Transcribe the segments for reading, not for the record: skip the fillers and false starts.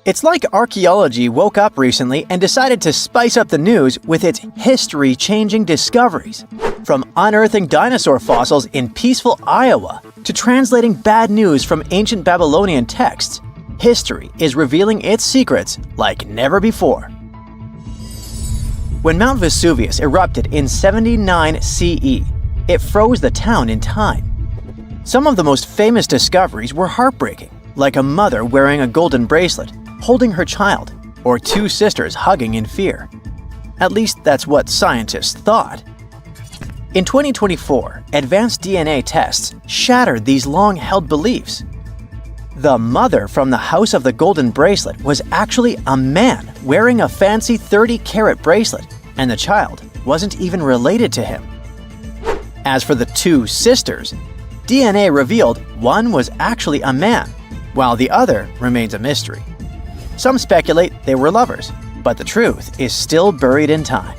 It's like archaeology woke up recently and decided to spice up the news with its history-changing discoveries. From unearthing dinosaur fossils in peaceful Iowa to translating bad news from ancient Babylonian texts, history is revealing its secrets like never before. When Mount Vesuvius erupted in 79 CE, it froze the town in time. Some of the most famous discoveries were heartbreaking, like a mother wearing a golden bracelet, holding her child, or two sisters hugging in fear. At least that's what scientists thought. In 2024, advanced DNA tests shattered these long-held beliefs. The mother from the House of the Golden Bracelet was actually a man wearing a fancy 30-carat bracelet, and the child wasn't even related to him. As for the two sisters, DNA revealed one was actually a man, while the other remains a mystery. Some speculate they were lovers, but the truth is still buried in time.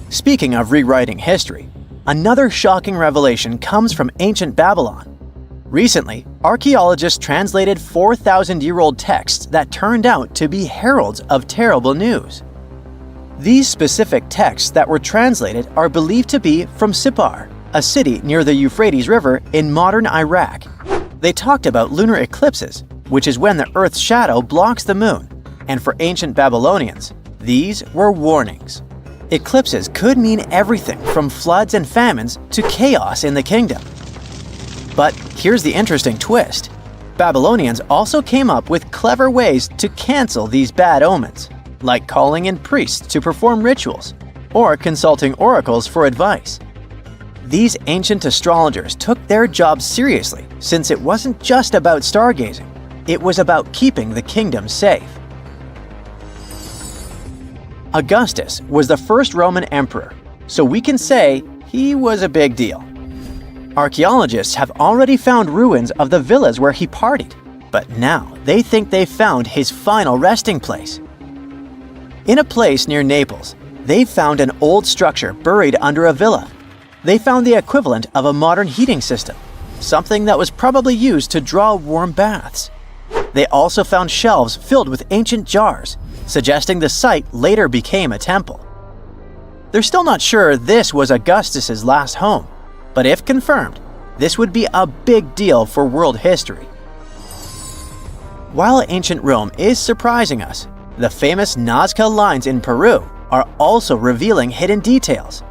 Speaking of rewriting history, another shocking revelation comes from ancient Babylon. Recently, archaeologists translated 4,000-year-old texts that turned out to be heralds of terrible news. These specific texts that were translated are believed to be from Sippar, a city near the Euphrates River in modern Iraq. They talked about lunar eclipses, which is when the Earth's shadow blocks the moon, and for ancient Babylonians, these were warnings. Eclipses could mean everything from floods and famines to chaos in the kingdom. But here's the interesting twist. Babylonians also came up with clever ways to cancel these bad omens, like calling in priests to perform rituals, or consulting oracles for advice. These ancient astrologers took their job seriously, since it wasn't just about stargazing. It was about keeping the kingdom safe. Augustus was the first Roman emperor, so we can say he was a big deal. Archaeologists have already found ruins of the villas where he partied, but now they think they've found his final resting place. In a place near Naples, they've found an old structure buried under a villa. They found the equivalent of a modern heating system, something that was probably used to draw warm baths. They also found shelves filled with ancient jars, suggesting the site later became a temple. They're still not sure this was Augustus's last home, but if confirmed, this would be a big deal for world history. While ancient Rome is surprising us, the famous Nazca lines in Peru are also revealing hidden details.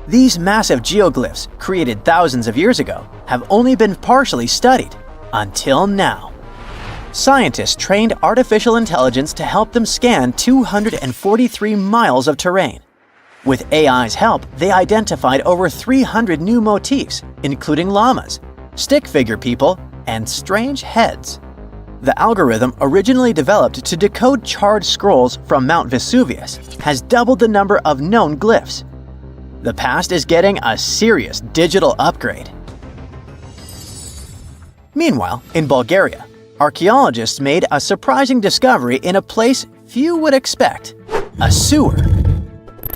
These massive geoglyphs, created thousands of years ago, have only been partially studied until now. Scientists trained artificial intelligence to help them scan 243 miles of terrain. With AI's help, they identified over 300 new motifs, including llamas, stick figure people, and strange heads. The algorithm, originally developed to decode charred scrolls from Mount Vesuvius, has doubled the number of known glyphs. The past is getting a serious digital upgrade. Meanwhile, in Bulgaria, archaeologists made a surprising discovery in a place few would expect: a sewer.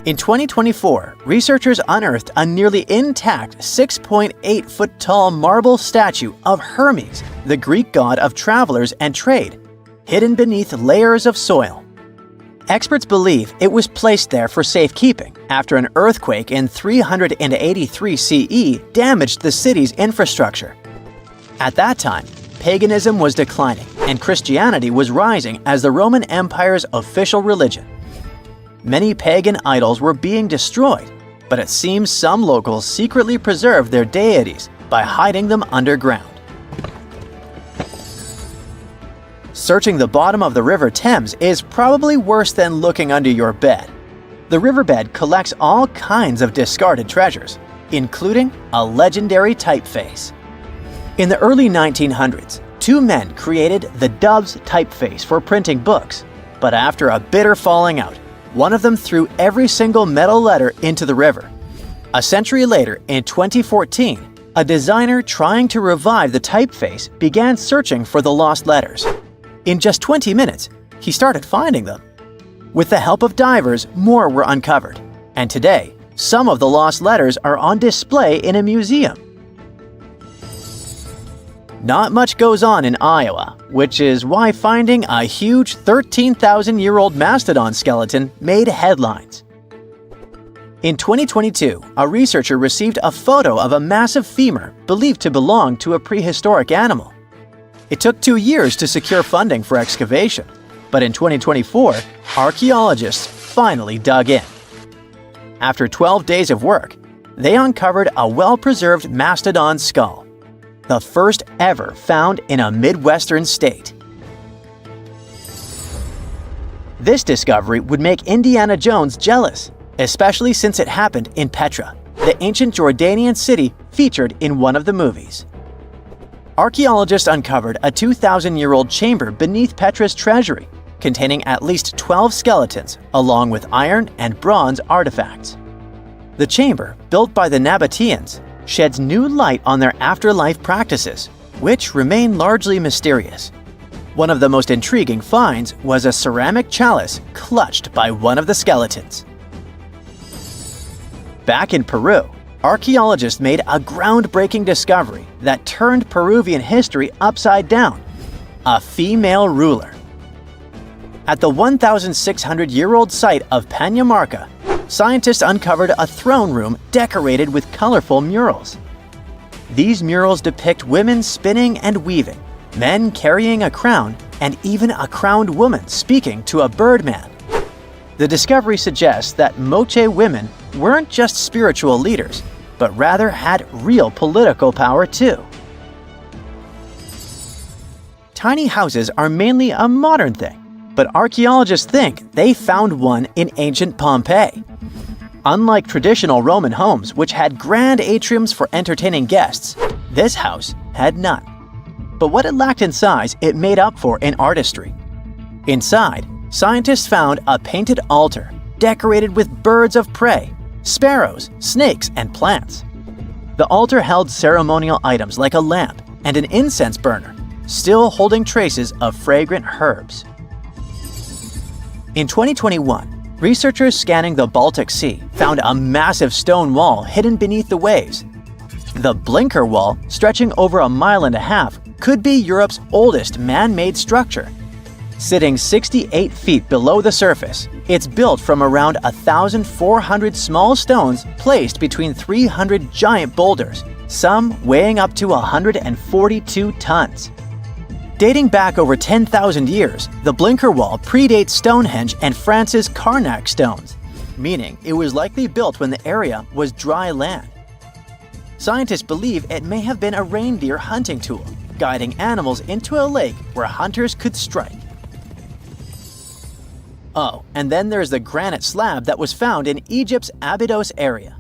In 2024, researchers unearthed a nearly intact 6.8-foot-tall marble statue of Hermes, the Greek god of travelers and trade, hidden beneath layers of soil. Experts believe it was placed there for safekeeping after an earthquake in 383 CE damaged the city's infrastructure. At that time, paganism was declining and Christianity was rising as the Roman Empire's official religion. Many pagan idols were being destroyed, but it seems some locals secretly preserved their deities by hiding them underground. Searching the bottom of the River Thames is probably worse than looking under your bed. The riverbed collects all kinds of discarded treasures, including a legendary typeface. In the early 1900s, two men created the Dove's typeface for printing books, but after a bitter falling out, one of them threw every single metal letter into the river. A century later, in 2014, a designer trying to revive the typeface began searching for the lost letters. In just 20 minutes, he started finding them. With the help of divers, more were uncovered, and today, some of the lost letters are on display in a museum. Not much goes on in Iowa, which is why finding a huge 13,000-year-old mastodon skeleton made headlines. In 2022, a researcher received a photo of a massive femur believed to belong to a prehistoric animal. It took 2 years to secure funding for excavation, but in 2024, archaeologists finally dug in. After 12 days of work, they uncovered a well-preserved mastodon skull, the first ever found in a Midwestern state. This discovery would make Indiana Jones jealous, especially since it happened in Petra, the ancient Jordanian city featured in one of the movies. Archaeologists uncovered a 2,000-year-old chamber beneath Petra's treasury, containing at least 12 skeletons, along with iron and bronze artifacts. The chamber, built by the Nabateans, sheds new light on their afterlife practices, which remain largely mysterious. One of the most intriguing finds was a ceramic chalice clutched by one of the skeletons. Back in Peru, archaeologists made a groundbreaking discovery that turned Peruvian history upside down: a female ruler. At the 1,600-year-old site of Pañamarca, scientists uncovered a throne room decorated with colorful murals. These murals depict women spinning and weaving, men carrying a crown, and even a crowned woman speaking to a birdman. The discovery suggests that Moche women weren't just spiritual leaders, but rather had real political power too. Tiny houses are mainly a modern thing, but archaeologists think they found one in ancient Pompei. Unlike traditional Roman homes, which had grand atriums for entertaining guests, this house had none. But what it lacked in size, it made up for in artistry. Inside, scientists found a painted altar decorated with birds of prey, sparrows, snakes, and plants. The altar held ceremonial items like a lamp and an incense burner, still holding traces of fragrant herbs. In 2021, researchers scanning the Baltic Sea found a massive stone wall hidden beneath the waves. The Blinker Wall, stretching over 1.5 miles, could be Europe's oldest man-made structure. Sitting 68 feet below the surface, it's built from around 1,400 small stones placed between 300 giant boulders, some weighing up to 142 tons. Dating back over 10,000 years, the Blinker Wall predates Stonehenge and France's Karnak stones, meaning it was likely built when the area was dry land. Scientists believe it may have been a reindeer hunting tool, guiding animals into a lake where hunters could strike. Oh, and then there's the granite slab that was found in Egypt's Abydos area.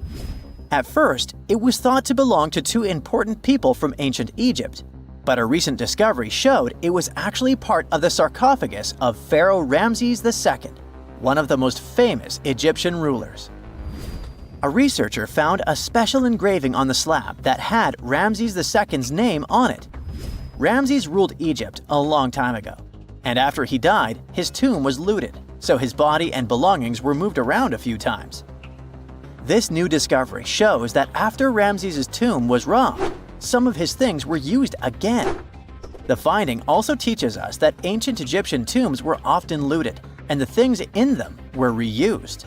At first, it was thought to belong to 2 important people from ancient Egypt, but a recent discovery showed it was actually part of the sarcophagus of Pharaoh Ramses II, one of the most famous Egyptian rulers. A researcher found a special engraving on the slab that had Ramses II's name on it. Ramses ruled Egypt a long time ago, and after he died, his tomb was looted, so his body and belongings were moved around a few times. This new discovery shows that after Ramses' tomb was robbed, some of his things were used again. The finding also teaches us that ancient Egyptian tombs were often looted, and the things in them were reused.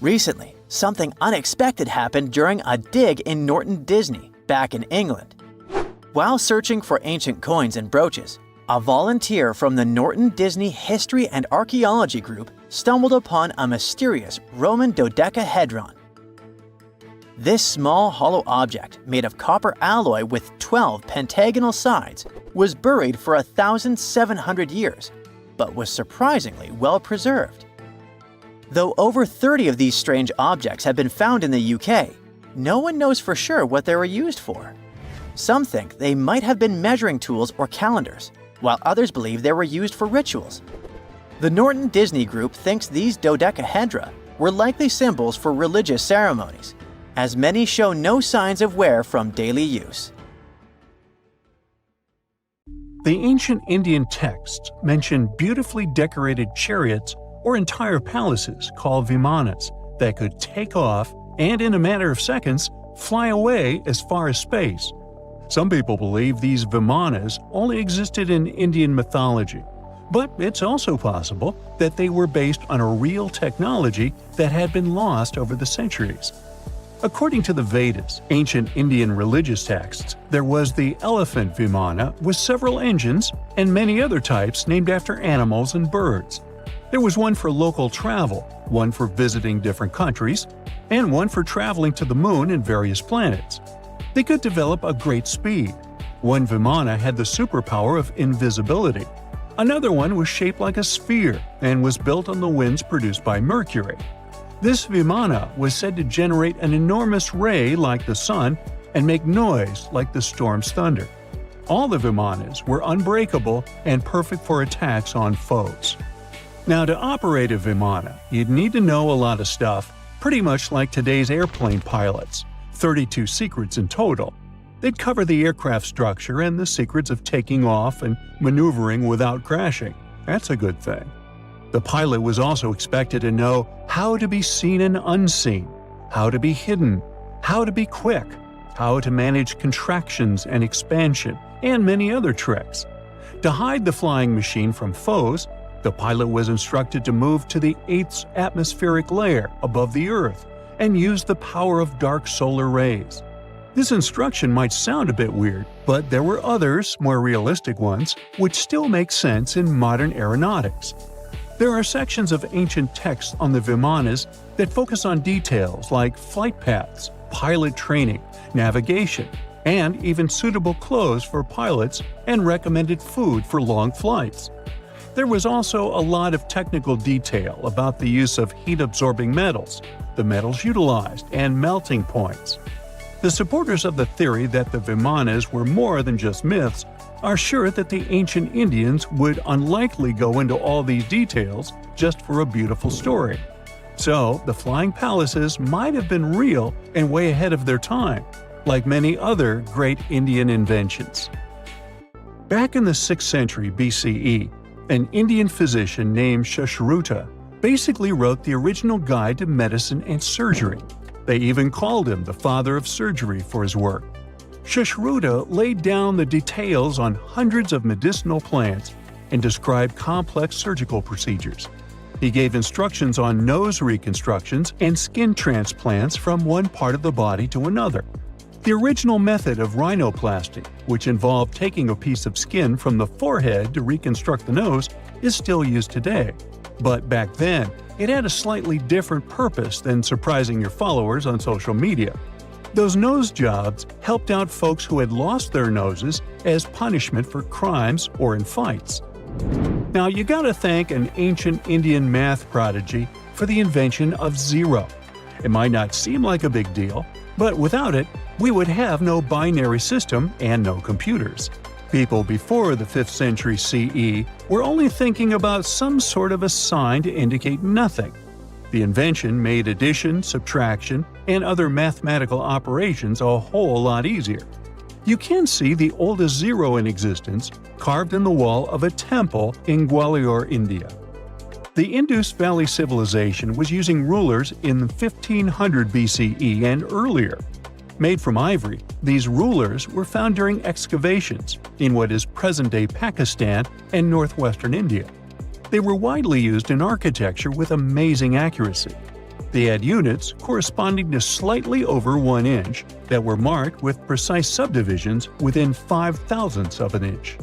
Recently, something unexpected happened during a dig in Norton Disney, back in England. While searching for ancient coins and brooches, a volunteer from the Norton Disney History and Archaeology group stumbled upon a mysterious Roman dodecahedron. This small hollow object, made of copper alloy with 12 pentagonal sides, was buried for 1,700 years, but was surprisingly well preserved. Though over 30 of these strange objects have been found in the UK, no one knows for sure what they were used for. Some think they might have been measuring tools or calendars, while others believe they were used for rituals. The Norton Disney Group thinks these dodecahedra were likely symbols for religious ceremonies, as many show no signs of wear from daily use. The ancient Indian texts mention beautifully decorated chariots or entire palaces called vimanas that could take off and, in a matter of seconds, fly away as far as space. Some people believe these vimanas only existed in Indian mythology, but it's also possible that they were based on a real technology that had been lost over the centuries. According to the Vedas, ancient Indian religious texts, there was the elephant vimana with several engines and many other types named after animals and birds. There was one for local travel, one for visiting different countries, and one for traveling to the moon and various planets. They could develop a great speed. One vimana had the superpower of invisibility. Another one was shaped like a sphere and was built on the winds produced by Mercury. This vimana was said to generate an enormous ray like the sun and make noise like the storm's thunder. All the vimanas were unbreakable and perfect for attacks on foes. Now, to operate a vimana, you'd need to know a lot of stuff, pretty much like today's airplane pilots, 32 secrets in total. They'd cover the aircraft structure and the secrets of taking off and maneuvering without crashing. That's a good thing. The pilot was also expected to know how to be seen and unseen, how to be hidden, how to be quick, how to manage contractions and expansion, and many other tricks. To hide the flying machine from foes, the pilot was instructed to move to the 8th atmospheric layer above the Earth and use the power of dark solar rays. This instruction might sound a bit weird, but there were others, more realistic ones, which still make sense in modern aeronautics. There are sections of ancient texts on the vimanas that focus on details like flight paths, pilot training, navigation, and even suitable clothes for pilots and recommended food for long flights. There was also a lot of technical detail about the use of heat-absorbing metals, the metals utilized, and melting points. The supporters of the theory that the vimanas were more than just myths are sure that the ancient Indians would unlikely go into all these details just for a beautiful story. So, the flying palaces might have been real and way ahead of their time, like many other great Indian inventions. Back in the 6th century BCE, an Indian physician named Sushruta basically wrote the original guide to medicine and surgery. They even called him the father of surgery for his work. Sushruta laid down the details on hundreds of medicinal plants and described complex surgical procedures. He gave instructions on nose reconstructions and skin transplants from one part of the body to another. The original method of rhinoplasty, which involved taking a piece of skin from the forehead to reconstruct the nose, is still used today. But back then, it had a slightly different purpose than surprising your followers on social media. Those nose jobs helped out folks who had lost their noses as punishment for crimes or in fights. Now, you gotta thank an ancient Indian math prodigy for the invention of zero. It might not seem like a big deal, but without it, we would have no binary system and no computers. People before the 5th century CE were only thinking about some sort of a sign to indicate nothing. The invention made addition, subtraction, and other mathematical operations a whole lot easier. You can see the oldest zero in existence carved in the wall of a temple in Gwalior, India. The Indus Valley Civilization was using rulers in 1500 BCE and earlier. Made from ivory, these rulers were found during excavations in what is present-day Pakistan and northwestern India. They were widely used in architecture with amazing accuracy. They had units corresponding to slightly over 1 inch that were marked with precise subdivisions within 5/1000ths of an inch.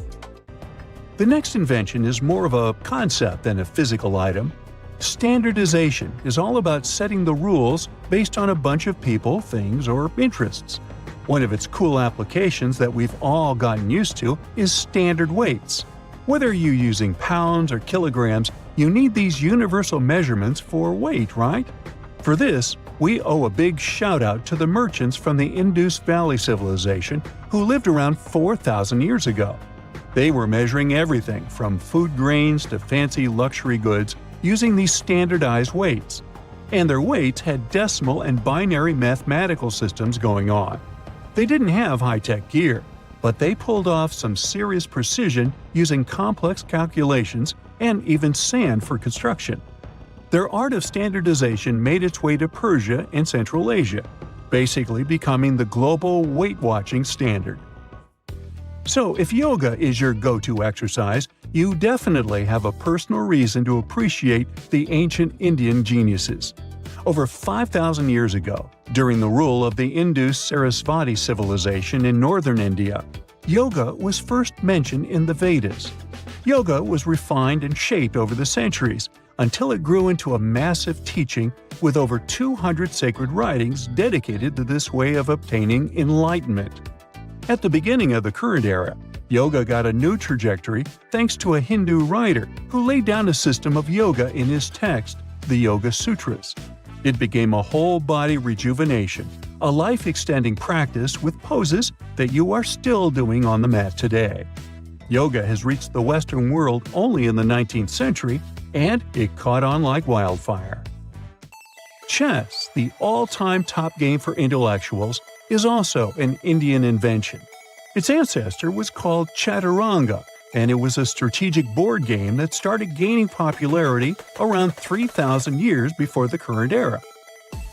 The next invention is more of a concept than a physical item. Standardization is all about setting the rules based on a bunch of people, things, or interests. One of its cool applications that we've all gotten used to is standard weights. Whether you're using pounds or kilograms, you need these universal measurements for weight, right? For this, we owe a big shout-out to the merchants from the Indus Valley Civilization who lived around 4,000 years ago. They were measuring everything from food grains to fancy luxury goods using these standardized weights. And their weights had decimal and binary mathematical systems going on. They didn't have high-tech gear, but they pulled off some serious precision using complex calculations and even sand for construction. Their art of standardization made its way to Persia and Central Asia, basically becoming the global weight-watching standard. So if yoga is your go-to exercise, you definitely have a personal reason to appreciate the ancient Indian geniuses. Over 5,000 years ago, during the rule of the Indus-Sarasvati civilization in northern India, yoga was first mentioned in the Vedas. Yoga was refined and shaped over the centuries until it grew into a massive teaching with over 200 sacred writings dedicated to this way of obtaining enlightenment. At the beginning of the current era, yoga got a new trajectory thanks to a Hindu writer who laid down a system of yoga in his text, the Yoga Sutras. It became a whole-body rejuvenation, a life-extending practice with poses that you are still doing on the mat today. Yoga has reached the Western world only in the 19th century, and it caught on like wildfire. Chess, the all-time top game for intellectuals, is also an Indian invention. Its ancestor was called Chaturanga, and it was a strategic board game that started gaining popularity around 3,000 years before the current era.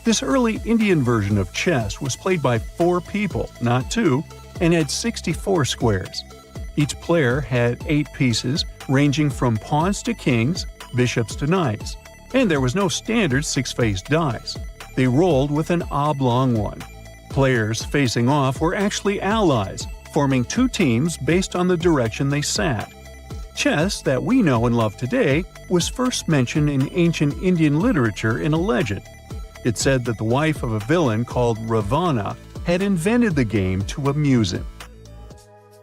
This early Indian version of chess was played by 4 people, not 2, and had 64 squares. Each player had 8 pieces, ranging from pawns to kings, bishops to knights, and there was no standard 6-faced dice. They rolled with an oblong one. Players facing off were actually allies, forming 2 teams based on the direction they sat. Chess, that we know and love today, was first mentioned in ancient Indian literature in a legend. It said that the wife of a villain called Ravana had invented the game to amuse him.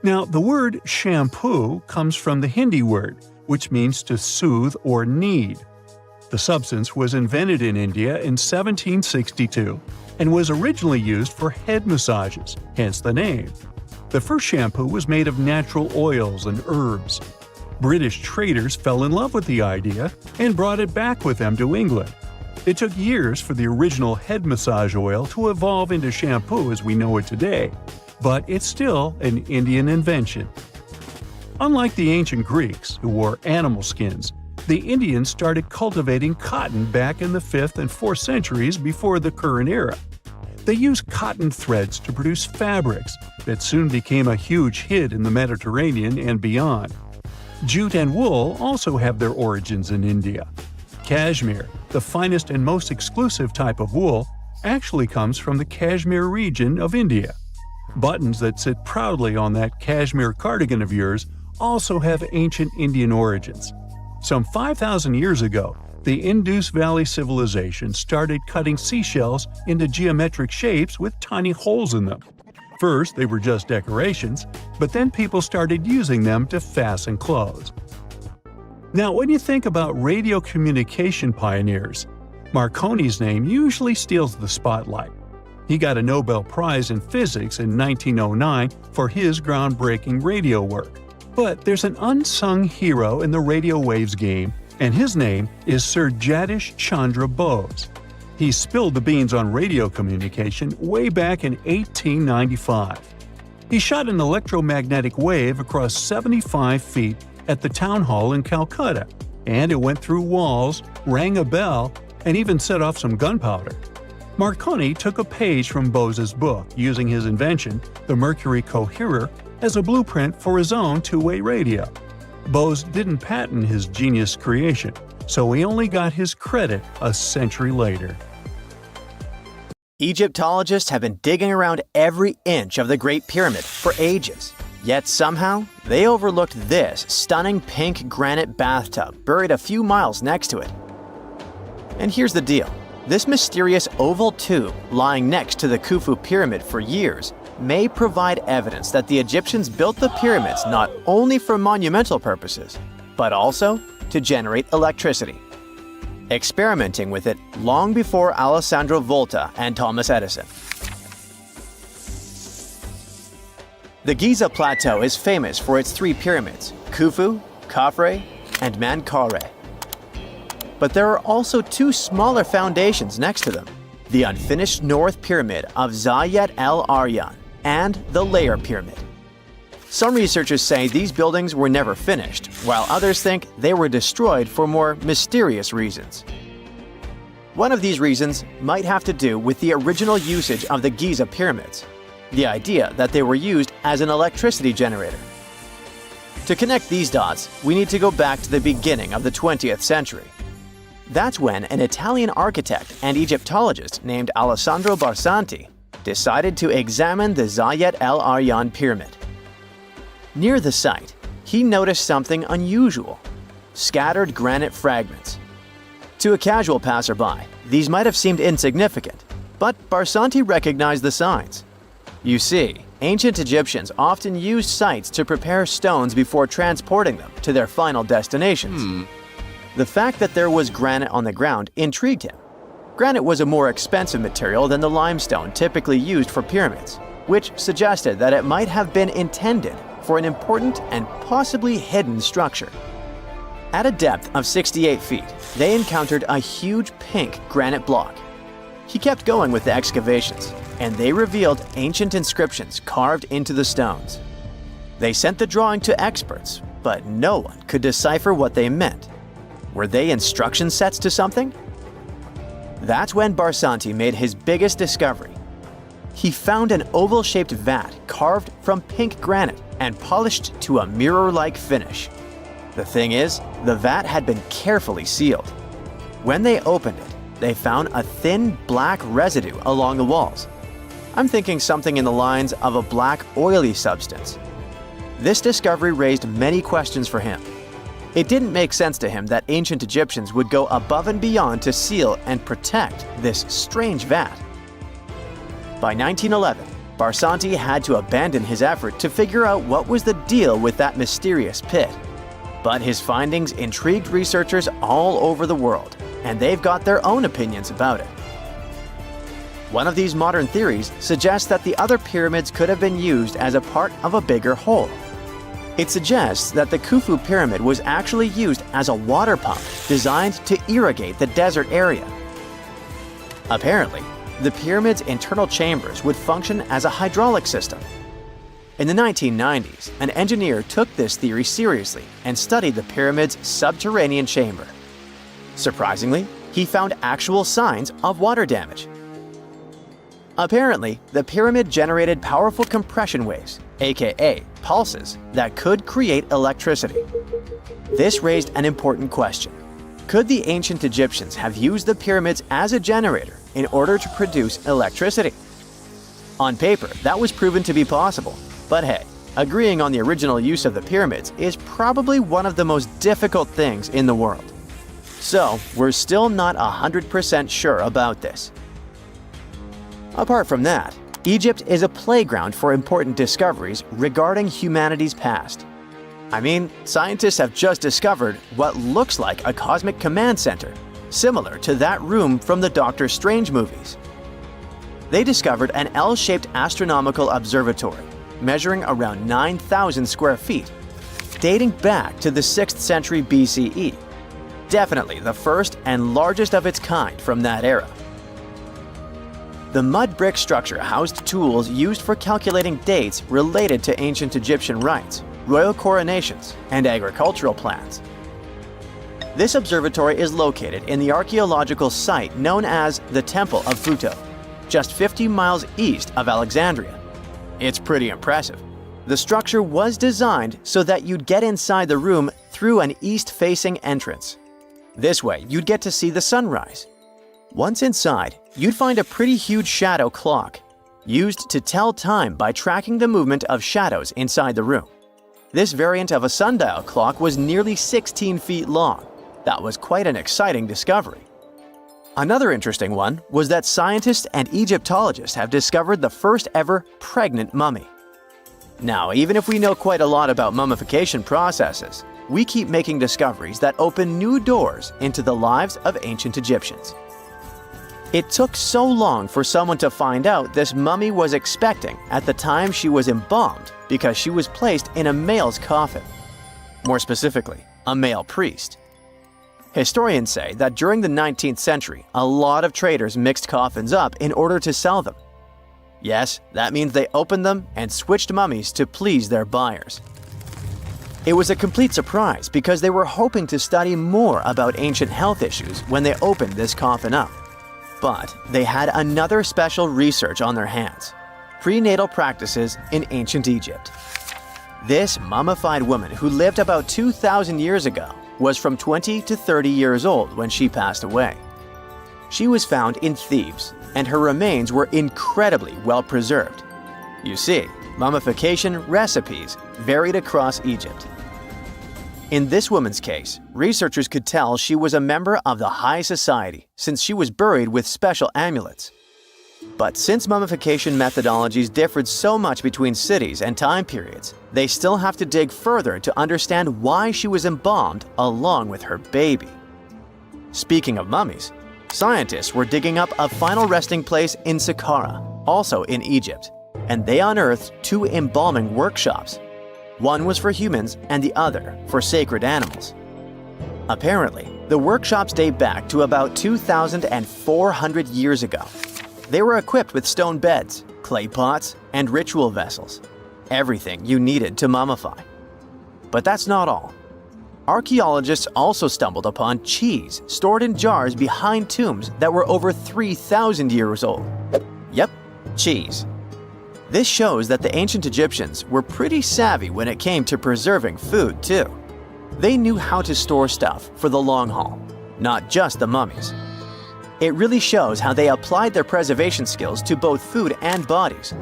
Now, the word shampoo comes from the Hindi word, which means to soothe or knead. The substance was invented in India in 1762 and was originally used for head massages, hence the name. The first shampoo was made of natural oils and herbs. British traders fell in love with the idea and brought it back with them to England. It took years for the original head massage oil to evolve into shampoo as we know it today, but it's still an Indian invention. Unlike the ancient Greeks, who wore animal skins, the Indians started cultivating cotton back in the 5th and 4th centuries before the current era. They used cotton threads to produce fabrics that soon became a huge hit in the Mediterranean and beyond. Jute and wool also have their origins in India. Cashmere, the finest and most exclusive type of wool, actually comes from the Kashmir region of India. Buttons that sit proudly on that cashmere cardigan of yours also have ancient Indian origins. Some 5,000 years ago, the Indus Valley civilization started cutting seashells into geometric shapes with tiny holes in them. First, they were just decorations, but then people started using them to fasten clothes. Now, when you think about radio communication pioneers, Marconi's name usually steals the spotlight. He got a Nobel Prize in Physics in 1909 for his groundbreaking radio work. But there's an unsung hero in the radio waves game, and his name is Sir Jagdish Chandra Bose. He spilled the beans on radio communication way back in 1895. He shot an electromagnetic wave across 75 feet at the town hall in Calcutta, and it went through walls, rang a bell, and even set off some gunpowder. Marconi took a page from Bose's book, using his invention, the Mercury Coherer, as a blueprint for his own two-way radio. Bose didn't patent his genius creation, so he only got his credit a century later. Egyptologists have been digging around every inch of the Great Pyramid for ages. Yet somehow, they overlooked this stunning pink granite bathtub buried a few miles next to it. And here's the deal. This mysterious oval tube lying next to the Khufu pyramid for years may provide evidence that the Egyptians built the pyramids not only for monumental purposes, but also to generate electricity, experimenting with it long before Alessandro Volta and Thomas Edison. The Giza Plateau is famous for its 3 pyramids, Khufu, Khafre, and Menkaure. But there are also 2 smaller foundations next to them, the unfinished North Pyramid of Zayat el-Aryan and the Layer Pyramid. Some researchers say these buildings were never finished, while others think they were destroyed for more mysterious reasons. One of these reasons might have to do with the original usage of the Giza pyramids. The idea that they were used as an electricity generator. To connect these dots, we need to go back to the beginning of the 20th century. That's when an Italian architect and Egyptologist named Alessandro Barsanti decided to examine the Zayat El Aryan pyramid. Near the site, he noticed something unusual: scattered granite fragments. To a casual passerby, these might have seemed insignificant, but Barsanti recognized the signs. You see, ancient Egyptians often used sites to prepare stones before transporting them to their final destinations. The fact that there was granite on the ground intrigued him. Granite was a more expensive material than the limestone typically used for pyramids, which suggested that it might have been intended for an important and possibly hidden structure. At a depth of 68 feet, they encountered a huge pink granite block. He kept going with the excavations, and they revealed ancient inscriptions carved into the stones. They sent the drawing to experts, but no one could decipher what they meant. Were they instruction sets to something? That's when Barsanti made his biggest discovery. He found an oval-shaped vat carved from pink granite and polished to a mirror-like finish. The thing is, the vat had been carefully sealed. When they opened it, they found a thin black residue along the walls. I'm thinking something in the lines of a black oily substance. This discovery raised many questions for him. It didn't make sense to him that ancient Egyptians would go above and beyond to seal and protect this strange vat. By 1911, Barsanti had to abandon his effort to figure out what was the deal with that mysterious pit. But his findings intrigued researchers all over the world, and they've got their own opinions about it. One of these modern theories suggests that the other pyramids could have been used as a part of a bigger whole. It suggests that the Khufu pyramid was actually used as a water pump designed to irrigate the desert area. Apparently, the pyramid's internal chambers would function as a hydraulic system. In the 1990s, an engineer took this theory seriously and studied the pyramid's subterranean chamber. Surprisingly, he found actual signs of water damage. Apparently, the pyramid generated powerful compression waves, aka pulses, that could create electricity. This raised an important question. Could the ancient Egyptians have used the pyramids as a generator in order to produce electricity? On paper, that was proven to be possible. But hey, agreeing on the original use of the pyramids is probably one of the most difficult things in the world. So, we're still not 100% sure about this. Apart from that, Egypt is a playground for important discoveries regarding humanity's past. I mean, scientists have just discovered what looks like a cosmic command center, similar to that room from the Doctor Strange movies. They discovered an L-shaped astronomical observatory, measuring around 9,000 square feet, dating back to the 6th century BCE. Definitely the first and largest of its kind from that era. The mud brick structure housed tools used for calculating dates related to ancient Egyptian rites, royal coronations, and agricultural plans. This observatory is located in the archaeological site known as the Temple of Phuto, just 50 miles east of Alexandria. It's pretty impressive. The structure was designed so that you'd get inside the room through an east-facing entrance. This way, you'd get to see the sunrise. Once inside, you'd find a pretty huge shadow clock, used to tell time by tracking the movement of shadows inside the room. This variant of a sundial clock was nearly 16 feet long. That was quite an exciting discovery. Another interesting one was that scientists and Egyptologists have discovered the first ever pregnant mummy. Now, even if we know quite a lot about mummification processes, we keep making discoveries that open new doors into the lives of ancient Egyptians. It took so long for someone to find out this mummy was expecting at the time she was embalmed because she was placed in a male's coffin. More specifically, a male priest. Historians say that during the 19th century, a lot of traders mixed coffins up in order to sell them. Yes, that means they opened them and switched mummies to please their buyers. It was a complete surprise because they were hoping to study more about ancient health issues when they opened this coffin up. But they had another special research on their hands. Prenatal practices in ancient Egypt. This mummified woman who lived about 2,000 years ago was from 20 to 30 years old when she passed away. She was found in Thebes, and her remains were incredibly well preserved. You see, mummification recipes varied across Egypt. In this woman's case, researchers could tell she was a member of the high society since she was buried with special amulets. But since mummification methodologies differed so much between cities and time periods, they still have to dig further to understand why she was embalmed along with her baby. Speaking of mummies, scientists were digging up a final resting place in Saqqara, also in Egypt, and they unearthed two embalming workshops. One was for humans and the other for sacred animals. Apparently, the workshops date back to about 2,400 years ago. They were equipped with stone beds, clay pots, and ritual vessels. Everything you needed to mummify. But that's not all. Archaeologists also stumbled upon cheese stored in jars behind tombs that were over 3,000 years old. Yep, cheese. This shows that the ancient Egyptians were pretty savvy when it came to preserving food, too. They knew how to store stuff for the long haul, not just the mummies. It really shows how they applied their preservation skills to both food and bodies,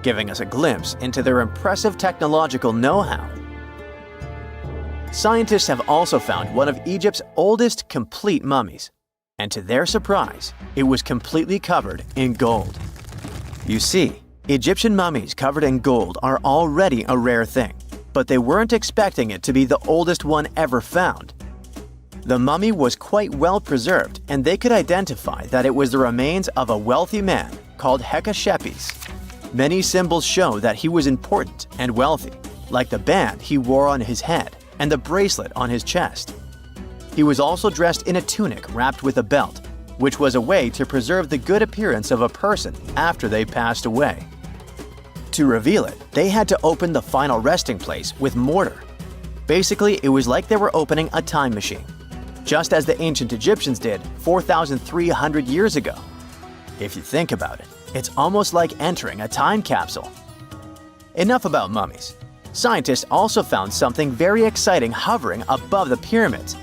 giving us a glimpse into their impressive technological know-how. Scientists have also found one of Egypt's oldest complete mummies, and to their surprise, it was completely covered in gold. You see, Egyptian mummies covered in gold are already a rare thing, but they weren't expecting it to be the oldest one ever found. The mummy was quite well preserved, and they could identify that it was the remains of a wealthy man called Hekashepes. Many symbols show that he was important and wealthy, like the band he wore on his head and the bracelet on his chest. He was also dressed in a tunic wrapped with a belt, which was a way to preserve the good appearance of a person after they passed away. To reveal it, they had to open the final resting place with mortar. Basically, it was like they were opening a time machine, just as the ancient Egyptians did 4,300 years ago. If you think about it, it's almost like entering a time capsule. Enough about mummies. Scientists also found something very exciting hovering above the pyramids.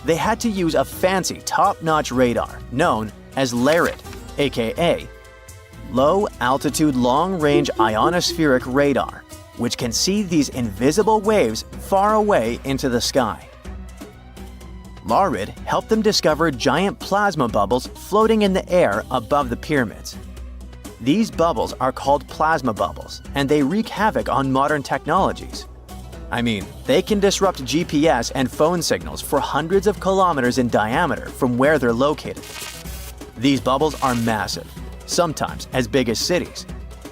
They had to use a fancy top-notch radar known as LARID, aka Low Altitude Long Range Ionospheric Radar, which can see these invisible waves far away into the sky. LARID helped them discover giant plasma bubbles floating in the air above the pyramids. These bubbles are called plasma bubbles, and they wreak havoc on modern technologies. I mean, they can disrupt GPS and phone signals for hundreds of kilometers in diameter from where they're located. These bubbles are massive, sometimes as big as cities,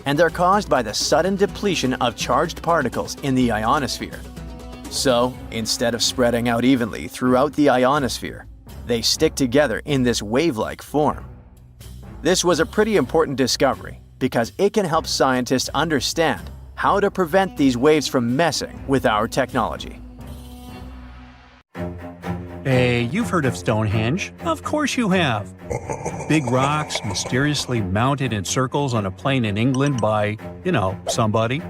and they're caused by the sudden depletion of charged particles in the ionosphere. So, instead of spreading out evenly throughout the ionosphere, they stick together in this wave-like form. This was a pretty important discovery because it can help scientists understand how to prevent these waves from messing with our technology. Hey, you've heard of Stonehenge? Of course you have. Big rocks mysteriously mounted in circles on a plain in England by, somebody.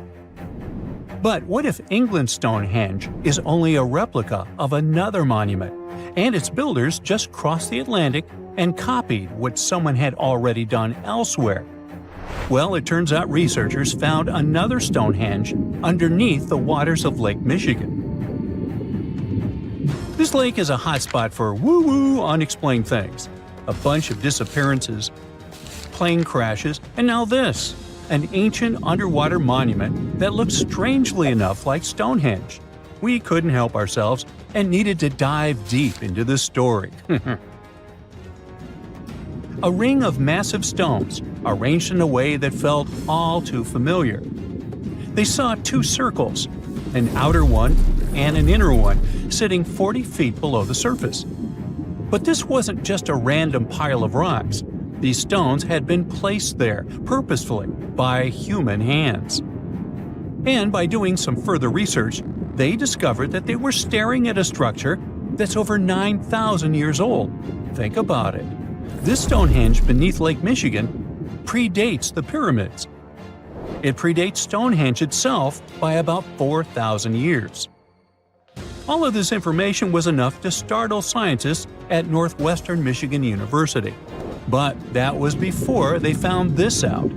But what if England's Stonehenge is only a replica of another monument, and its builders just crossed the Atlantic and copied what someone had already done elsewhere? Well, it turns out researchers found another Stonehenge underneath the waters of Lake Michigan. This lake is a hotspot for woo-woo unexplained things. A bunch of disappearances, plane crashes, and now this, an ancient underwater monument that looks strangely enough like Stonehenge. We couldn't help ourselves and needed to dive deep into this story. A ring of massive stones, arranged in a way that felt all too familiar. They saw two circles, an outer one and an inner one, sitting 40 feet below the surface. But this wasn't just a random pile of rocks. These stones had been placed there, purposefully, by human hands. And by doing some further research, they discovered that they were staring at a structure that's over 9,000 years old. Think about it. This Stonehenge beneath Lake Michigan predates the pyramids. It predates Stonehenge itself by about 4,000 years. All of this information was enough to startle scientists at Northwestern Michigan University. But that was before they found this out.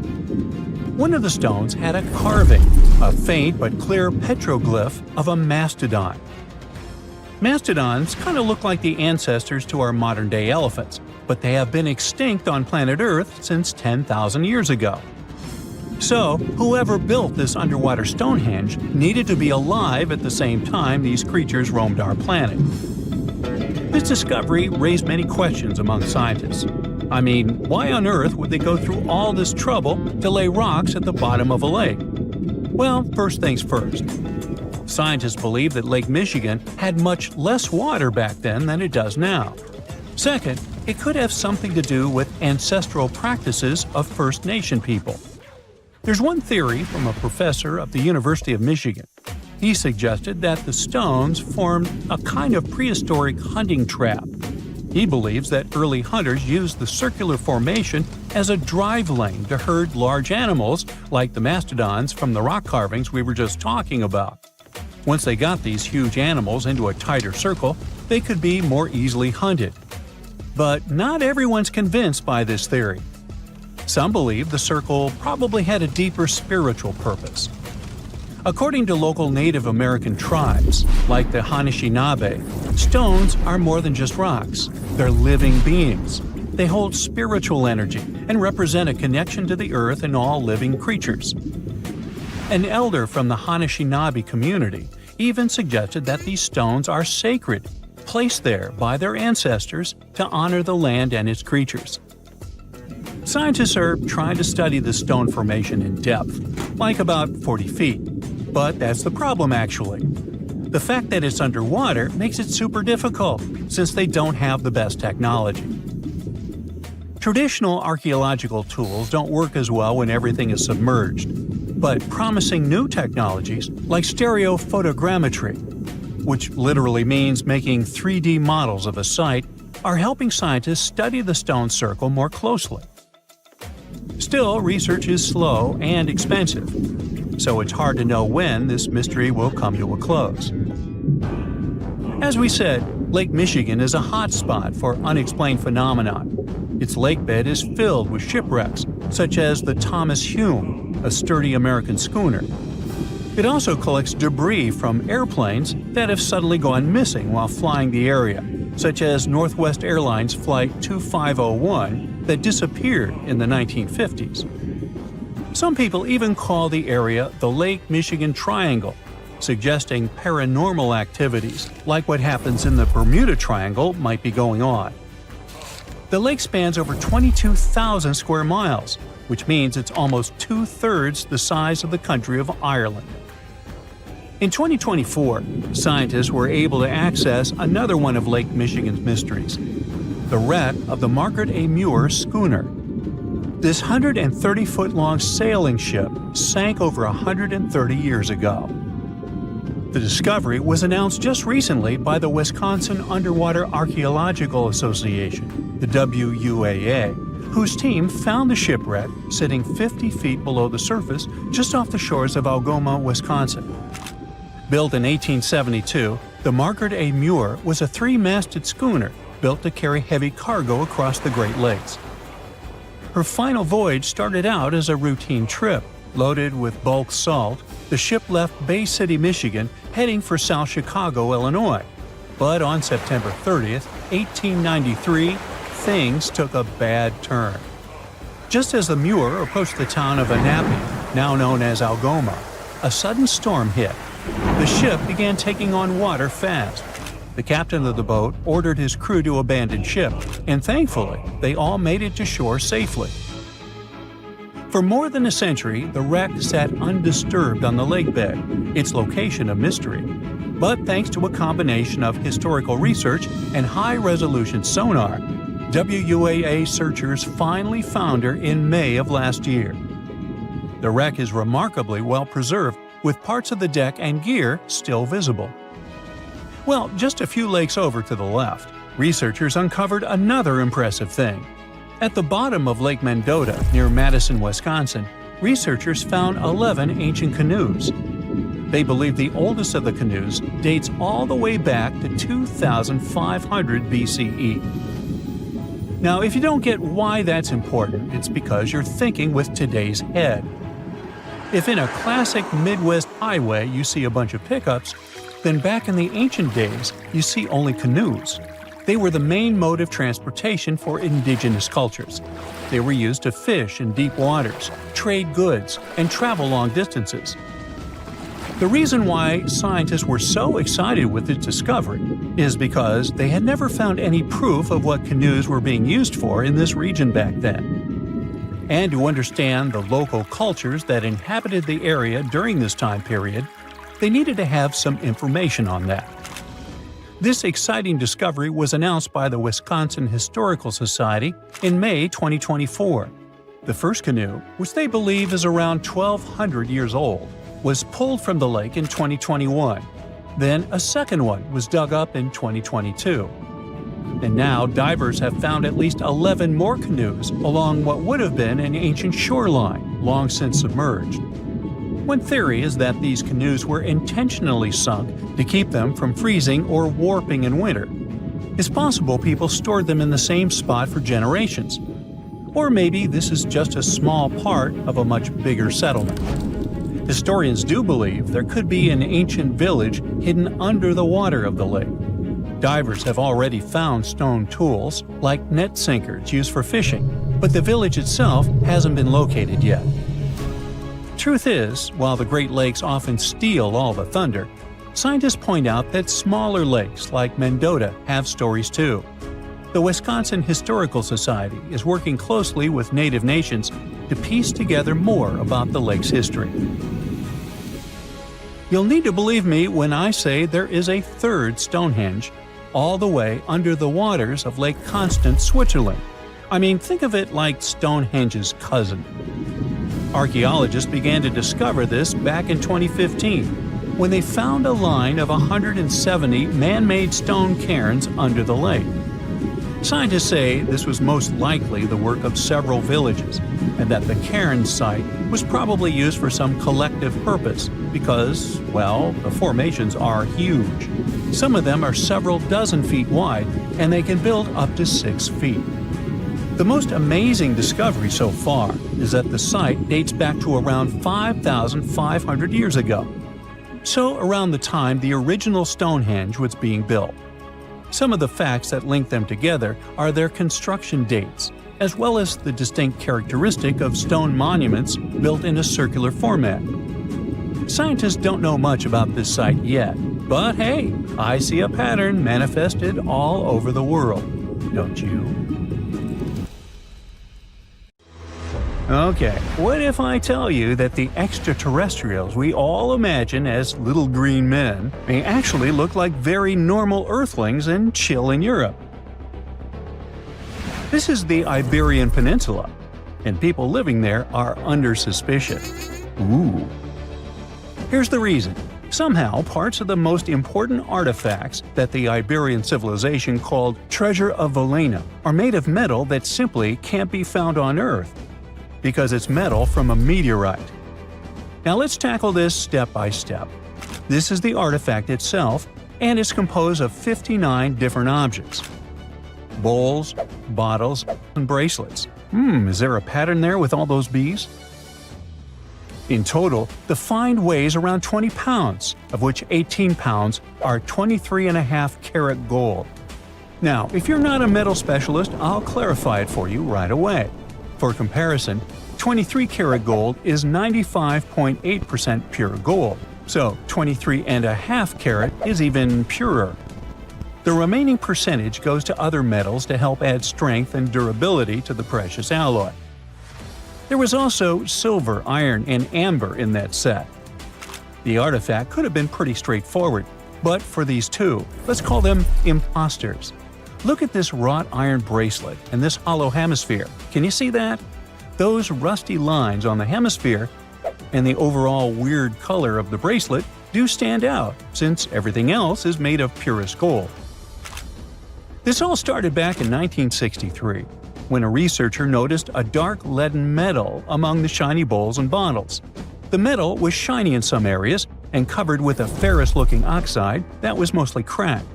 One of the stones had a carving, a faint but clear petroglyph of a mastodon. Mastodons kind of look like the ancestors to our modern-day elephants, but they have been extinct on planet Earth since 10,000 years ago. So, whoever built this underwater Stonehenge needed to be alive at the same time these creatures roamed our planet. This discovery raised many questions among scientists. I mean, why on earth would they go through all this trouble to lay rocks at the bottom of a lake? Well, first things first. Scientists believe that Lake Michigan had much less water back then than it does now. Second, it could have something to do with ancestral practices of First Nation people. There's one theory from a professor of the University of Michigan. He suggested that the stones formed a kind of prehistoric hunting trap. He believes that early hunters used the circular formation as a drive lane to herd large animals like the mastodons from the rock carvings we were just talking about. Once they got these huge animals into a tighter circle, they could be more easily hunted. But not everyone's convinced by this theory. Some believe the circle probably had a deeper spiritual purpose. According to local Native American tribes, like the Anishinaabe, stones are more than just rocks. They're living beings. They hold spiritual energy and represent a connection to the earth and all living creatures. An elder from the Anishinaabe community even suggested that these stones are sacred, placed there by their ancestors to honor the land and its creatures. Scientists are trying to study the stone formation in depth, like about 40 feet. But that's the problem, actually. The fact that it's underwater makes it super difficult, since they don't have the best technology. Traditional archaeological tools don't work as well when everything is submerged, but promising new technologies like stereophotogrammetry, which literally means making 3D models of a site, are helping scientists study the stone circle more closely. Still, research is slow and expensive, so it's hard to know when this mystery will come to a close. As we said, Lake Michigan is a hot spot for unexplained phenomena. Its lakebed is filled with shipwrecks, such as the Thomas Hume, a sturdy American schooner. It also collects debris from airplanes that have suddenly gone missing while flying the area, such as Northwest Airlines Flight 2501 that disappeared in the 1950s. Some people even call the area the Lake Michigan Triangle, suggesting paranormal activities like what happens in the Bermuda Triangle might be going on. The lake spans over 22,000 square miles, which means it's almost two-thirds the size of the country of Ireland. In 2024, scientists were able to access another one of Lake Michigan's mysteries, the wreck of the Margaret A. Muir schooner. This 130-foot-long sailing ship sank over 130 years ago. The discovery was announced just recently by the Wisconsin Underwater Archaeological Association, the WUAA, whose team found the shipwreck sitting 50 feet below the surface just off the shores of Algoma, Wisconsin. Built in 1872, the Margaret A. Muir was a three-masted schooner built to carry heavy cargo across the Great Lakes. Her final voyage started out as a routine trip. Loaded with bulk salt, the ship left Bay City, Michigan, heading for South Chicago, Illinois. But on September 30th, 1893, things took a bad turn. Just as the Muir approached the town of Annapolis, now known as Algoma, a sudden storm hit. The ship began taking on water fast. The captain of the boat ordered his crew to abandon ship, and thankfully, they all made it to shore safely. For more than a century, the wreck sat undisturbed on the lakebed, its location a mystery. But thanks to a combination of historical research and high-resolution sonar, WUAA searchers finally found her in May of last year. The wreck is remarkably well preserved, with parts of the deck and gear still visible. Well, just a few lakes over to the left, researchers uncovered another impressive thing. At the bottom of Lake Mendota, near Madison, Wisconsin, researchers found 11 ancient canoes. They believe the oldest of the canoes dates all the way back to 2500 BCE. Now, if you don't get why that's important, it's because you're thinking with today's head. If in a classic Midwest highway you see a bunch of pickups, then back in the ancient days you see only canoes. They were the main mode of transportation for indigenous cultures. They were used to fish in deep waters, trade goods, and travel long distances. The reason why scientists were so excited with this discovery is because they had never found any proof of what canoes were being used for in this region back then. And to understand the local cultures that inhabited the area during this time period, they needed to have some information on that. This exciting discovery was announced by the Wisconsin Historical Society in May 2024. The first canoe, which they believe is around 1,200 years old, was pulled from the lake in 2021. Then a second one was dug up in 2022. And now divers have found at least 11 more canoes along what would have been an ancient shoreline, long since submerged. One theory is that these canoes were intentionally sunk to keep them from freezing or warping in winter. It's possible people stored them in the same spot for generations. Or maybe this is just a small part of a much bigger settlement. Historians do believe there could be an ancient village hidden under the water of the lake. Divers have already found stone tools, like net sinkers used for fishing, but the village itself hasn't been located yet. Truth is, while the Great Lakes often steal all the thunder, scientists point out that smaller lakes like Mendota have stories too. The Wisconsin Historical Society is working closely with Native nations to piece together more about the lake's history. You'll need to believe me when I say there is a third Stonehenge, all the way under the waters of Lake Constance, Switzerland. I mean, think of it like Stonehenge's cousin. Archaeologists began to discover this back in 2015, when they found a line of 170 man-made stone cairns under the lake. Scientists say this was most likely the work of several villages, and that the cairn site was probably used for some collective purpose because, well, the formations are huge. Some of them are several dozen feet wide, and they can build up to 6 feet. The most amazing discovery so far is that the site dates back to around 5,500 years ago. So around the time the original Stonehenge was being built. Some of the facts that link them together are their construction dates, as well as the distinct characteristic of stone monuments built in a circular format. Scientists don't know much about this site yet, but hey, I see a pattern manifested all over the world, don't you? Okay, what if I tell you that the extraterrestrials we all imagine as little green men may actually look like very normal Earthlings and chill in Europe? This is the Iberian Peninsula, and people living there are under suspicion. Ooh. Here's the reason. Somehow, parts of the most important artifacts that the Iberian civilization called Treasure of Vallena are made of metal that simply can't be found on Earth, because it's metal from a meteorite. Now let's tackle this step by step. This is the artifact itself, and it's composed of 59 different objects. Bowls, bottles, and bracelets. Is there a pattern there with all those bees? In total, the find weighs around 20 pounds, of which 18 pounds are 23.5 karat gold. Now, if you're not a metal specialist, I'll clarify it for you right away. For comparison, 23 karat gold is 95.8% pure gold, so 23.5 karat is even purer. The remaining percentage goes to other metals to help add strength and durability to the precious alloy. There was also silver, iron, and amber in that set. The artifact could have been pretty straightforward, but for these two, let's call them imposters. Look at this wrought iron bracelet and this hollow hemisphere. Can you see that? Those rusty lines on the hemisphere and the overall weird color of the bracelet do stand out, since everything else is made of purest gold. This all started back in 1963. when a researcher noticed a dark leaden metal among the shiny bowls and bottles. The metal was shiny in some areas and covered with a ferrous-looking oxide that was mostly cracked.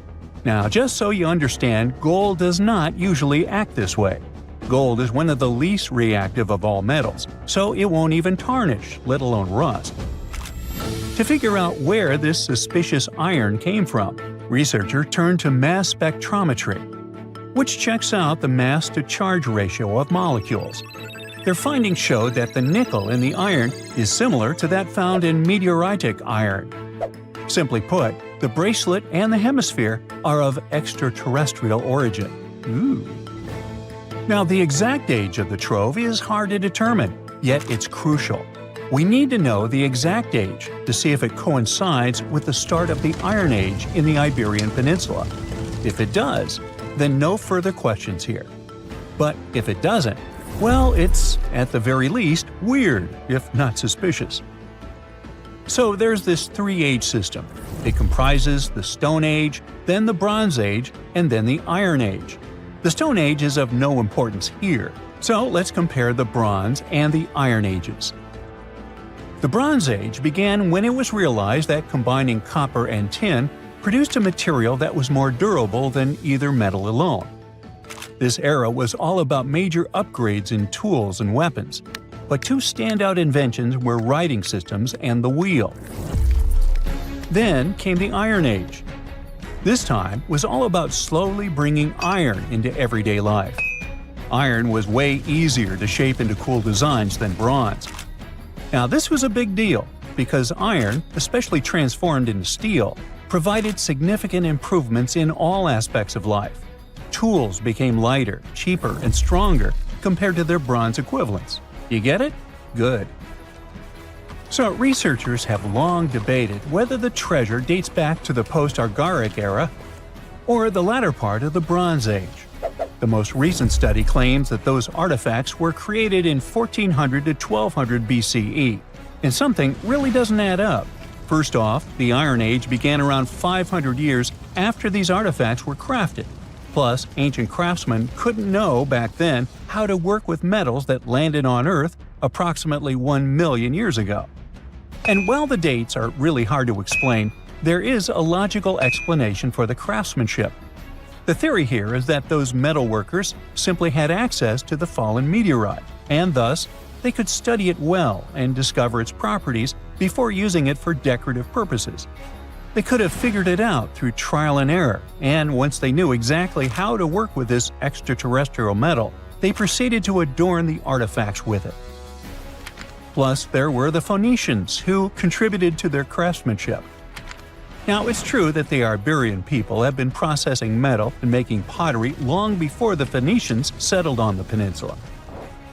Now, just so you understand, gold does not usually act this way. Gold is one of the least reactive of all metals, so it won't even tarnish, let alone rust. To figure out where this suspicious iron came from, researchers turned to mass spectrometry, which checks out the mass-to-charge ratio of molecules. Their findings showed that the nickel in the iron is similar to that found in meteoritic iron. Simply put, the bracelet and the hemisphere are of extraterrestrial origin. Ooh. Now, the exact age of the trove is hard to determine, yet it's crucial. We need to know the exact age to see if it coincides with the start of the Iron Age in the Iberian Peninsula. If it does, then no further questions here. But if it doesn't, well, it's, at the very least, weird, if not suspicious. So there's this three-age system. It comprises the Stone Age, then the Bronze Age, and then the Iron Age. The Stone Age is of no importance here, so let's compare the Bronze and the Iron Ages. The Bronze Age began when it was realized that combining copper and tin produced a material that was more durable than either metal alone. This era was all about major upgrades in tools and weapons, but two standout inventions were writing systems and the wheel. Then came the Iron Age. This time was all about slowly bringing iron into everyday life. Iron was way easier to shape into cool designs than bronze. Now, this was a big deal because iron, especially transformed into steel, provided significant improvements in all aspects of life. Tools became lighter, cheaper, and stronger compared to their bronze equivalents. You get it? Good. So, researchers have long debated whether the treasure dates back to the post-Archaic era or the latter part of the Bronze Age. The most recent study claims that those artifacts were created in 1400 to 1200 BCE, and something really doesn't add up. First off, the Iron Age began around 500 years after these artifacts were crafted. Plus, ancient craftsmen couldn't know back then how to work with metals that landed on Earth approximately 1 million years ago. And while the dates are really hard to explain, there is a logical explanation for the craftsmanship. The theory here is that those metal workers simply had access to the fallen meteorite, and thus, they could study it well and discover its properties before using it for decorative purposes. They could have figured it out through trial and error, and once they knew exactly how to work with this extraterrestrial metal, they proceeded to adorn the artifacts with it. Plus, there were the Phoenicians, who contributed to their craftsmanship. Now, it's true that the Iberian people have been processing metal and making pottery long before the Phoenicians settled on the peninsula.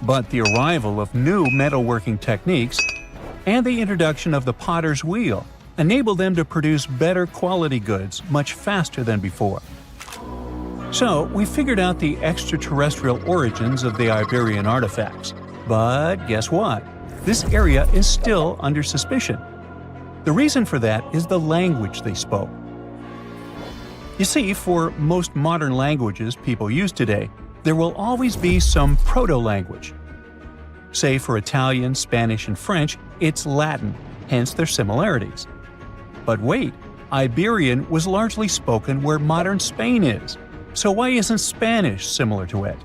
But the arrival of new metalworking techniques and the introduction of the potter's wheel enabled them to produce better quality goods much faster than before. So, we figured out the extraterrestrial origins of the Iberian artifacts. But guess what? This area is still under suspicion. The reason for that is the language they spoke. You see, for most modern languages people use today, there will always be some proto-language. Say for Italian, Spanish, and French, it's Latin, hence their similarities. But wait, Iberian was largely spoken where modern Spain is, so why isn't Spanish similar to it?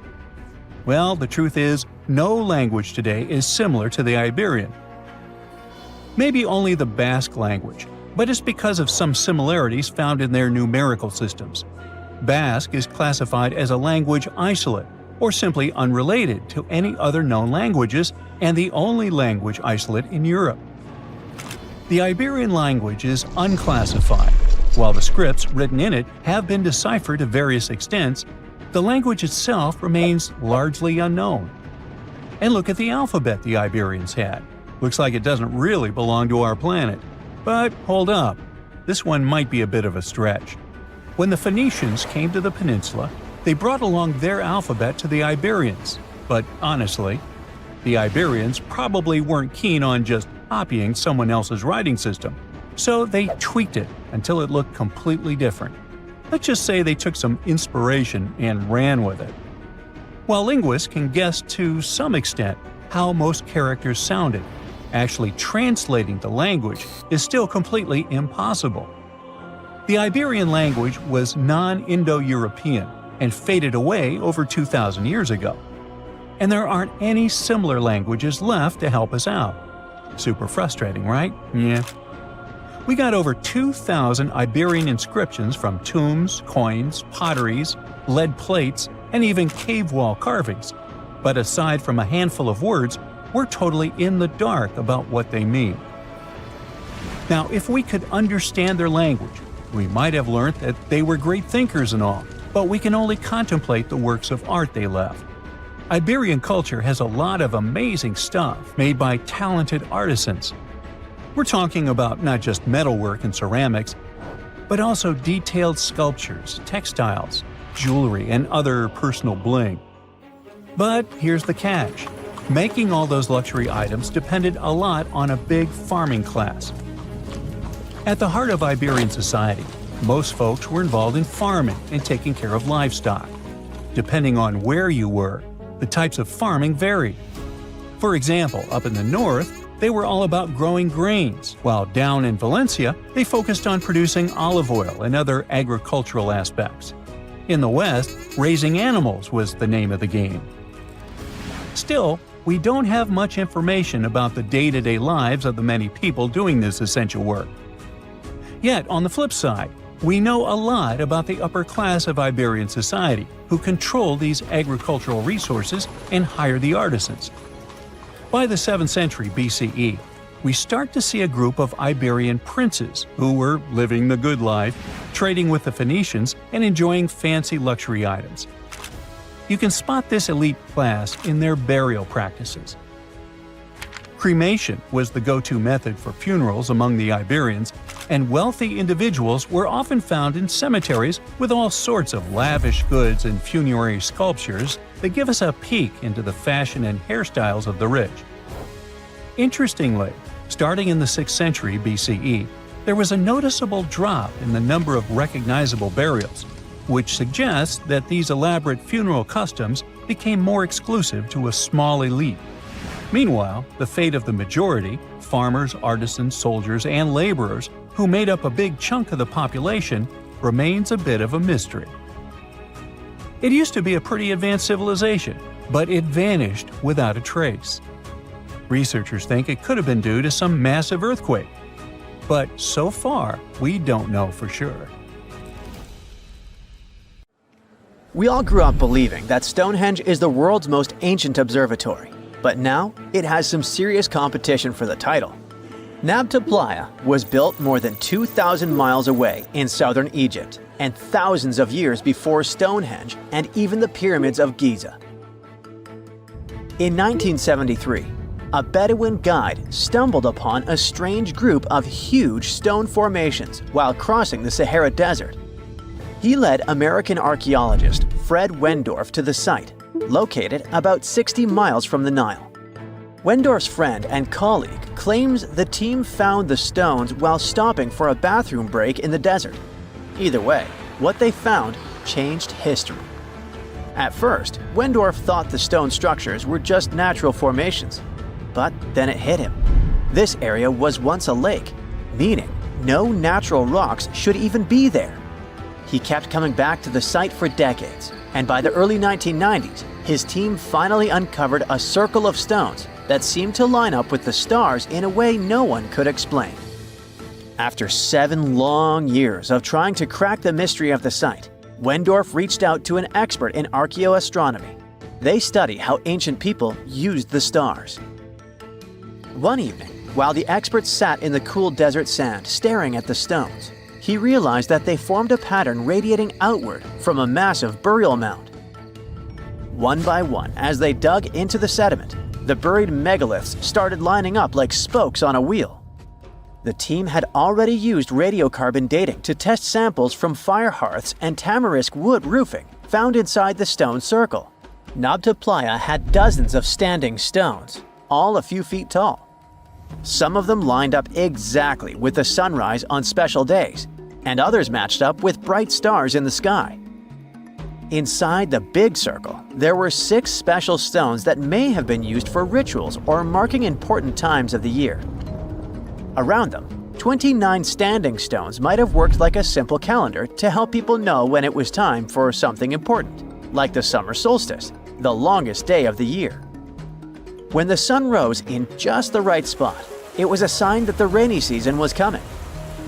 Well, the truth is, no language today is similar to the Iberian. Maybe only the Basque language, but it's because of some similarities found in their numerical systems. Basque is classified as a language isolate, or simply unrelated to any other known languages, and the only language isolate in Europe. The Iberian language is unclassified. While the scripts written in it have been deciphered to various extents, the language itself remains largely unknown. And look at the alphabet the Iberians had. Looks like it doesn't really belong to our planet. But hold up, this one might be a bit of a stretch. When the Phoenicians came to the peninsula, they brought along their alphabet to the Iberians. But honestly, the Iberians probably weren't keen on just copying someone else's writing system, so they tweaked it until it looked completely different. Let's just say they took some inspiration and ran with it. While linguists can guess to some extent how most characters sounded, actually translating the language is still completely impossible. The Iberian language was non-Indo-European and faded away over 2,000 years ago. And there aren't any similar languages left to help us out. Super frustrating, right? Yeah. We got over 2,000 Iberian inscriptions from tombs, coins, potteries, lead plates, and even cave wall carvings. But aside from a handful of words, we're totally in the dark about what they mean. Now, if we could understand their language, we might have learned that they were great thinkers and all, but we can only contemplate the works of art they left. Iberian culture has a lot of amazing stuff made by talented artisans. We're talking about not just metalwork and ceramics, but also detailed sculptures, textiles, jewelry, and other personal bling. But here's the catch. Making all those luxury items depended a lot on a big farming class. At the heart of Iberian society, most folks were involved in farming and taking care of livestock. Depending on where you were, the types of farming varied. For example, up in the north, they were all about growing grains, while down in Valencia, they focused on producing olive oil and other agricultural aspects. In the west, raising animals was the name of the game. Still, we don't have much information about the day-to-day lives of the many people doing this essential work. Yet, on the flip side, we know a lot about the upper class of Iberian society, who control these agricultural resources and hire the artisans. By the 7th century BCE, we start to see a group of Iberian princes who were living the good life, trading with the Phoenicians, and enjoying fancy luxury items. You can spot this elite class in their burial practices. Cremation was the go-to method for funerals among the Iberians, and wealthy individuals were often found in cemeteries with all sorts of lavish goods and funerary sculptures that give us a peek into the fashion and hairstyles of the rich. Interestingly, starting in the 6th century BCE, there was a noticeable drop in the number of recognizable burials, which suggests that these elaborate funeral customs became more exclusive to a small elite. Meanwhile, the fate of the majority, farmers, artisans, soldiers, and laborers, who made up a big chunk of the population, remains a bit of a mystery. It used to be a pretty advanced civilization, but it vanished without a trace. Researchers think it could have been due to some massive earthquake, but so far, we don't know for sure. We all grew up believing that Stonehenge is the world's most ancient observatory, but now it has some serious competition for the title. Nabta Playa was built more than 2,000 miles away in southern Egypt and thousands of years before Stonehenge and even the pyramids of Giza. In 1973, a Bedouin guide stumbled upon a strange group of huge stone formations while crossing the Sahara Desert. He led American archaeologist Fred Wendorf to the site, located about 60 miles from the Nile. Wendorf's friend and colleague claims the team found the stones while stopping for a bathroom break in the desert. Either way, what they found changed history. At first, Wendorf thought the stone structures were just natural formations. But then it hit him. This area was once a lake, meaning no natural rocks should even be there. He kept coming back to the site for decades, and by the early 1990s, his team finally uncovered a circle of stones that seemed to line up with the stars in a way no one could explain. After 7 long years of trying to crack the mystery of the site, Wendorf reached out to an expert in archaeoastronomy. They study how ancient people used the stars. One evening, while the expert sat in the cool desert sand staring at the stones, he realized that they formed a pattern radiating outward from a massive burial mound. One by one, as they dug into the sediment, the buried megaliths started lining up like spokes on a wheel. The team had already used radiocarbon dating to test samples from fire hearths and tamarisk wood roofing found inside the stone circle. Nabta Playa had dozens of standing stones, all a few feet tall. Some of them lined up exactly with the sunrise on special days, and others matched up with bright stars in the sky. Inside the big circle, there were 6 special stones that may have been used for rituals or marking important times of the year. Around them, 29 standing stones might have worked like a simple calendar to help people know when it was time for something important, like the summer solstice, the longest day of the year. When the sun rose in just the right spot, it was a sign that the rainy season was coming.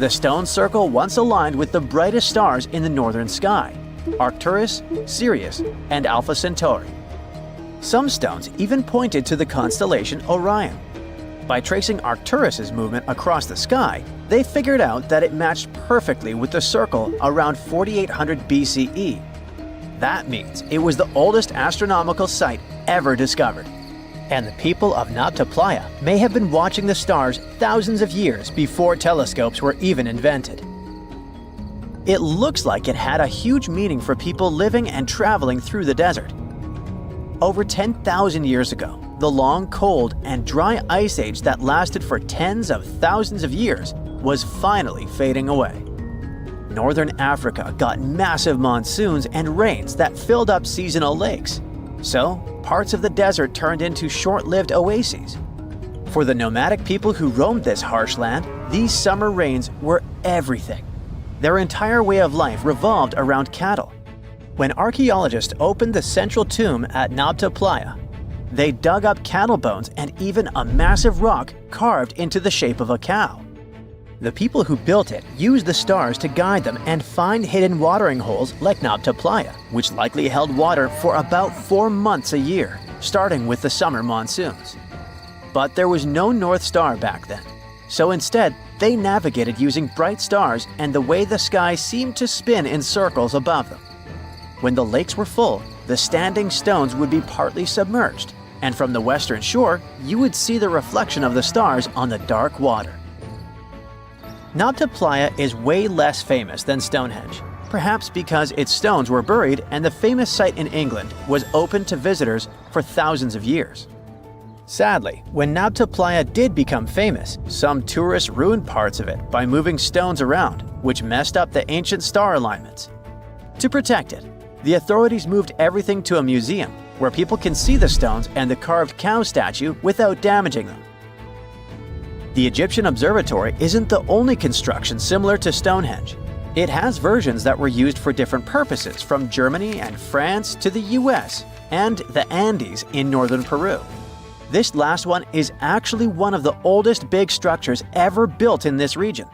The stone circle once aligned with the brightest stars in the northern sky: Arcturus, Sirius, and Alpha Centauri. Some stones even pointed to the constellation Orion. By tracing Arcturus's movement across the sky, they figured out that it matched perfectly with the circle around 4800 BCE. That means it was the oldest astronomical site ever discovered. And the people of Nabta Playa may have been watching the stars thousands of years before telescopes were even invented. It looks like it had a huge meaning for people living and traveling through the desert. Over 10,000 years ago, the long, cold, and dry ice age that lasted for tens of thousands of years was finally fading away. Northern Africa got massive monsoons and rains that filled up seasonal lakes. So, parts of the desert turned into short-lived oases. For the nomadic people who roamed this harsh land, these summer rains were everything. Their entire way of life revolved around cattle. When archaeologists opened the central tomb at Nabta Playa, they dug up cattle bones and even a massive rock carved into the shape of a cow. The people who built it used the stars to guide them and find hidden watering holes like Nabta Playa, which likely held water for about 4 months a year, starting with the summer monsoons. But there was no North Star back then, so instead they navigated using bright stars and the way the sky seemed to spin in circles above them. When the lakes were full, the standing stones would be partly submerged, and from the western shore, you would see the reflection of the stars on the dark water. Nabta Playa is way less famous than Stonehenge, perhaps because its stones were buried and the famous site in England was open to visitors for thousands of years. Sadly, when Nabta Playa did become famous, some tourists ruined parts of it by moving stones around, which messed up the ancient star alignments. To protect it, the authorities moved everything to a museum where people can see the stones and the carved cow statue without damaging them. The Egyptian observatory isn't the only construction similar to Stonehenge. It has versions that were used for different purposes, from Germany and France to the US and the Andes in northern Peru. This last one is actually one of the oldest big structures ever built in this region.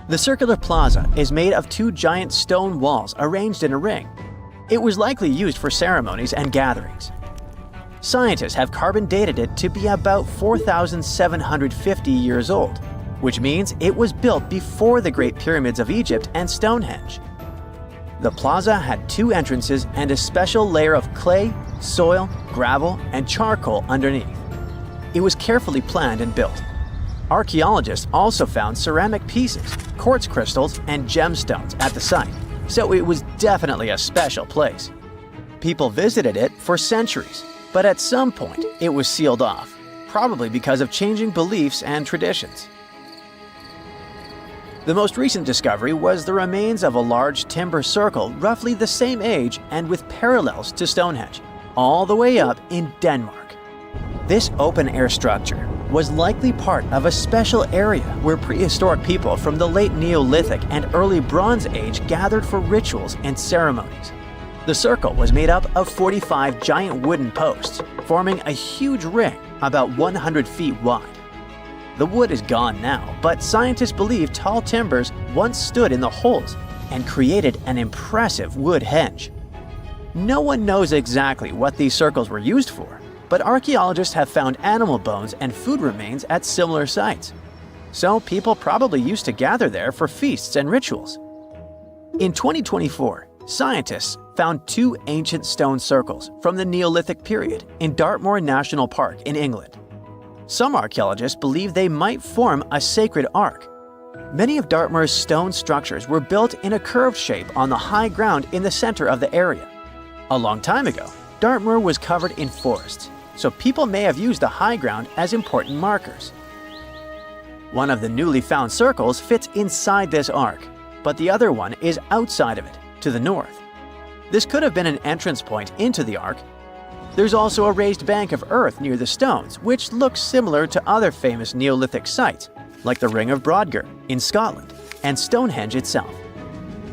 The circular plaza is made of 2 giant stone walls arranged in a ring. It was likely used for ceremonies and gatherings. Scientists have carbon dated it to be about 4,750 years old, which means it was built before the Great Pyramids of Egypt and Stonehenge. The plaza had 2 entrances and a special layer of clay, soil, gravel, and charcoal underneath. It was carefully planned and built. Archaeologists also found ceramic pieces, quartz crystals, and gemstones at the site, so it was definitely a special place. People visited it for centuries, but at some point it was sealed off, probably because of changing beliefs and traditions. The most recent discovery was the remains of a large timber circle roughly the same age and with parallels to Stonehenge, all the way up in Denmark. This open-air structure was likely part of a special area where prehistoric people from the late Neolithic and early Bronze Age gathered for rituals and ceremonies. The circle was made up of 45 giant wooden posts, forming a huge ring about 100 feet wide. The wood is gone now, but scientists believe tall timbers once stood in the holes and created an impressive wood henge. No one knows exactly what these circles were used for, but archaeologists have found animal bones and food remains at similar sites. So people probably used to gather there for feasts and rituals. In 2024, scientists found 2 ancient stone circles from the Neolithic period in Dartmoor National Park in England. Some archaeologists believe they might form a sacred ark. Many of Dartmoor's stone structures were built in a curved shape on the high ground in the center of the area. A long time ago, Dartmoor was covered in forests, so people may have used the high ground as important markers. One of the newly found circles fits inside this ark, but the other one is outside of it, to the north. This could have been an entrance point into the Ark. There's also a raised bank of earth near the stones, which looks similar to other famous Neolithic sites, like the Ring of Brodgar in Scotland and Stonehenge itself.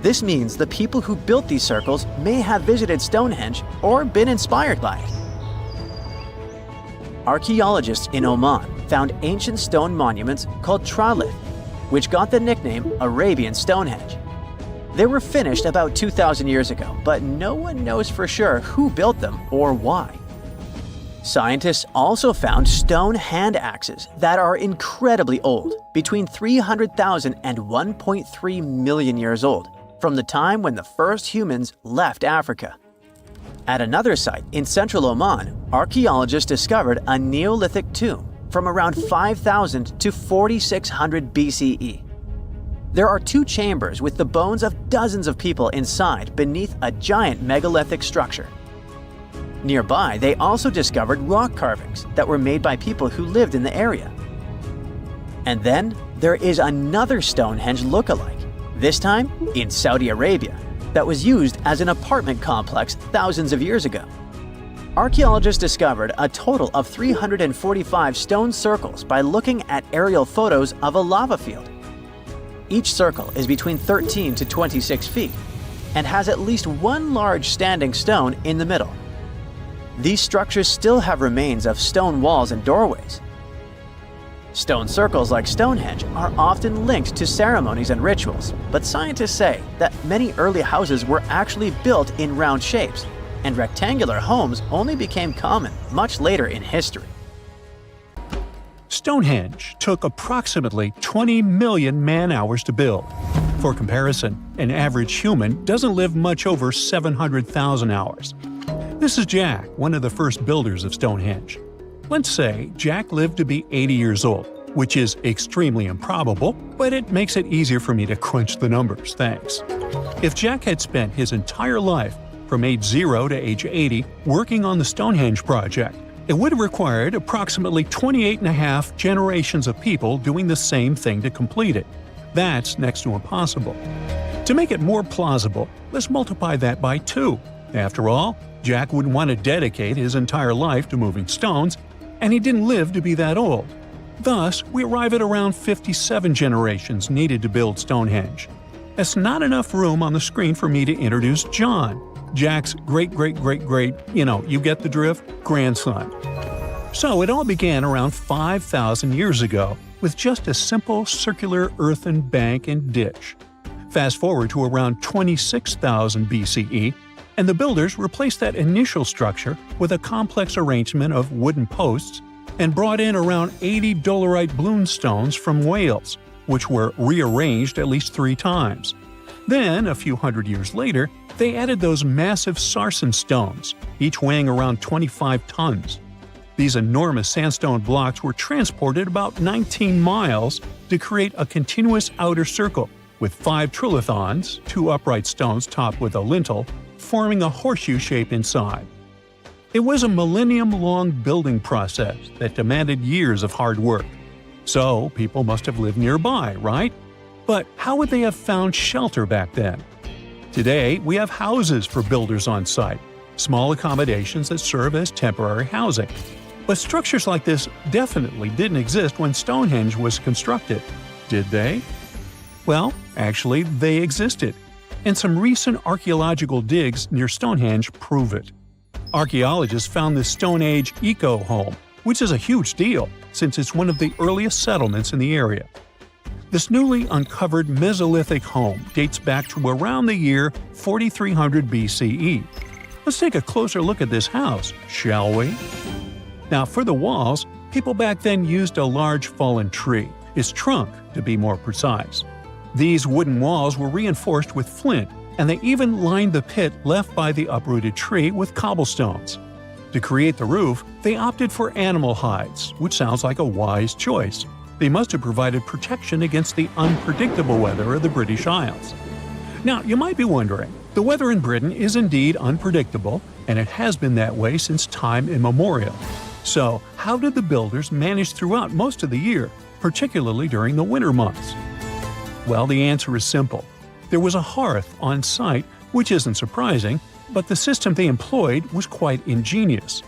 This means the people who built these circles may have visited Stonehenge or been inspired by it. Archaeologists in Oman found ancient stone monuments called tralith, which got the nickname Arabian Stonehenge. They were finished about 2,000 years ago, but no one knows for sure who built them or why. Scientists also found stone hand axes that are incredibly old, between 300,000 and 1.3 million years old, from the time when the first humans left Africa. At another site in central Oman, archaeologists discovered a Neolithic tomb from around 5000 to 4600 BCE. There are 2 chambers with the bones of dozens of people inside beneath a giant megalithic structure. Nearby, they also discovered rock carvings that were made by people who lived in the area. And then there is another Stonehenge look-alike, this time in Saudi Arabia, that was used as an apartment complex thousands of years ago. Archaeologists discovered a total of 345 stone circles by looking at aerial photos of a lava field. Each circle is between 13 to 26 feet and has at least one large standing stone in the middle. These structures still have remains of stone walls and doorways. Stone circles like Stonehenge are often linked to ceremonies and rituals, but scientists say that many early houses were actually built in round shapes, and rectangular homes only became common much later in history. Stonehenge took approximately 20 million man-hours to build. For comparison, an average human doesn't live much over 700,000 hours. This is Jack, one of the first builders of Stonehenge. Let's say Jack lived to be 80 years old, which is extremely improbable, but it makes it easier for me to crunch the numbers, thanks. If Jack had spent his entire life, from age 0 to age 80, working on the Stonehenge project, it would have required approximately 28.5 generations of people doing the same thing to complete it. That's next to impossible. To make it more plausible, let's multiply that by 2. After all, Jack wouldn't want to dedicate his entire life to moving stones, and he didn't live to be that old. Thus, we arrive at around 57 generations needed to build Stonehenge. That's not enough room on the screen for me to introduce John, Jack's great-great-great-great, you get the drift, grandson. So it all began around 5,000 years ago with just a simple circular earthen bank and ditch. Fast forward to around 26,000 BCE, and the builders replaced that initial structure with a complex arrangement of wooden posts and brought in around 80 dolerite bloom stones from Wales, which were rearranged at least 3 times. Then, a few hundred years later, they added those massive sarsen stones, each weighing around 25 tons. These enormous sandstone blocks were transported about 19 miles to create a continuous outer circle, with 5 trilithons, 2 upright stones topped with a lintel, forming a horseshoe shape inside. It was a millennium-long building process that demanded years of hard work. So, people must have lived nearby, right? But how would they have found shelter back then? Today, we have houses for builders on site, small accommodations that serve as temporary housing. But structures like this definitely didn't exist when Stonehenge was constructed. Did they? Well, actually, they existed, and some recent archaeological digs near Stonehenge prove it. Archaeologists found this Stone Age eco-home, which is a huge deal since it's one of the earliest settlements in the area. This newly uncovered Mesolithic home dates back to around the year 4300 BCE. Let's take a closer look at this house, shall we? Now, for the walls, people back then used a large fallen tree, its trunk to be more precise. These wooden walls were reinforced with flint, and they even lined the pit left by the uprooted tree with cobblestones. To create the roof, they opted for animal hides, which sounds like a wise choice. They must have provided protection against the unpredictable weather of the British Isles. Now, you might be wondering, the weather in Britain is indeed unpredictable, and it has been that way since time immemorial. So, how did the builders manage throughout most of the year, particularly during the winter months? Well, the answer is simple. There was a hearth on site, which isn't surprising, But the system they employed was quite ingenious.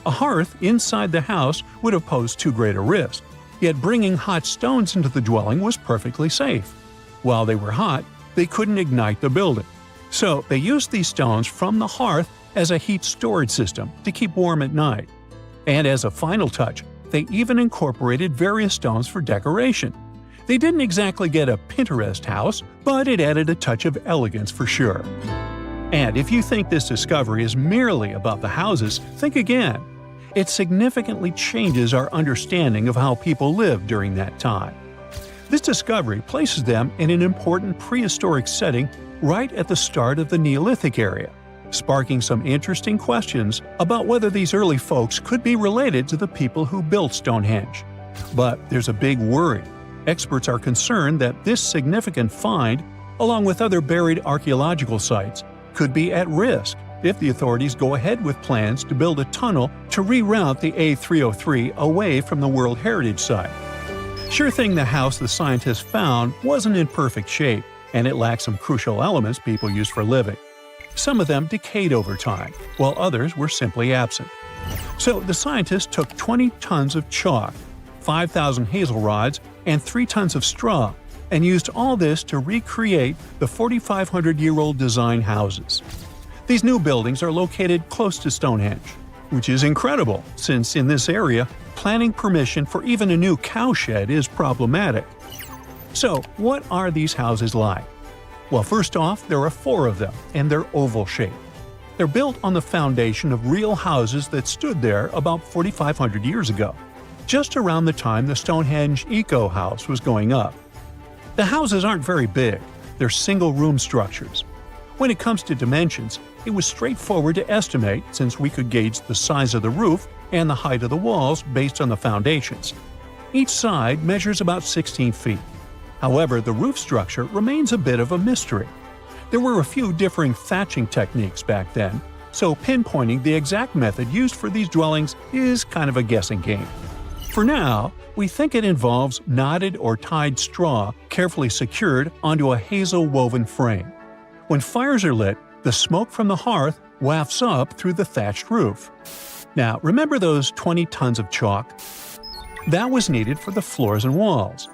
A hearth inside the house would have posed too great a risk, yet bringing hot stones into the dwelling was perfectly safe. While they were hot, they couldn't ignite the building. So they used these stones from the hearth as a heat storage system to keep warm at night. And as a final touch, they even incorporated various stones for decoration. They didn't exactly get a Pinterest house, but it added a touch of elegance for sure. And if you think this discovery is merely about the houses, think again. It significantly changes our understanding of how people lived during that time. This discovery places them in an important prehistoric setting right at the start of the Neolithic area, sparking some interesting questions about whether these early folks could be related to the people who built Stonehenge. But there's a big worry. Experts are concerned that this significant find, along with other buried archaeological sites, could be at risk if the authorities go ahead with plans to build a tunnel to reroute the A303 away from the World Heritage Site. Sure thing the house the scientists found wasn't in perfect shape, and it lacked some crucial elements people use for living. Some of them decayed over time, while others were simply absent. So the scientists took 20 tons of chalk, 5,000 hazel rods, and 3 tons of straw, and used all this to recreate the 4,500-year-old design houses. These new buildings are located close to Stonehenge, which is incredible since in this area, planning permission for even a new cowshed is problematic. So, what are these houses like? Well, first off, there are 4 of them, and they're oval-shaped. They're built on the foundation of real houses that stood there about 4,500 years ago, just around the time the Stonehenge Eco House was going up. The houses aren't very big, they're single-room structures. When it comes to dimensions, it was straightforward to estimate since we could gauge the size of the roof and the height of the walls based on the foundations. Each side measures about 16 feet. However, the roof structure remains a bit of a mystery. There were a few differing thatching techniques back then, so pinpointing the exact method used for these dwellings is kind of a guessing game. For now, we think it involves knotted or tied straw carefully secured onto a hazel-woven frame. When fires are lit, the smoke from the hearth wafts up through the thatched roof. Now, remember those 20 tons of chalk? That was needed for the floors and walls.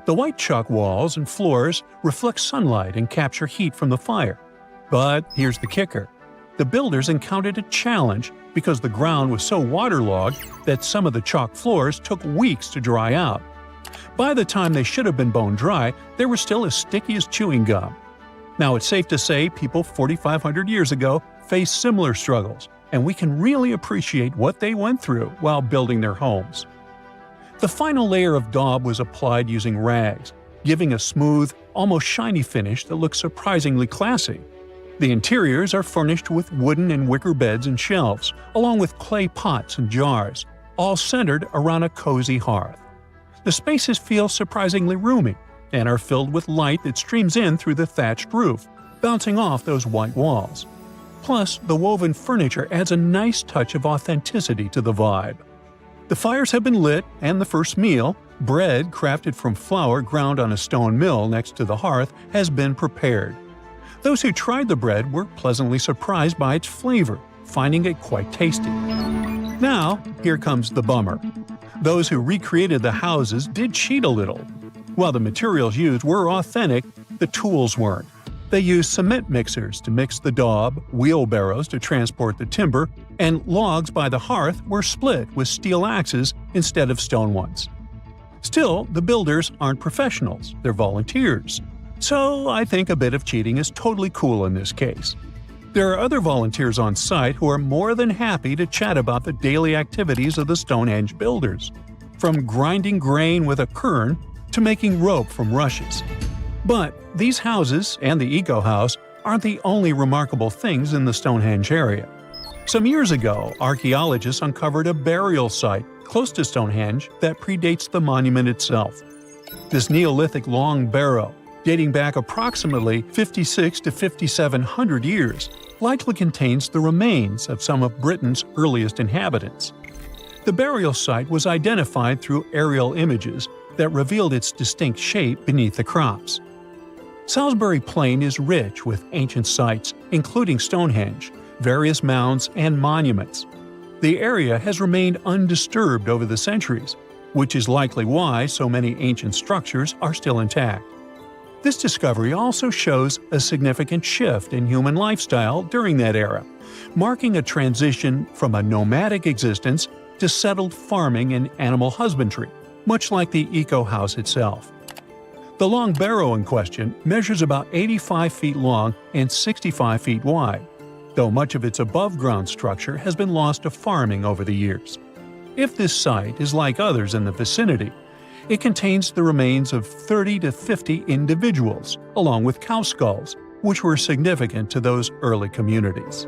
The white chalk walls and floors reflect sunlight and capture heat from the fire. But here's the kicker. The builders encountered a challenge because the ground was so waterlogged that some of the chalk floors took weeks to dry out. By the time they should have been bone dry, they were still as sticky as chewing gum. Now, it's safe to say people 4,500 years ago faced similar struggles, and we can really appreciate what they went through while building their homes. The final layer of daub was applied using rags, giving a smooth, almost shiny finish that looks surprisingly classy. The interiors are furnished with wooden and wicker beds and shelves, along with clay pots and jars, all centered around a cozy hearth. The spaces feel surprisingly roomy, and are filled with light that streams in through the thatched roof, bouncing off those white walls. Plus, the woven furniture adds a nice touch of authenticity to the vibe. The fires have been lit, and the first meal, bread crafted from flour ground on a stone mill next to the hearth, has been prepared. Those who tried the bread were pleasantly surprised by its flavor, finding it quite tasty. Now, here comes the bummer. Those who recreated the houses did cheat a little. While the materials used were authentic, the tools weren't. They used cement mixers to mix the daub, wheelbarrows to transport the timber, and logs by the hearth were split with steel axes instead of stone ones. Still, the builders aren't professionals, they're volunteers. So I think a bit of cheating is totally cool in this case. There are other volunteers on site who are more than happy to chat about the daily activities of the Stonehenge builders, from grinding grain with a quern to making rope from rushes. But these houses and the Eco House aren't the only remarkable things in the Stonehenge area. Some years ago, archaeologists uncovered a burial site close to Stonehenge that predates the monument itself. This Neolithic long barrow, dating back approximately 56 to 5,700 years, likely contains the remains of some of Britain's earliest inhabitants. The burial site was identified through aerial images that revealed its distinct shape beneath the crops. Salisbury Plain is rich with ancient sites, including Stonehenge, various mounds, and monuments. The area has remained undisturbed over the centuries, which is likely why so many ancient structures are still intact. This discovery also shows a significant shift in human lifestyle during that era, marking a transition from a nomadic existence to settled farming and animal husbandry, much like the eco-house itself. The long barrow in question measures about 85 feet long and 65 feet wide, though much of its above-ground structure has been lost to farming over the years. If this site is like others in the vicinity, it contains the remains of 30 to 50 individuals, along with cow skulls, which were significant to those early communities.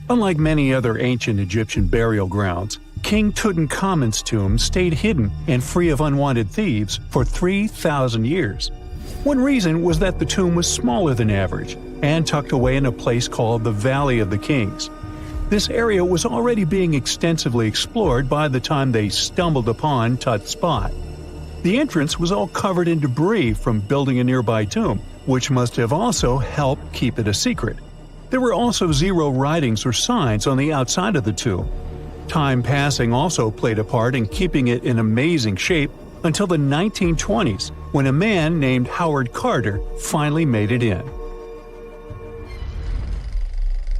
Unlike many other ancient Egyptian burial grounds, King Tutankhamun's tomb stayed hidden and free of unwanted thieves for 3,000 years. One reason was that the tomb was smaller than average and tucked away in a place called the Valley of the Kings. This area was already being extensively explored by the time they stumbled upon Tut's spot. The entrance was all covered in debris from building a nearby tomb, which must have also helped keep it a secret. There were also zero writings or signs on the outside of the tomb. Time passing also played a part in keeping it in amazing shape until the 1920s, when a man named Howard Carter finally made it in.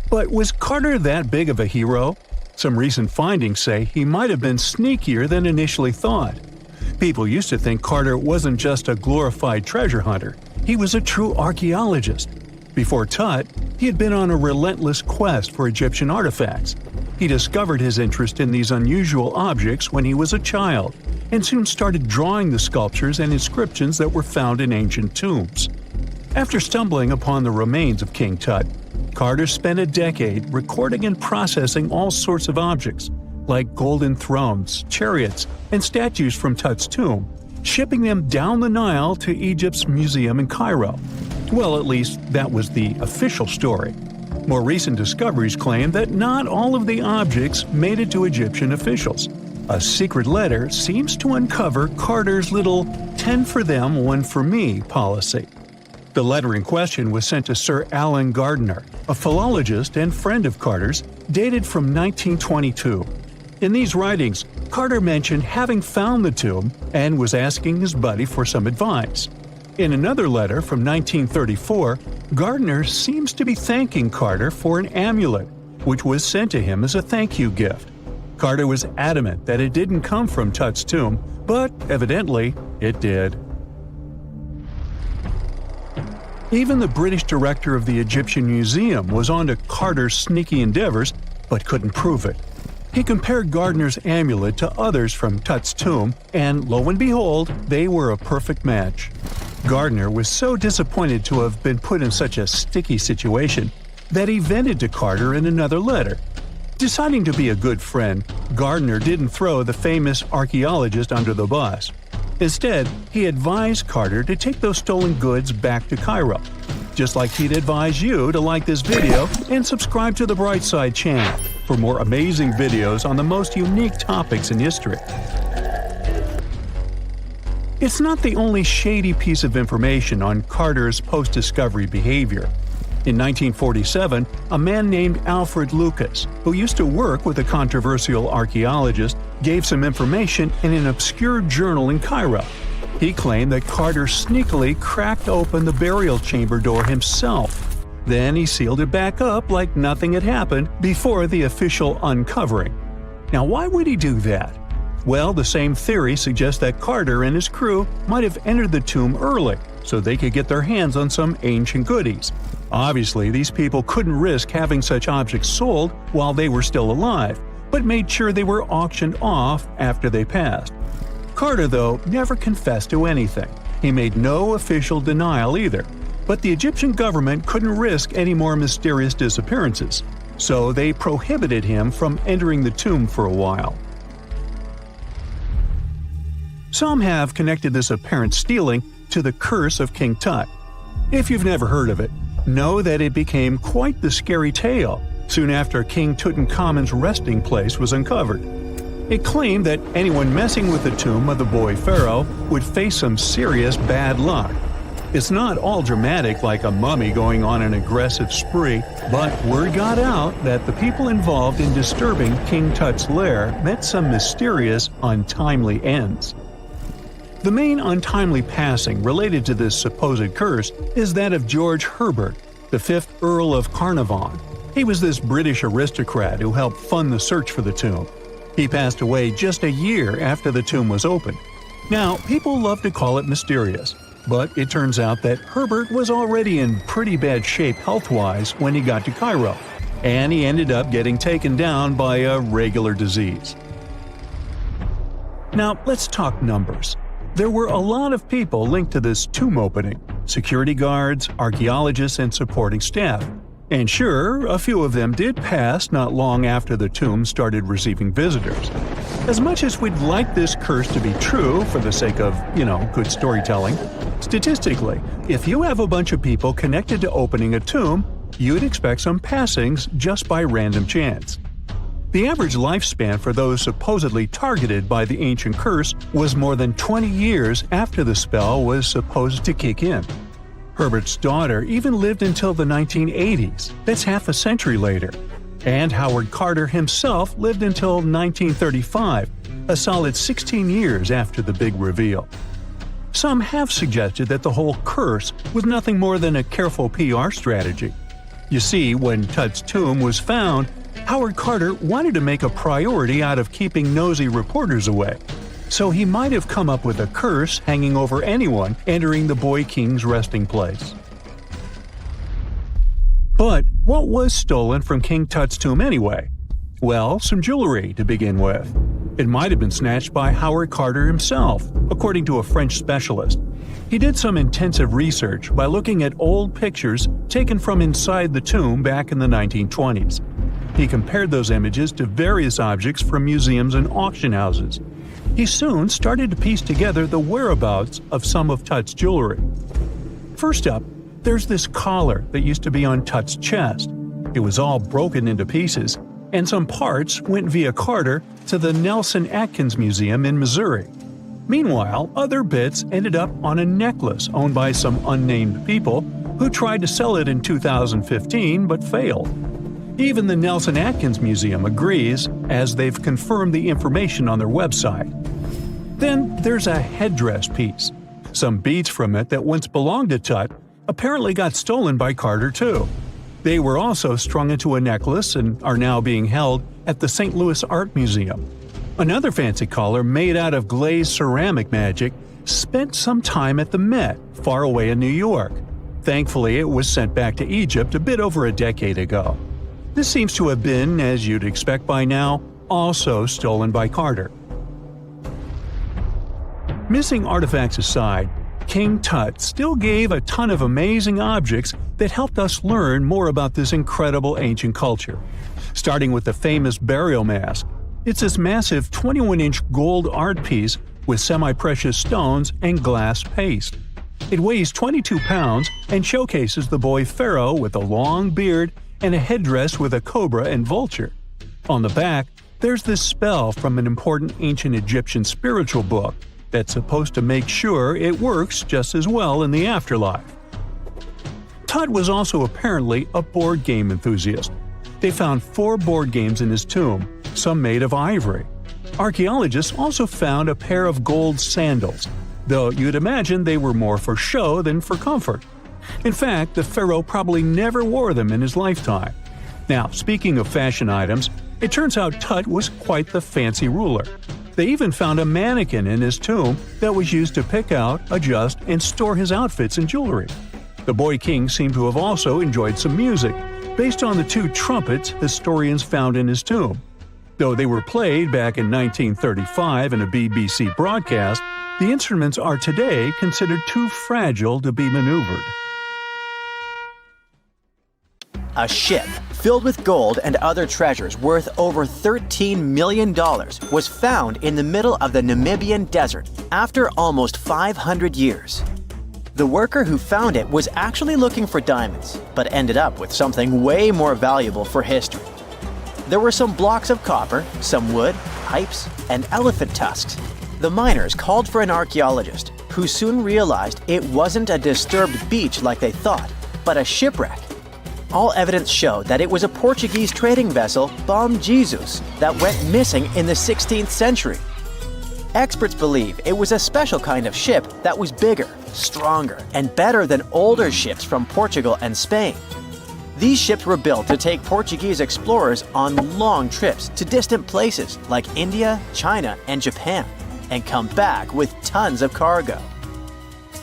But was Carter that big of a hero? Some recent findings say he might have been sneakier than initially thought. People used to think Carter wasn't just a glorified treasure hunter, he was a true archaeologist. Before Tut, he had been on a relentless quest for Egyptian artifacts. He discovered his interest in these unusual objects when he was a child, and soon started drawing the sculptures and inscriptions that were found in ancient tombs. After stumbling upon the remains of King Tut, Carter spent a decade recording and processing all sorts of objects, like golden thrones, chariots, and statues from Tut's tomb, shipping them down the Nile to Egypt's museum in Cairo. Well, at least that was the official story. More recent discoveries claim that not all of the objects made it to Egyptian officials. A secret letter seems to uncover Carter's little 10 for them, 1 for me policy. The letter in question was sent to Sir Alan Gardiner, a philologist and friend of Carter's, dated from 1922. In these writings, Carter mentioned having found the tomb and was asking his buddy for some advice. In another letter from 1934, Gardiner seems to be thanking Carter for an amulet, which was sent to him as a thank you gift. Carter was adamant that it didn't come from Tut's tomb, but evidently it did. Even the British director of the Egyptian Museum was onto Carter's sneaky endeavors, but couldn't prove it. He compared Gardiner's amulet to others from Tut's tomb, and lo and behold, they were a perfect match. Gardiner was so disappointed to have been put in such a sticky situation that he vented to Carter in another letter. Deciding to be a good friend, Gardiner didn't throw the famous archaeologist under the bus. Instead, he advised Carter to take those stolen goods back to Cairo, just like he'd advise you to like this video and subscribe to the Brightside channel for more amazing videos on the most unique topics in history. It's not the only shady piece of information on Carter's post-discovery behavior. In 1947, a man named Alfred Lucas, who used to work with a controversial archaeologist, gave some information in an obscure journal in Cairo. He claimed that Carter sneakily cracked open the burial chamber door himself. Then he sealed it back up like nothing had happened before the official uncovering. Now, why would he do that? Well, the same theory suggests that Carter and his crew might have entered the tomb early so they could get their hands on some ancient goodies. Obviously, these people couldn't risk having such objects sold while they were still alive, but made sure they were auctioned off after they passed. Carter, though, never confessed to anything. He made no official denial either, but the Egyptian government couldn't risk any more mysterious disappearances, so they prohibited him from entering the tomb for a while. Some have connected this apparent stealing to the curse of King Tut. If you've never heard of it, know that it became quite the scary tale soon after King Tutankhamun's resting place was uncovered. It claimed that anyone messing with the tomb of the boy pharaoh would face some serious bad luck. It's not all dramatic like a mummy going on an aggressive spree, but word got out that the people involved in disturbing King Tut's lair met some mysterious, untimely ends. The main untimely passing related to this supposed curse is that of George Herbert, the 5th Earl of Carnarvon. He was this British aristocrat who helped fund the search for the tomb. He passed away just a year after the tomb was opened. Now, people love to call it mysterious, but it turns out that Herbert was already in pretty bad shape health-wise when he got to Cairo, and he ended up getting taken down by a regular disease. Now, let's talk numbers. There were a lot of people linked to this tomb opening: security guards, archaeologists, and supporting staff. And sure, a few of them did pass not long after the tomb started receiving visitors. As much as we'd like this curse to be true for the sake of, good storytelling, statistically, if you have a bunch of people connected to opening a tomb, you'd expect some passings just by random chance. The average lifespan for those supposedly targeted by the ancient curse was more than 20 years after the spell was supposed to kick in. Herbert's daughter even lived until the 1980s, that's half a century later. And Howard Carter himself lived until 1935, a solid 16 years after the big reveal. Some have suggested that the whole curse was nothing more than a careful PR strategy. You see, when Tut's tomb was found, Howard Carter wanted to make a priority out of keeping nosy reporters away. So he might have come up with a curse hanging over anyone entering the boy king's resting place. But what was stolen from King Tut's tomb anyway? Well, some jewelry to begin with. It might have been snatched by Howard Carter himself, according to a French specialist. He did some intensive research by looking at old pictures taken from inside the tomb back in the 1920s. He compared those images to various objects from museums and auction houses. He soon started to piece together the whereabouts of some of Tut's jewelry. First up, there's this collar that used to be on Tut's chest. It was all broken into pieces, and some parts went via Carter to the Nelson Atkins Museum in Missouri. Meanwhile, other bits ended up on a necklace owned by some unnamed people who tried to sell it in 2015 but failed. Even the Nelson Atkins Museum agrees, as they've confirmed the information on their website. Then there's a headdress piece. Some beads from it that once belonged to Tut apparently got stolen by Carter too. They were also strung into a necklace and are now being held at the St. Louis Art Museum. Another fancy collar made out of glazed ceramic magic spent some time at the Met, far away in New York. Thankfully, it was sent back to Egypt a bit over a decade ago. This seems to have been, as you'd expect by now, also stolen by Carter. Missing artifacts aside, King Tut still gave a ton of amazing objects that helped us learn more about this incredible ancient culture. Starting with the famous burial mask. It's this massive 21-inch gold art piece with semi-precious stones and glass paste. It weighs 22 pounds and showcases the boy pharaoh with a long beard and a headdress with a cobra and vulture. On the back, there's this spell from an important ancient Egyptian spiritual book that's supposed to make sure it works just as well in the afterlife. Tut was also apparently a board game enthusiast. They found 4 board games in his tomb, some made of ivory. Archaeologists also found a pair of gold sandals, though you'd imagine they were more for show than for comfort. In fact, the pharaoh probably never wore them in his lifetime. Now, speaking of fashion items, it turns out Tut was quite the fancy ruler. They even found a mannequin in his tomb that was used to pick out, adjust, and store his outfits and jewelry. The boy king seemed to have also enjoyed some music, based on the 2 trumpets historians found in his tomb. Though they were played back in 1935 in a BBC broadcast, the instruments are today considered too fragile to be maneuvered. A ship filled with gold and other treasures worth over $13 million was found in the middle of the Namibian desert after almost 500 years. The worker who found it was actually looking for diamonds, but ended up with something way more valuable for history. There were some blocks of copper, some wood, pipes, and elephant tusks. The miners called for an archaeologist, who soon realized it wasn't a disturbed beach like they thought, but a shipwreck. All evidence showed that it was a Portuguese trading vessel, Bom Jesus, that went missing in the 16th century. Experts believe it was a special kind of ship that was bigger, stronger, and better than older ships from Portugal and Spain. These ships were built to take Portuguese explorers on long trips to distant places like India, China, and Japan, and come back with tons of cargo.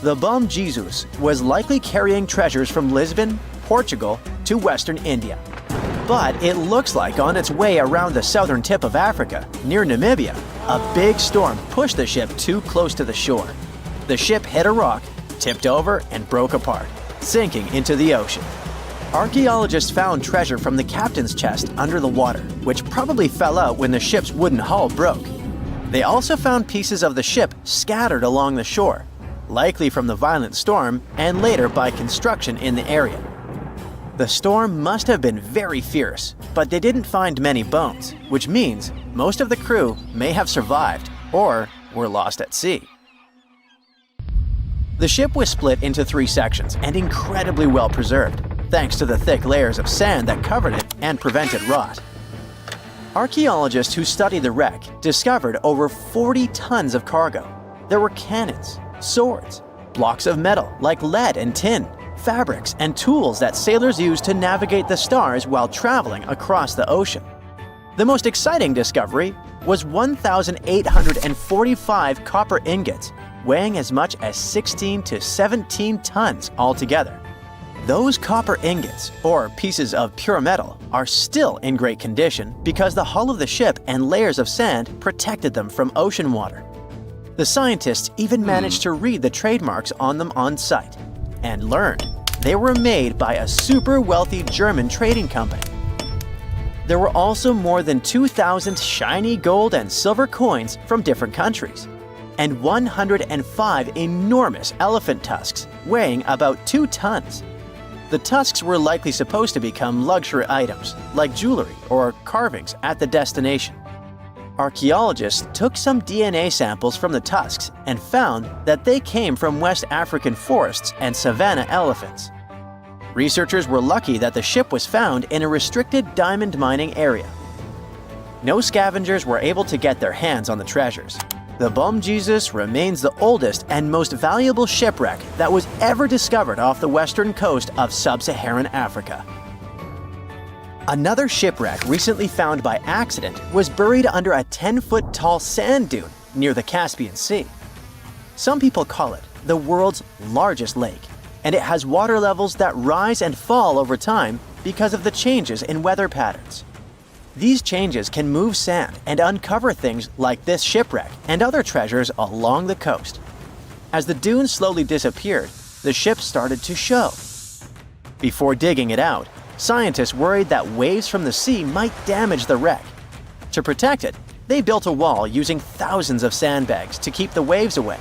The Bom Jesus was likely carrying treasures from Lisbon, Portugal, to Western India. But it looks like on its way around the southern tip of Africa, near Namibia, a big storm pushed the ship too close to the shore. The ship hit a rock, tipped over, and broke apart, sinking into the ocean. Archaeologists found treasure from the captain's chest under the water, which probably fell out when the ship's wooden hull broke. They also found pieces of the ship scattered along the shore, likely from the violent storm and later by construction in the area. The storm must have been very fierce, but they didn't find many bones, which means most of the crew may have survived or were lost at sea. The ship was split into 3 sections and incredibly well preserved, thanks to the thick layers of sand that covered it and prevented rot. Archaeologists who studied the wreck discovered over 40 tons of cargo. There were cannons, swords, blocks of metal like lead and tin, fabrics, and tools that sailors used to navigate the stars while traveling across the ocean. The most exciting discovery was 1,845 copper ingots, weighing as much as 16 to 17 tons altogether. Those copper ingots, or pieces of pure metal, are still in great condition because the hull of the ship and layers of sand protected them from ocean water. The scientists even managed to read the trademarks on them on site, and learned they were made by a super wealthy German trading company. There were also more than 2,000 shiny gold and silver coins from different countries, and 105 enormous elephant tusks weighing about 2 tons. The tusks were likely supposed to become luxury items, like jewelry or carvings at the destination. Archaeologists took some DNA samples from the tusks and found that they came from West African forests and savanna elephants. Researchers were lucky that the ship was found in a restricted diamond mining area. No scavengers were able to get their hands on the treasures. The Bom Jesus remains the oldest and most valuable shipwreck that was ever discovered off the western coast of sub-Saharan Africa. Another shipwreck recently found by accident was buried under a 10-foot tall sand dune near the Caspian Sea. Some people call it the world's largest lake, and it has water levels that rise and fall over time because of the changes in weather patterns. These changes can move sand and uncover things like this shipwreck and other treasures along the coast. As the dune slowly disappeared, the ship started to show. Before digging it out, scientists worried that waves from the sea might damage the wreck. To protect it, they built a wall using thousands of sandbags to keep the waves away.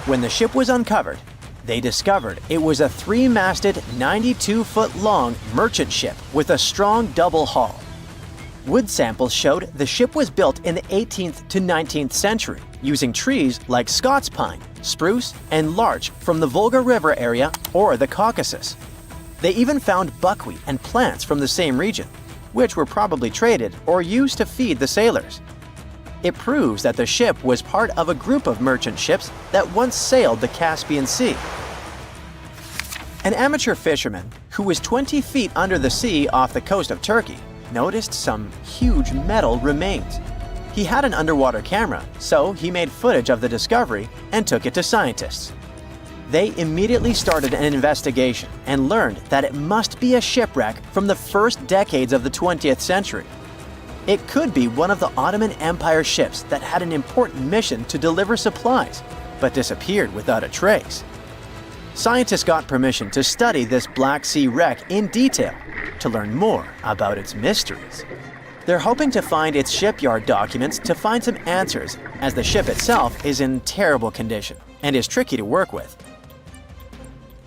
When the ship was uncovered, they discovered it was a 3-masted, 92-foot-long merchant ship with a strong double hull. Wood samples showed the ship was built in the 18th to 19th century using trees like Scots pine, spruce, and larch from the Volga River area or the Caucasus. They even found buckwheat and plants from the same region, which were probably traded or used to feed the sailors. It proves that the ship was part of a group of merchant ships that once sailed the Caspian Sea. An amateur fisherman who was 20 feet under the sea off the coast of Turkey noticed some huge metal remains. He had an underwater camera, so he made footage of the discovery and took it to scientists. They immediately started an investigation and learned that it must be a shipwreck from the first decades of the 20th century. It could be one of the Ottoman Empire ships that had an important mission to deliver supplies, but disappeared without a trace. Scientists got permission to study this Black Sea wreck in detail to learn more about its mysteries. They're hoping to find its shipyard documents to find some answers, as the ship itself is in terrible condition and is tricky to work with.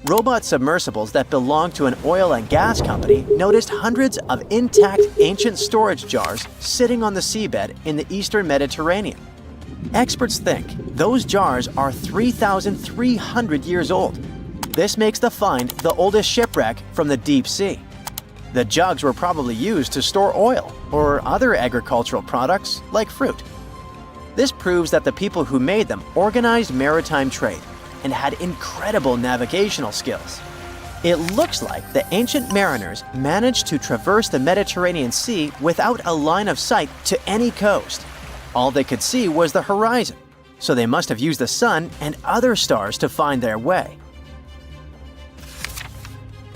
Robot submersibles that belong to an oil and gas company noticed hundreds of intact ancient storage jars sitting on the seabed in the eastern Mediterranean. Experts think those jars are 3,300 years old. This makes the find the oldest shipwreck from the deep sea. The jugs were probably used to store oil or other agricultural products like fruit. This proves that the people who made them organized maritime trade and had incredible navigational skills. It looks like the ancient mariners managed to traverse the Mediterranean Sea without a line of sight to any coast. All they could see was the horizon, so they must have used the sun and other stars to find their way.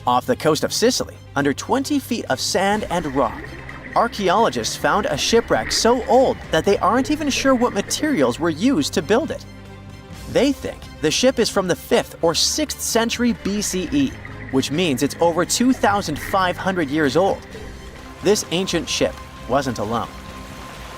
Off the coast of Sicily, under 20 feet of sand and rock, archaeologists found a shipwreck so old that they aren't even sure what materials were used to build it. They think the ship is from the 5th or 6th century BCE, which means it's over 2,500 years old. This ancient ship wasn't alone.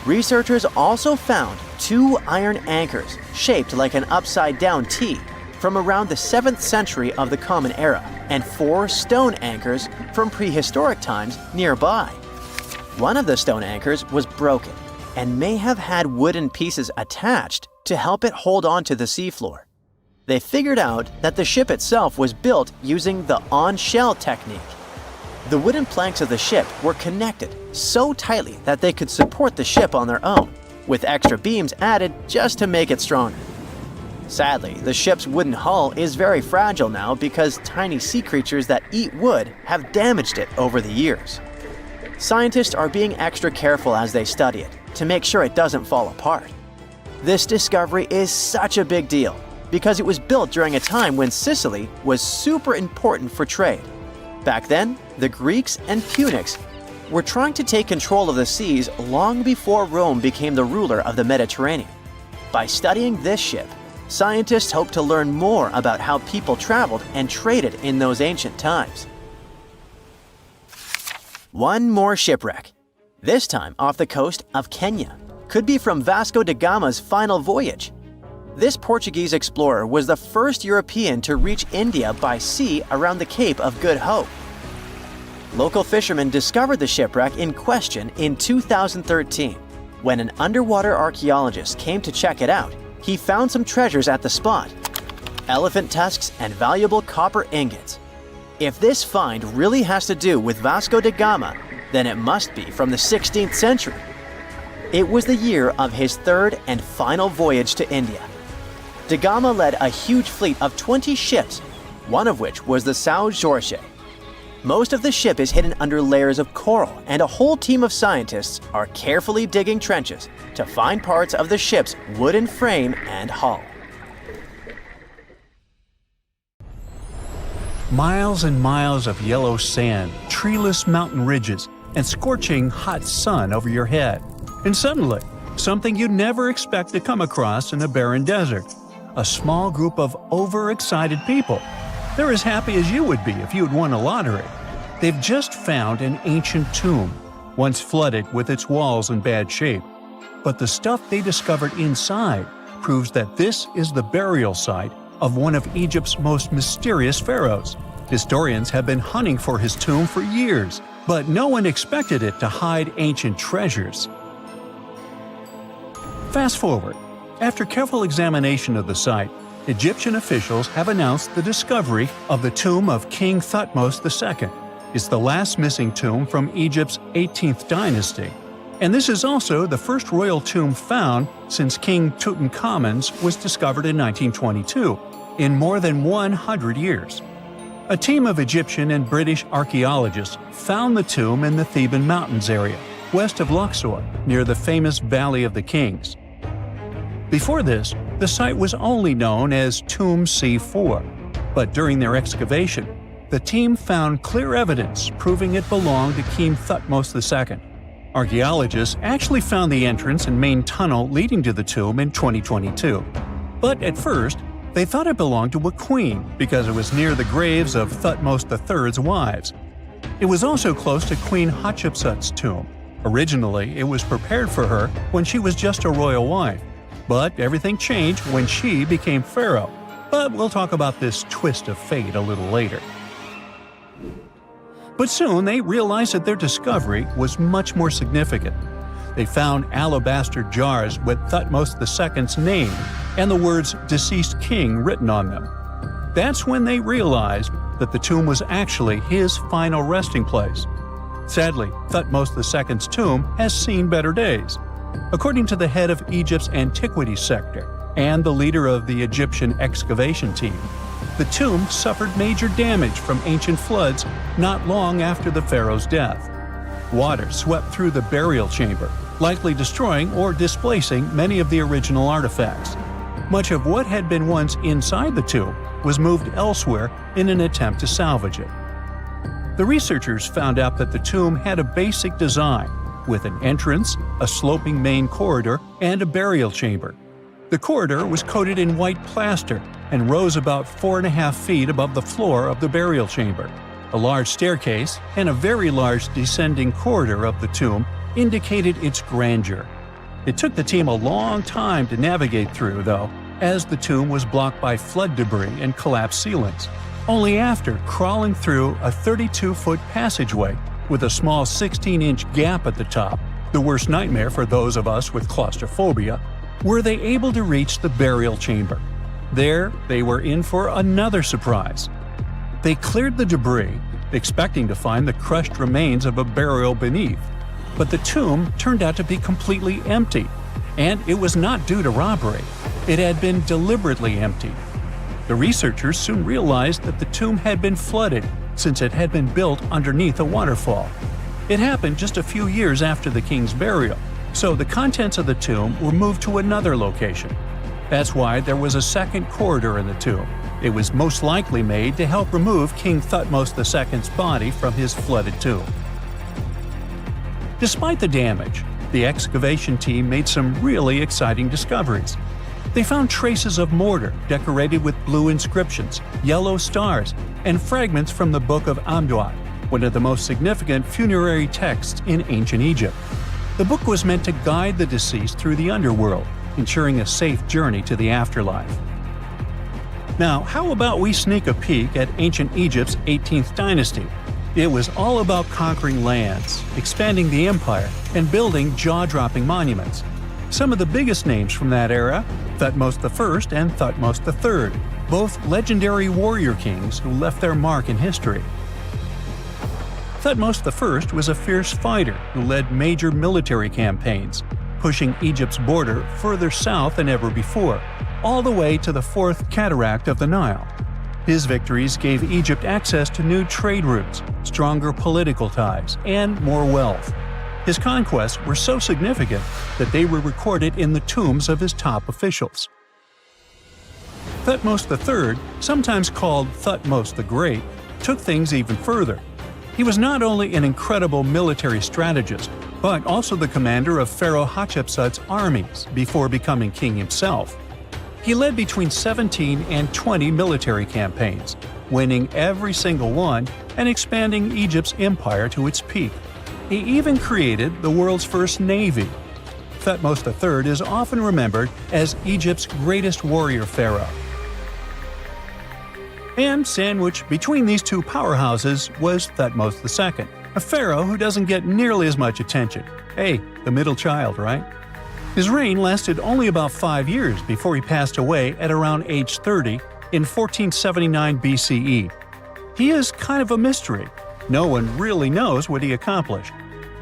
Researchers also found 2 iron anchors shaped like an upside-down T from around the 7th century of the Common Era and 4 stone anchors from prehistoric times nearby. One of the stone anchors was broken and may have had wooden pieces attached to help it hold on to the seafloor. They figured out that the ship itself was built using the on-shell technique. The wooden planks of the ship were connected so tightly that they could support the ship on their own, with extra beams added just to make it stronger. Sadly, the ship's wooden hull is very fragile now because tiny sea creatures that eat wood have damaged it over the years. Scientists are being extra careful as they study it to make sure it doesn't fall apart. This discovery is such a big deal because it was built during a time when Sicily was super important for trade. Back then, the Greeks and Punics were trying to take control of the seas long before Rome became the ruler of the Mediterranean. By studying this ship, scientists hope to learn more about how people traveled and traded in those ancient times. One more shipwreck, this time off the coast of Kenya. Could be from Vasco da Gama's final voyage. This Portuguese explorer was the first European to reach India by sea around the Cape of Good Hope. Local fishermen discovered the shipwreck in question in 2013. When an underwater archaeologist came to check it out, he found some treasures at the spot: elephant tusks and valuable copper ingots. If this find really has to do with Vasco da Gama, then it must be from the 16th century. It was the year of his third and final voyage to India. Da Gama led a huge fleet of 20 ships, one of which was the São Jorge. Most of the ship is hidden under layers of coral, and a whole team of scientists are carefully digging trenches to find parts of the ship's wooden frame and hull. Miles and miles of yellow sand, treeless mountain ridges, and scorching hot sun over your head. And suddenly, something you'd never expect to come across in a barren desert. A small group of overexcited people. They're as happy as you would be if you'd won a lottery. They've just found an ancient tomb, once flooded with its walls in bad shape. But the stuff they discovered inside proves that this is the burial site of one of Egypt's most mysterious pharaohs. Historians have been hunting for his tomb for years, but no one expected it to hide ancient treasures. Fast forward. After careful examination of the site, Egyptian officials have announced the discovery of the tomb of King Thutmose II. It's the last missing tomb from Egypt's 18th dynasty. And this is also the first royal tomb found since King Tutankhamun's was discovered in 1922, in more than 100 years. A team of Egyptian and British archaeologists found the tomb in the Theban Mountains area, west of Luxor, near the famous Valley of the Kings. Before this, the site was only known as Tomb C4, but during their excavation, the team found clear evidence proving it belonged to King Thutmose II. Archaeologists actually found the entrance and main tunnel leading to the tomb in 2022. But at first, they thought it belonged to a queen because it was near the graves of Thutmose III's wives. It was also close to Queen Hatshepsut's tomb. Originally, it was prepared for her when she was just a royal wife. But everything changed when she became pharaoh. But we'll talk about this twist of fate a little later. But soon they realized that their discovery was much more significant. They found alabaster jars with Thutmose II's name and the words "deceased king" written on them. That's when they realized that the tomb was actually his final resting place. Sadly, Thutmose II's tomb has seen better days. According to the head of Egypt's antiquities sector and the leader of the Egyptian excavation team, the tomb suffered major damage from ancient floods not long after the pharaoh's death. Water swept through the burial chamber, likely destroying or displacing many of the original artifacts. Much of what had been once inside the tomb was moved elsewhere in an attempt to salvage it. The researchers found out that the tomb had a basic design, with an entrance, a sloping main corridor, and a burial chamber. The corridor was coated in white plaster and rose about 4.5 feet above the floor of the burial chamber. A large staircase and a very large descending corridor of the tomb indicated its grandeur. It took the team a long time to navigate through, though, as the tomb was blocked by flood debris and collapsed ceilings. Only after crawling through a 32-foot passageway with a small 16-inch gap at the top, the worst nightmare for those of us with claustrophobia, were they able to reach the burial chamber. There, they were in for another surprise. They cleared the debris, expecting to find the crushed remains of a burial beneath. But the tomb turned out to be completely empty, and it was not due to robbery. It had been deliberately emptied. The researchers soon realized that the tomb had been flooded since it had been built underneath a waterfall. It happened just a few years after the king's burial, so the contents of the tomb were moved to another location. That's why there was a second corridor in the tomb. It was most likely made to help remove King Thutmose II's body from his flooded tomb. Despite the damage, the excavation team made some really exciting discoveries. They found traces of mortar decorated with blue inscriptions, yellow stars, and fragments from the Book of Amduat, one of the most significant funerary texts in ancient Egypt. The book was meant to guide the deceased through the underworld, ensuring a safe journey to the afterlife. Now, how about we sneak a peek at ancient Egypt's 18th dynasty? It was all about conquering lands, expanding the empire, and building jaw-dropping monuments. Some of the biggest names from that era, Thutmose I and Thutmose III, both legendary warrior kings who left their mark in history. Thutmose I was a fierce fighter who led major military campaigns, pushing Egypt's border further south than ever before, all the way to the fourth cataract of the Nile. His victories gave Egypt access to new trade routes, stronger political ties, and more wealth. His conquests were so significant that they were recorded in the tombs of his top officials. Thutmose III, sometimes called Thutmose the Great, took things even further. He was not only an incredible military strategist, but also the commander of Pharaoh Hatshepsut's armies before becoming king himself. He led between 17 and 20 military campaigns, winning every single one and expanding Egypt's empire to its peak. He even created the world's first navy. Thutmose III is often remembered as Egypt's greatest warrior pharaoh. And sandwiched between these two powerhouses was Thutmose II, a pharaoh who doesn't get nearly as much attention. Hey, the middle child, right? His reign lasted only about 5 years before he passed away at around age 30 in 1479 BCE. He is kind of a mystery. No one really knows what he accomplished.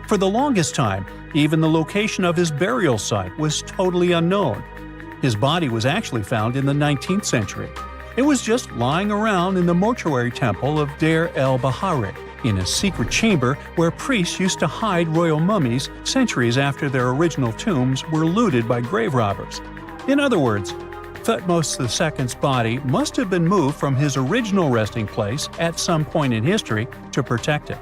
For the longest time, even the location of his burial site was totally unknown. His body was actually found in the 19th century. It was just lying around in the mortuary temple of Deir el-Bahari, in a secret chamber where priests used to hide royal mummies centuries after their original tombs were looted by grave robbers. In other words, Thutmose II's body must have been moved from his original resting place at some point in history to protect it.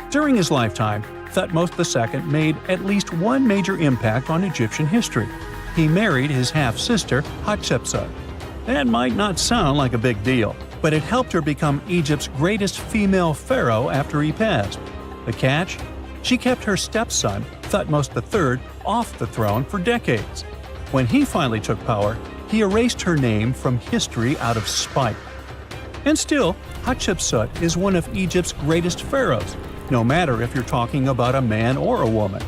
During his lifetime, Thutmose II made at least one major impact on Egyptian history. He married his half-sister Hatshepsut. That might not sound like a big deal, but it helped her become Egypt's greatest female pharaoh after he passed. The catch? She kept her stepson, Thutmose III, off the throne for decades. When he finally took power, he erased her name from history out of spite. And still, Hatshepsut is one of Egypt's greatest pharaohs, no matter if you're talking about a man or a woman.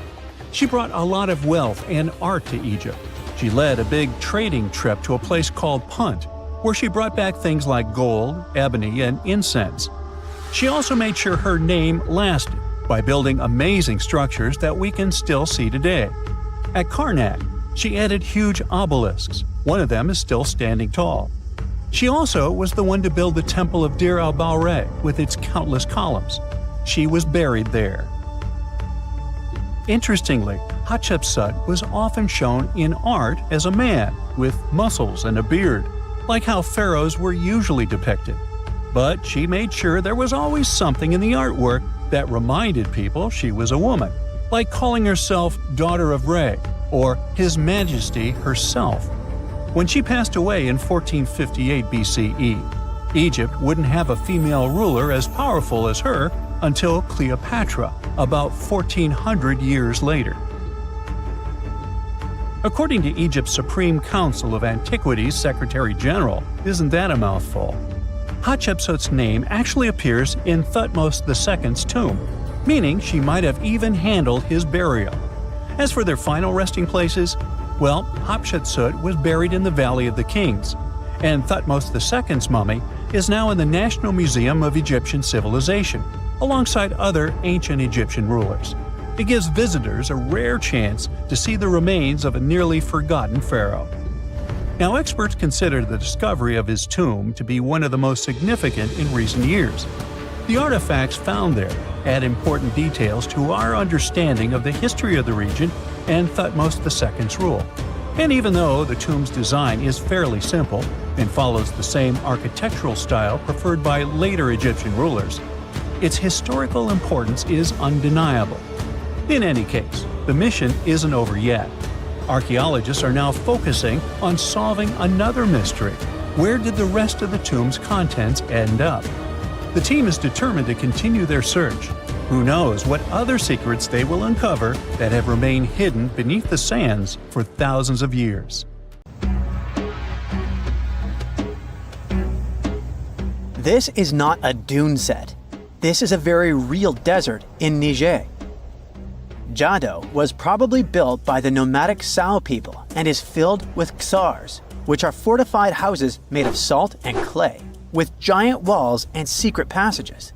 She brought a lot of wealth and art to Egypt. She led a big trading trip to a place called Punt, where she brought back things like gold, ebony, and incense. She also made sure her name lasted by building amazing structures that we can still see today. At Karnak, she added huge obelisks. One of them is still standing tall. She also was the one to build the Temple of Dir al-Bahre with its countless columns. She was buried there. Interestingly, Hatshepsut was often shown in art as a man with muscles and a beard, like how pharaohs were usually depicted. But she made sure there was always something in the artwork that reminded people she was a woman, like calling herself Daughter of Re or His Majesty herself. When she passed away in 1458 BCE, Egypt wouldn't have a female ruler as powerful as her until Cleopatra, about 1400 years later. According to Egypt's Supreme Council of Antiquities Secretary General, isn't that a mouthful? Hatshepsut's name actually appears in Thutmose II's tomb, meaning she might have even handled his burial. As for their final resting places, well, Hatshepsut was buried in the Valley of the Kings, and Thutmose II's mummy is now in the National Museum of Egyptian Civilization, alongside other ancient Egyptian rulers. It gives visitors a rare chance to see the remains of a nearly forgotten pharaoh. Now, experts consider the discovery of his tomb to be one of the most significant in recent years. The artifacts found there add important details to our understanding of the history of the region and Thutmose II's rule. And even though the tomb's design is fairly simple and follows the same architectural style preferred by later Egyptian rulers, its historical importance is undeniable. In any case, the mission isn't over yet. Archaeologists are now focusing on solving another mystery. Where did the rest of the tomb's contents end up? The team is determined to continue their search. Who knows what other secrets they will uncover that have remained hidden beneath the sands for thousands of years. This is not a dune set. This is a very real desert in Niger. Jado was probably built by the nomadic Sao people and is filled with ksars, which are fortified houses made of salt and clay, with giant walls and secret passages.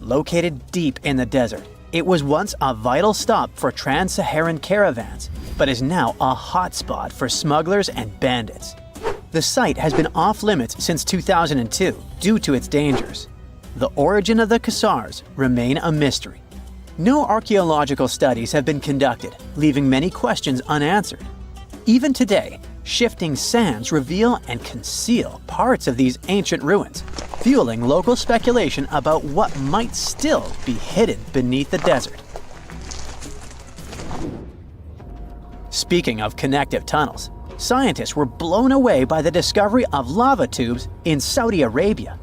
Located deep in the desert, it was once a vital stop for trans-Saharan caravans, but is now a hotspot for smugglers and bandits. The site has been off-limits since 2002 due to its dangers. The origin of the ksars remain a mystery. No archaeological studies have been conducted, leaving many questions unanswered. Even today, shifting sands reveal and conceal parts of these ancient ruins, fueling local speculation about what might still be hidden beneath the desert. Speaking of connective tunnels, scientists were blown away by the discovery of lava tubes in Saudi Arabia.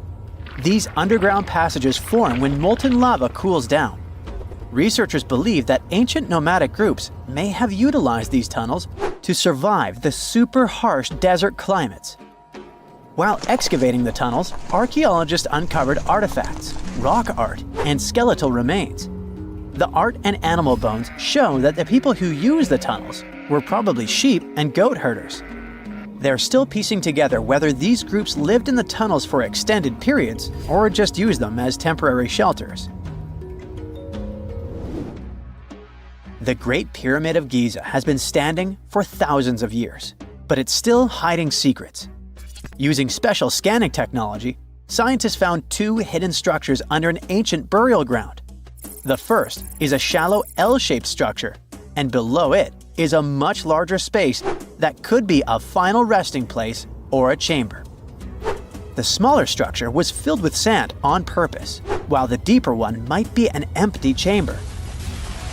These underground passages form when molten lava cools down. Researchers believe that ancient nomadic groups may have utilized these tunnels to survive the super harsh desert climates. While excavating the tunnels, archaeologists uncovered artifacts, rock art, and skeletal remains. The art and animal bones show that the people who used the tunnels were probably sheep and goat herders. They're still piecing together whether these groups lived in the tunnels for extended periods or just used them as temporary shelters. The Great Pyramid of Giza has been standing for thousands of years, but it's still hiding secrets. Using special scanning technology, scientists found two hidden structures under an ancient burial ground. The first is a shallow L-shaped structure, and below it is a much larger space that could be a final resting place or a chamber. The smaller structure was filled with sand on purpose, while the deeper one might be an empty chamber.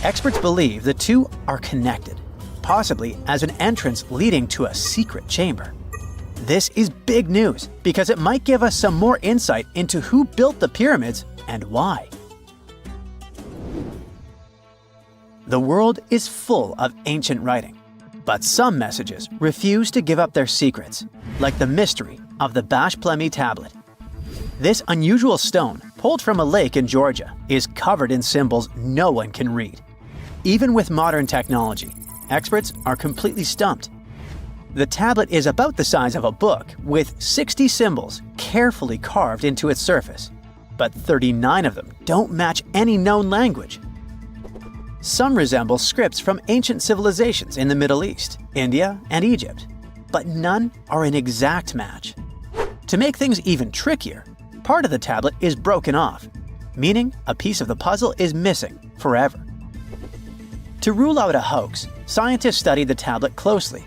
Experts believe the two are connected, possibly as an entrance leading to a secret chamber. This is big news because it might give us some more insight into who built the pyramids and why. The world is full of ancient writing, but some messages refuse to give up their secrets, like the mystery of the Bash Plemi tablet. This unusual stone, pulled from a lake in Georgia, is covered in symbols no one can read. Even with modern technology, experts are completely stumped. The tablet is about the size of a book, with 60 symbols carefully carved into its surface, but 39 of them don't match any known language. Some resemble scripts from ancient civilizations in the Middle East, India, and Egypt, but none are an exact match. To make things even trickier, part of the tablet is broken off, meaning a piece of the puzzle is missing forever. To rule out a hoax, scientists studied the tablet closely.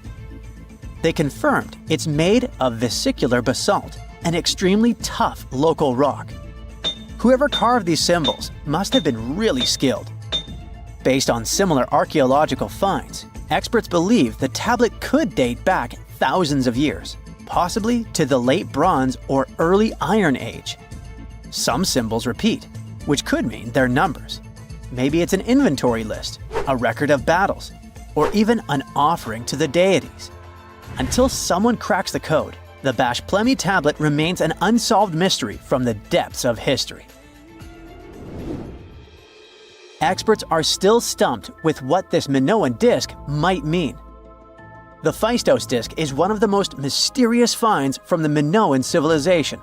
They confirmed it's made of vesicular basalt, an extremely tough local rock. Whoever carved these symbols must have been really skilled. Based on similar archaeological finds, experts believe the tablet could date back thousands of years, possibly to the late Bronze or early Iron Age. Some symbols repeat, which could mean they're numbers. Maybe it's an inventory list, a record of battles, or even an offering to the deities. Until someone cracks the code, the Bash Plemi tablet remains an unsolved mystery from the depths of history. Experts are still stumped with what this Minoan disc might mean. The Phaistos disc is one of the most mysterious finds from the Minoan civilization.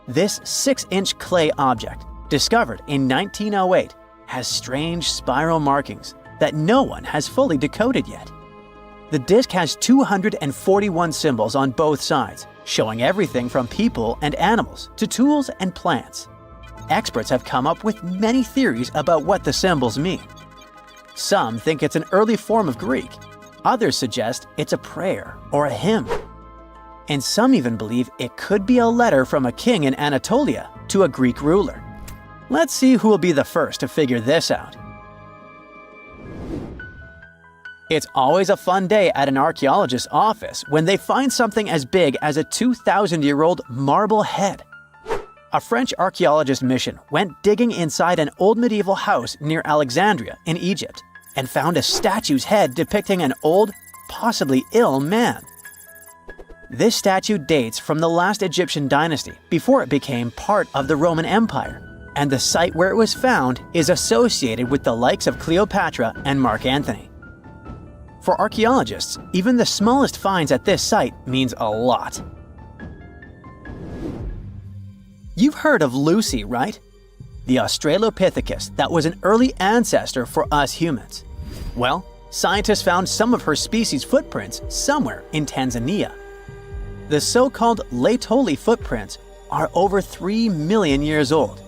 This 6-inch clay object, discovered in 1908, has strange spiral markings that no one has fully decoded yet. The disc has 241 symbols on both sides, showing everything from people and animals to tools and plants. Experts have come up with many theories about what the symbols mean. Some think it's an early form of Greek. Others suggest it's a prayer or a hymn. And some even believe it could be a letter from a king in Anatolia to a Greek ruler. Let's see who will be the first to figure this out. It's always a fun day at an archaeologist's office when they find something as big as a 2,000-year-old marble head. A French archaeologist mission went digging inside an old medieval house near Alexandria in Egypt and found a statue's head depicting an old, possibly ill man. This statue dates from the last Egyptian dynasty before it became part of the Roman Empire, and the site where it was found is associated with the likes of Cleopatra and Mark Antony. For archaeologists, even the smallest finds at this site means a lot. You've heard of Lucy, right? The Australopithecus that was an early ancestor for us humans. Well, scientists found some of her species' footprints somewhere in Tanzania. The so-called Laetoli footprints are over 3 million years old.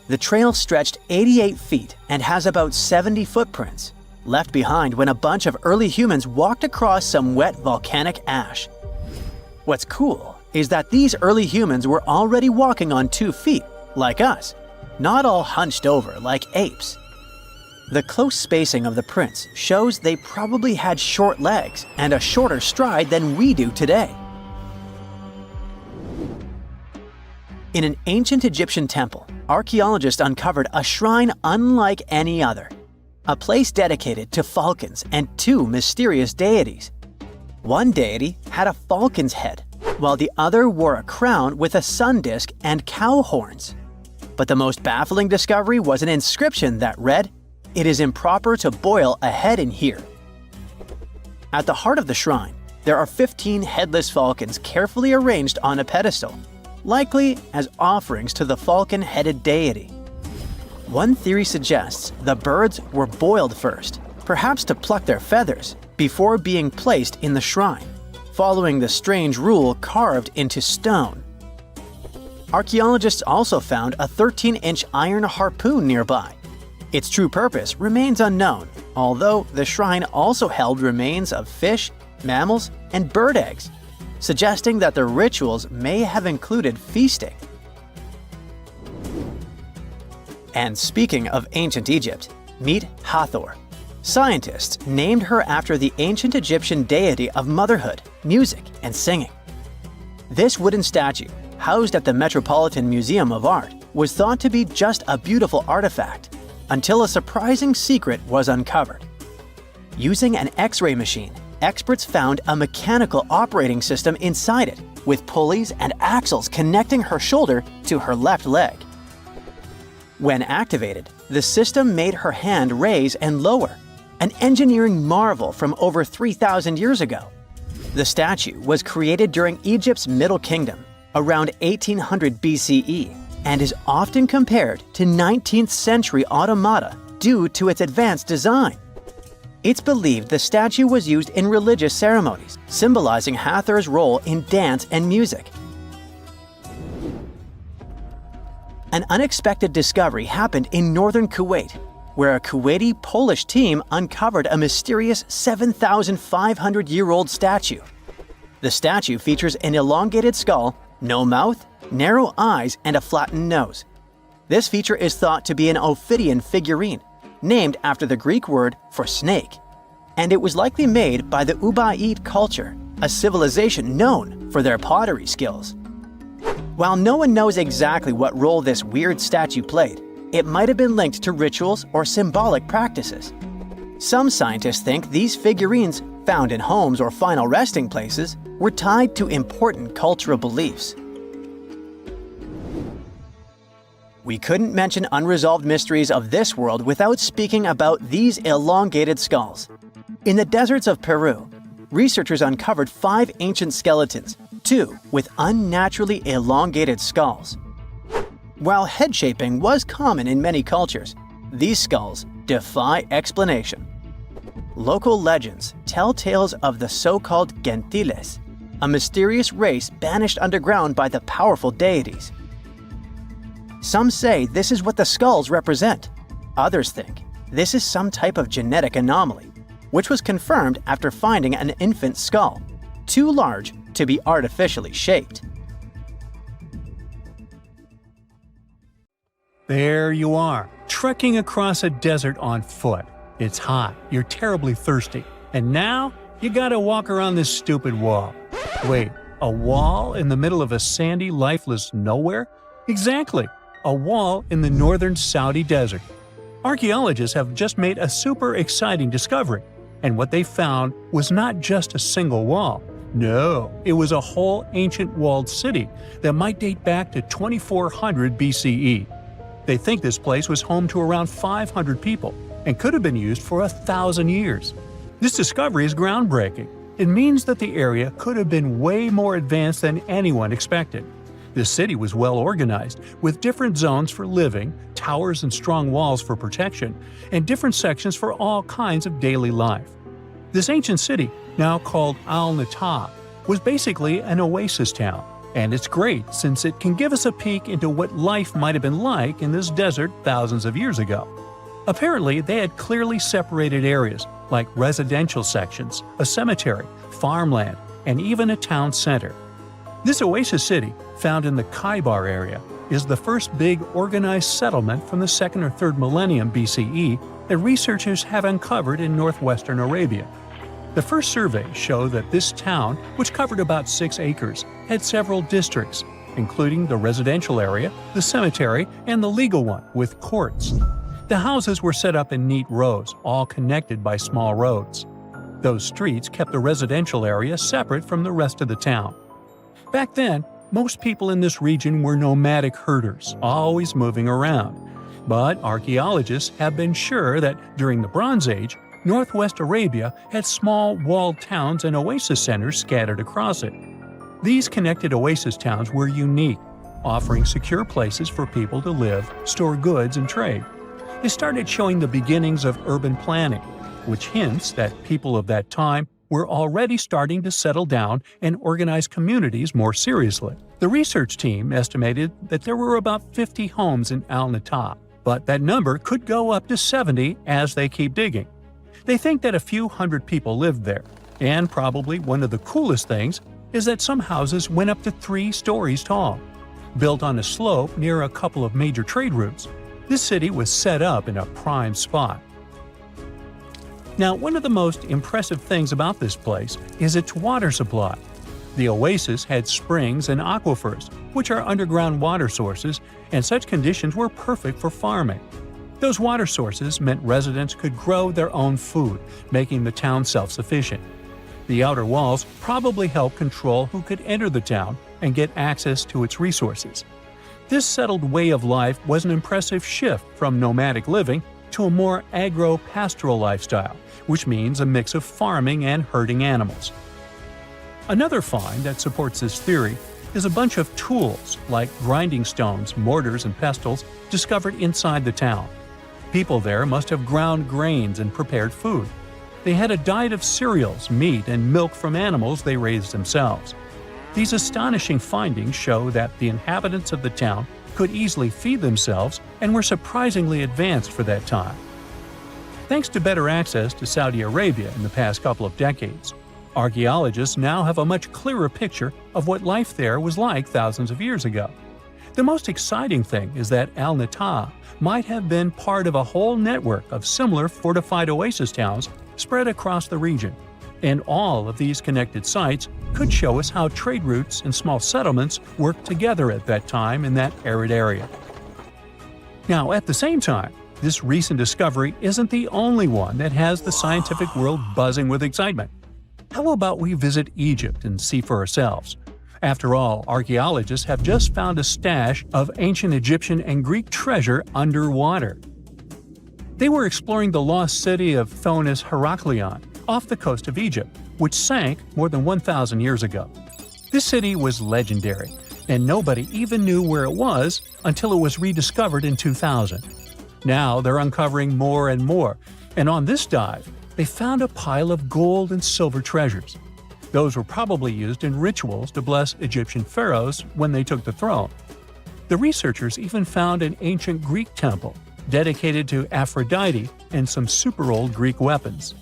The trail stretched 88 feet and has about 70 footprints, left behind when a bunch of early humans walked across some wet volcanic ash. What's cool is that these early humans were already walking on 2 feet, like us, not all hunched over like apes. The close spacing of the prints shows they probably had short legs and a shorter stride than we do today. In an ancient Egyptian temple, archaeologists uncovered a shrine unlike any other, a place dedicated to falcons and 2 mysterious deities. One deity had a falcon's head, while the other wore a crown with a sun disk and cow horns. But the most baffling discovery was an inscription that read, "It is improper to boil a head in here." At the heart of the shrine, there are 15 headless falcons carefully arranged on a pedestal, likely as offerings to the falcon-headed deity. One theory suggests the birds were boiled first, perhaps to pluck their feathers, before being placed in the shrine, following the strange rule carved into stone. Archaeologists also found a 13-inch iron harpoon nearby. Its true purpose remains unknown, although the shrine also held remains of fish, mammals, and bird eggs, suggesting that the rituals may have included feasting. And speaking of ancient Egypt, meet Hathor. Scientists named her after the ancient Egyptian deity of motherhood, music, and singing. This wooden statue, housed at the Metropolitan Museum of Art, was thought to be just a beautiful artifact, until a surprising secret was uncovered. Using an X-ray machine, experts found a mechanical operating system inside it, with pulleys and axles connecting her shoulder to her left leg. When activated, the system made her hand raise and lower, an engineering marvel from over 3,000 years ago. The statue was created during Egypt's Middle Kingdom, around 1800 BCE, and is often compared to 19th century automata due to its advanced design. It's believed the statue was used in religious ceremonies, symbolizing Hathor's role in dance and music. An unexpected discovery happened in northern Kuwait, where a Kuwaiti-Polish team uncovered a mysterious 7,500-year-old statue. The statue features an elongated skull, no mouth, narrow eyes, and a flattened nose. This feature is thought to be an Ophidian figurine, named after the Greek word for snake, and it was likely made by the Ubaid culture, a civilization known for their pottery skills. While no one knows exactly what role this weird statue played, it might have been linked to rituals or symbolic practices. Some scientists think these figurines, found in homes or final resting places, were tied to important cultural beliefs. We couldn't mention unresolved mysteries of this world without speaking about these elongated skulls. In the deserts of Peru, researchers uncovered 5 ancient skeletons, 2 with unnaturally elongated skulls. While head shaping was common in many cultures, these skulls defy explanation. Local legends tell tales of the so-called gentiles, a mysterious race banished underground by the powerful deities. Some say this is what the skulls represent. Others think this is some type of genetic anomaly, which was confirmed after finding an infant skull, too large to be artificially shaped. There you are, trekking across a desert on foot. It's hot, you're terribly thirsty, and now you gotta walk around this stupid wall. Wait, a wall in the middle of a sandy, lifeless nowhere? Exactly, a wall in the northern Saudi desert. Archaeologists have just made a super exciting discovery, and what they found was not just a single wall. No, it was a whole ancient walled city that might date back to 2400 BCE. They think this place was home to around 500 people and could have been used for 1,000 years. This discovery is groundbreaking. It means that the area could have been way more advanced than anyone expected. The city was well organized, with different zones for living, towers and strong walls for protection, and different sections for all kinds of daily life. This ancient city, now called Al-Nata, was basically an oasis town. And it's great since it can give us a peek into what life might have been like in this desert thousands of years ago. Apparently, they had clearly separated areas, like residential sections, a cemetery, farmland, and even a town center. This oasis city, found in the Khaybar area, is the first big organized settlement from the 2nd or 3rd millennium BCE that researchers have uncovered in northwestern Arabia. The first surveys show that this town, which covered about 6 acres, had several districts, including the residential area, the cemetery, and the legal one, with courts. The houses were set up in neat rows, all connected by small roads. Those streets kept the residential area separate from the rest of the town. Back then, most people in this region were nomadic herders, always moving around. But archaeologists have been sure that during the Bronze Age, Northwest Arabia had small walled towns and oasis centers scattered across it. These connected oasis towns were unique, offering secure places for people to live, store goods, and trade. They started showing the beginnings of urban planning, which hints that people of that time were already starting to settle down and organize communities more seriously. The research team estimated that there were about 50 homes in Al-Nata, but that number could go up to 70 as they keep digging. They think that a few hundred people lived there, and probably one of the coolest things is that some houses went up to 3 stories tall. Built on a slope near a couple of major trade routes, this city was set up in a prime spot. Now, one of the most impressive things about this place is its water supply. The oasis had springs and aquifers, which are underground water sources, and such conditions were perfect for farming. Those water sources meant residents could grow their own food, making the town self-sufficient. The outer walls probably helped control who could enter the town and get access to its resources. This settled way of life was an impressive shift from nomadic living to a more agro-pastoral lifestyle, which means a mix of farming and herding animals. Another find that supports this theory is a bunch of tools like grinding stones, mortars, and pestles discovered inside the town. People there must have ground grains and prepared food. They had a diet of cereals, meat, and milk from animals they raised themselves. These astonishing findings show that the inhabitants of the town could easily feed themselves and were surprisingly advanced for that time. Thanks to better access to Saudi Arabia in the past couple of decades, archaeologists now have a much clearer picture of what life there was like thousands of years ago. The most exciting thing is that Al-Nata might have been part of a whole network of similar fortified oasis towns spread across the region, and all of these connected sites could show us how trade routes and small settlements worked together at that time in that arid area. Now, at the same time, this recent discovery isn't the only one that has the scientific world buzzing with excitement. How about we visit Egypt and see for ourselves? After all, archaeologists have just found a stash of ancient Egyptian and Greek treasure underwater. They were exploring the lost city of Thutmose Heracleion off the coast of Egypt, which sank more than 1,000 years ago. This city was legendary, and nobody even knew where it was until it was rediscovered in 2000. Now they're uncovering more and more, and on this dive, they found a pile of gold and silver treasures. Those were probably used in rituals to bless Egyptian pharaohs when they took the throne. The researchers even found an ancient Greek temple dedicated to Aphrodite and some super-old Greek weapons.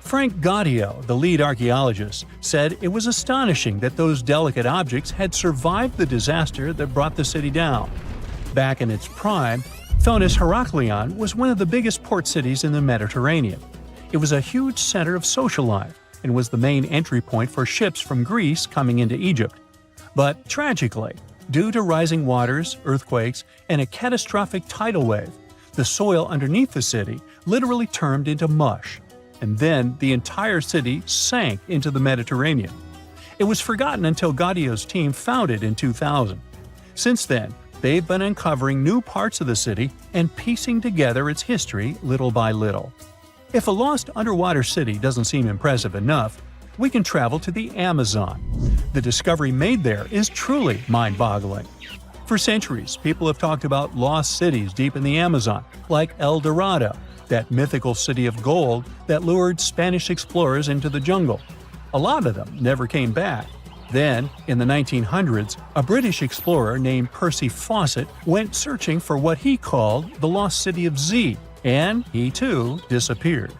Frank Gaudio, the lead archaeologist, said it was astonishing that those delicate objects had survived the disaster that brought the city down. Back in its prime, Thutmose Heracleion was one of the biggest port cities in the Mediterranean. It was a huge center of social life and was the main entry point for ships from Greece coming into Egypt. But tragically, due to rising waters, earthquakes, and a catastrophic tidal wave, the soil underneath the city literally turned into mush, and then the entire city sank into the Mediterranean. It was forgotten until Gaudio's team found it in 2000. Since then, they've been uncovering new parts of the city and piecing together its history little by little. If a lost underwater city doesn't seem impressive enough, we can travel to the Amazon. The discovery made there is truly mind-boggling. For centuries, people have talked about lost cities deep in the Amazon, like El Dorado, that mythical city of gold that lured Spanish explorers into the jungle. A lot of them never came back. Then, in the 1900s, a British explorer named Percy Fawcett went searching for what he called the lost city of Z, and he too disappeared.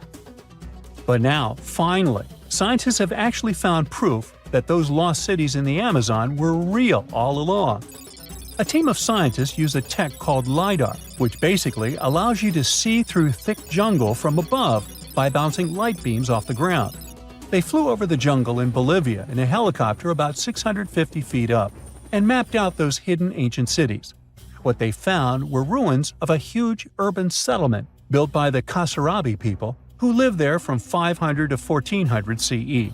But now, finally, scientists have actually found proof that those lost cities in the Amazon were real all along. A team of scientists use a tech called LiDAR, which basically allows you to see through thick jungle from above by bouncing light beams off the ground. They flew over the jungle in Bolivia in a helicopter about 650 feet up and mapped out those hidden ancient cities. What they found were ruins of a huge urban settlement built by the Kasarabi people who lived there from 500 to 1400 CE.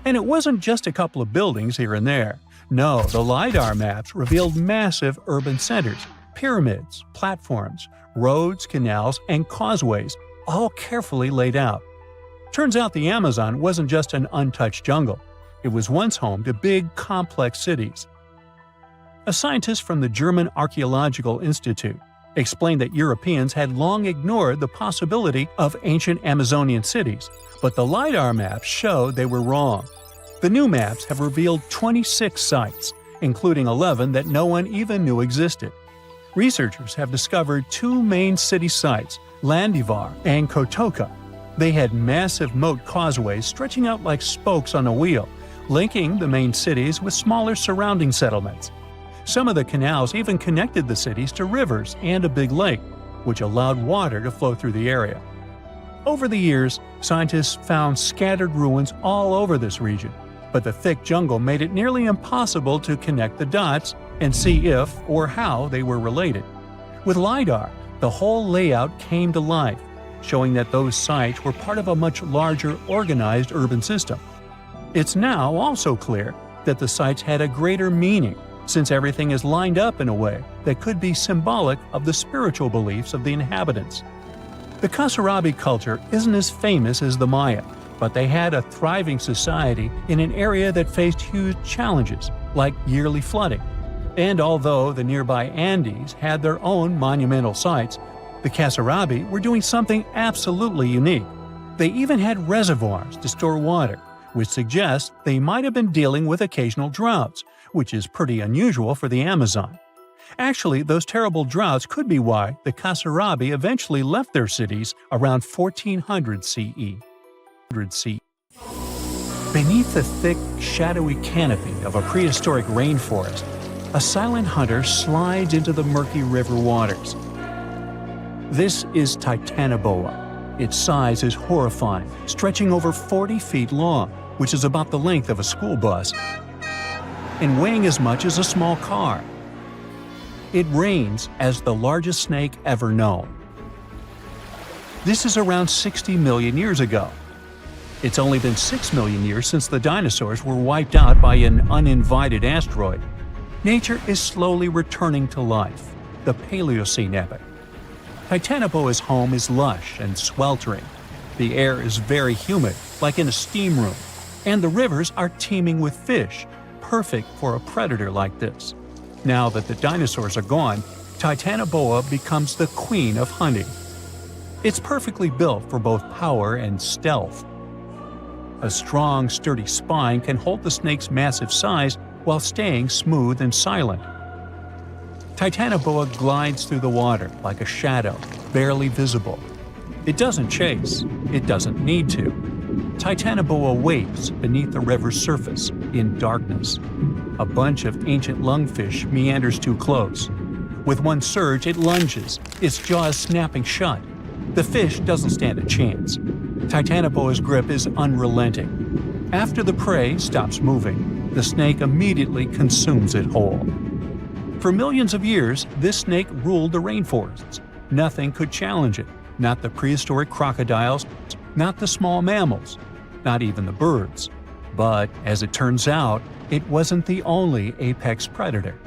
And it wasn't just a couple of buildings here and there. No, the LiDAR maps revealed massive urban centers, pyramids, platforms, roads, canals, and causeways, all carefully laid out. Turns out the Amazon wasn't just an untouched jungle. It was once home to big, complex cities. A scientist from the German Archaeological Institute explained that Europeans had long ignored the possibility of ancient Amazonian cities, but the LiDAR maps showed they were wrong. The new maps have revealed 26 sites, including 11 that no one even knew existed. Researchers have discovered two main city sites, Landivar and Kotoka. They had massive moat causeways stretching out like spokes on a wheel, linking the main cities with smaller surrounding settlements. Some of the canals even connected the cities to rivers and a big lake, which allowed water to flow through the area. Over the years, scientists found scattered ruins all over this region, but the thick jungle made it nearly impossible to connect the dots and see if or how they were related. With LiDAR, the whole layout came to life, showing that those sites were part of a much larger, organized urban system. It's now also clear that the sites had a greater meaning, since everything is lined up in a way that could be symbolic of the spiritual beliefs of the inhabitants. The Kasarabi culture isn't as famous as the Maya, but they had a thriving society in an area that faced huge challenges, like yearly flooding. And although the nearby Andes had their own monumental sites, the Kasarabi were doing something absolutely unique. They even had reservoirs to store water, which suggests they might have been dealing with occasional droughts, which is pretty unusual for the Amazon. Actually, those terrible droughts could be why the Kasarabi eventually left their cities around 1400 CE. Beneath the thick, shadowy canopy of a prehistoric rainforest, a silent hunter slides into the murky river waters. This is Titanoboa. Its size is horrifying, stretching over 40 feet long, which is about the length of a school bus, and weighing as much as a small car. It reigns as the largest snake ever known. This is around 60 million years ago. It's only been 6 million years since the dinosaurs were wiped out by an uninvited asteroid. Nature is slowly returning to life, the Paleocene epoch. Titanoboa's home is lush and sweltering. The air is very humid, like in a steam room, and the rivers are teeming with fish, perfect for a predator like this. Now that the dinosaurs are gone, Titanoboa becomes the queen of hunting. It's perfectly built for both power and stealth. A strong, sturdy spine can hold the snake's massive size while staying smooth and silent. Titanoboa glides through the water like a shadow, barely visible. It doesn't chase. It doesn't need to. Titanoboa waits beneath the river's surface in darkness. A bunch of ancient lungfish meanders too close. With one surge, it lunges, its jaws snapping shut. The fish doesn't stand a chance. Titanoboa's grip is unrelenting. After the prey stops moving, the snake immediately consumes it whole. For millions of years, this snake ruled the rainforests. Nothing could challenge it, not the prehistoric crocodiles, not the small mammals, not even the birds. But, as it turns out, it wasn't the only apex predator.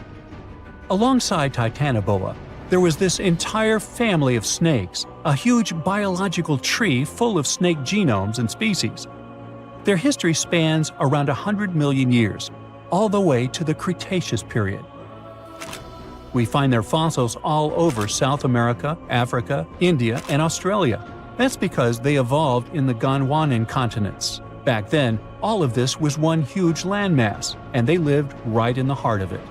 Alongside Titanoboa, there was this entire family of snakes, a huge biological tree full of snake genomes and species. Their history spans around 100 million years, all the way to the Cretaceous period. We find their fossils all over South America, Africa, India, and Australia. That's because they evolved in the Gondwanan continents. Back then, all of this was one huge landmass, and they lived right in the heart of it.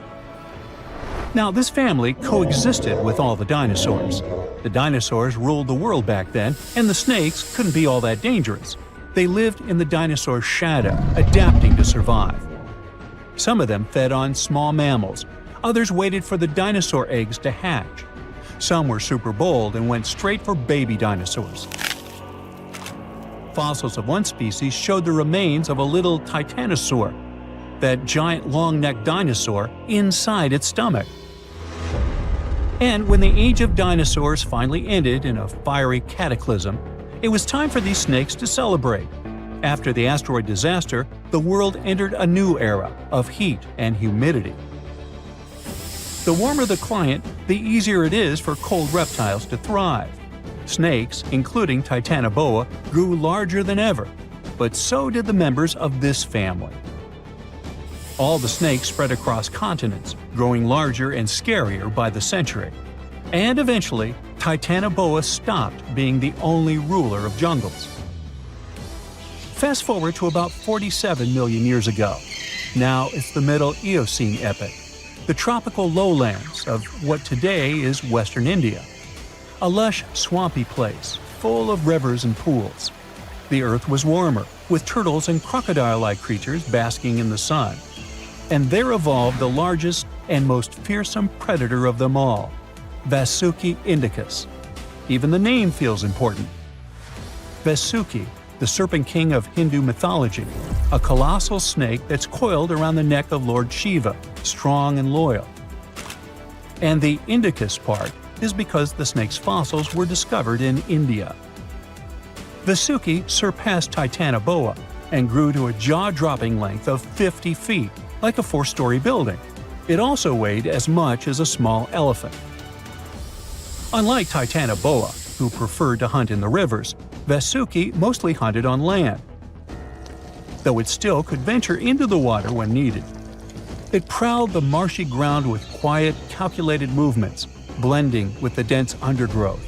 Now, this family coexisted with all the dinosaurs. The dinosaurs ruled the world back then, and the snakes couldn't be all that dangerous. They lived in the dinosaur's shadow, adapting to survive. Some of them fed on small mammals. Others waited for the dinosaur eggs to hatch. Some were super bold and went straight for baby dinosaurs. Fossils of one species showed the remains of a little titanosaur, that giant long-necked dinosaur, inside its stomach. And when the age of dinosaurs finally ended in a fiery cataclysm, it was time for these snakes to celebrate. After the asteroid disaster, the world entered a new era of heat and humidity. The warmer the climate, the easier it is for cold reptiles to thrive. Snakes, including Titanoboa, grew larger than ever, but so did the members of this family. All the snakes spread across continents, growing larger and scarier by the century. And eventually, Titanoboa stopped being the only ruler of jungles. Fast forward to about 47 million years ago. Now it's the Middle Eocene epoch, the tropical lowlands of what today is Western India. A lush, swampy place, full of rivers and pools. The earth was warmer, with turtles and crocodile-like creatures basking in the sun. And there evolved the largest and most fearsome predator of them all, Vasuki indicus. Even the name feels important. Vasuki, the serpent king of Hindu mythology, a colossal snake that's coiled around the neck of Lord Shiva, strong and loyal. And the indicus part is because the snake's fossils were discovered in India. Vasuki surpassed Titanoboa and grew to a jaw-dropping length of 50 feet, like a 4-story building. It also weighed as much as a small elephant. Unlike Titanoboa, who preferred to hunt in the rivers, Vasuki mostly hunted on land, though it still could venture into the water when needed. It prowled the marshy ground with quiet, calculated movements, blending with the dense undergrowth.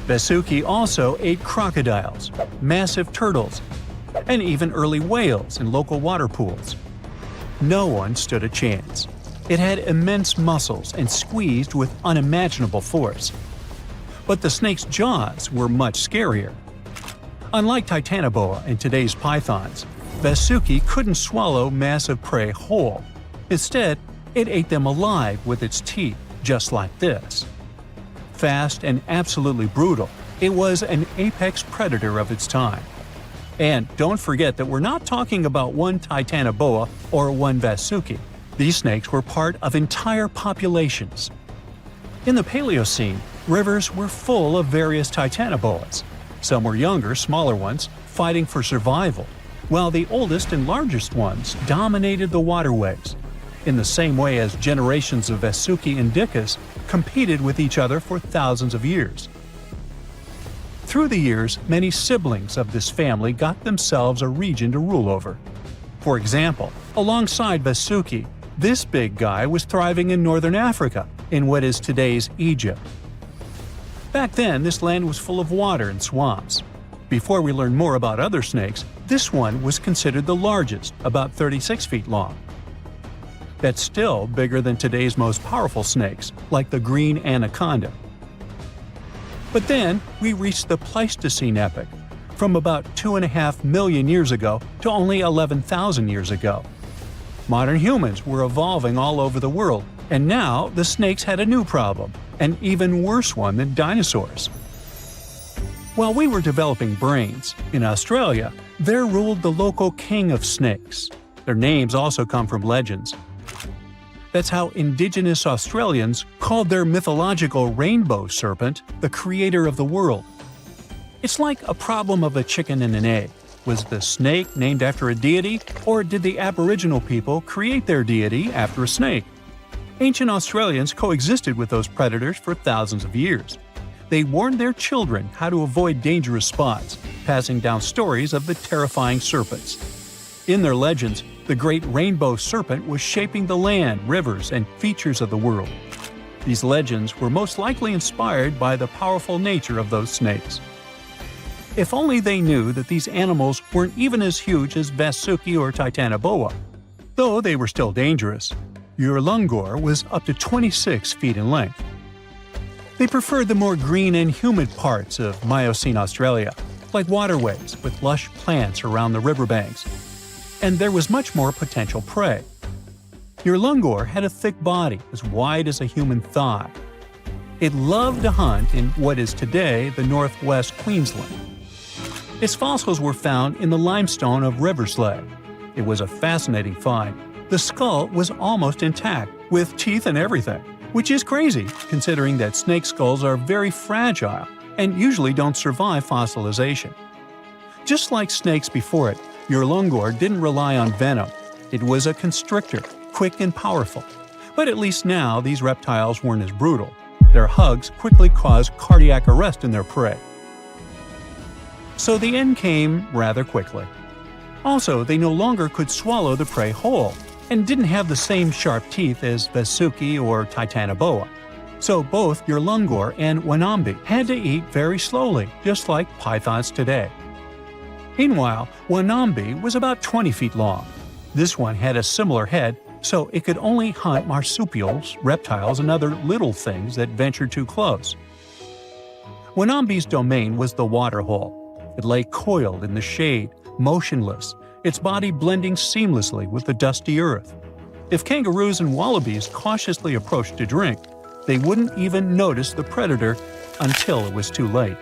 Vasuki also ate crocodiles, massive turtles, and even early whales in local water pools. No one stood a chance. It had immense muscles and squeezed with unimaginable force. But the snake's jaws were much scarier. Unlike Titanoboa and today's pythons, Vasuki couldn't swallow massive prey whole. Instead, it ate them alive with its teeth, just like this. Fast and absolutely brutal, it was an apex predator of its time. And don't forget that we're not talking about one Titanoboa or one Vasuki. These snakes were part of entire populations. In the Paleocene, rivers were full of various Titanoboas. Some were younger, smaller ones, fighting for survival, while the oldest and largest ones dominated the waterways, in the same way as generations of Vasuki indicus competed with each other for thousands of years. Through the years, many siblings of this family got themselves a region to rule over. For example, alongside Vasuki, this big guy was thriving in northern Africa, in what is today's Egypt. Back then, this land was full of water and swamps. Before we learn more about other snakes, this one was considered the largest, about 36 feet long. That's still bigger than today's most powerful snakes, like the green anaconda. But then, we reached the Pleistocene epoch, from about 2.5 million years ago to only 11,000 years ago. Modern humans were evolving all over the world, and now the snakes had a new problem, an even worse one than dinosaurs. While we were developing brains, in Australia, there ruled the local king of snakes. Their names also come from legends. That's how indigenous Australians called their mythological rainbow serpent the creator of the world. It's like a problem of a chicken and an egg. Was the snake named after a deity, or did the Aboriginal people create their deity after a snake? Ancient Australians coexisted with those predators for thousands of years. They warned their children how to avoid dangerous spots, passing down stories of the terrifying serpents. In their legends, the great rainbow serpent was shaping the land, rivers, and features of the world. These legends were most likely inspired by the powerful nature of those snakes. If only they knew that these animals weren't even as huge as Vasuki or Titanoboa. Though they were still dangerous. Urlungor was up to 26 feet in length. They preferred the more green and humid parts of Miocene Australia, like waterways with lush plants around the riverbanks. And there was much more potential prey. Urlungor had a thick body as wide as a human thigh. It loved to hunt in what is today the northwest Queensland. Its fossils were found in the limestone of Riverslade. It was a fascinating find. The skull was almost intact, with teeth and everything, which is crazy considering that snake skulls are very fragile and usually don't survive fossilization. Just like snakes before it, Urlungor didn't rely on venom. It was a constrictor, quick and powerful. But at least now these reptiles weren't as brutal. Their hugs quickly caused cardiac arrest in their prey. So the end came rather quickly. Also, they no longer could swallow the prey whole, and didn't have the same sharp teeth as Vasuki or Titanoboa. So both Urlungor and Wanambi had to eat very slowly, just like pythons today. Meanwhile, Wanambi was about 20 feet long. This one had a similar head, so it could only hunt marsupials, reptiles, and other little things that ventured too close. Wanambi's domain was the waterhole. It lay coiled in the shade, motionless, its body blending seamlessly with the dusty earth. If kangaroos and wallabies cautiously approached to drink, they wouldn't even notice the predator until it was too late.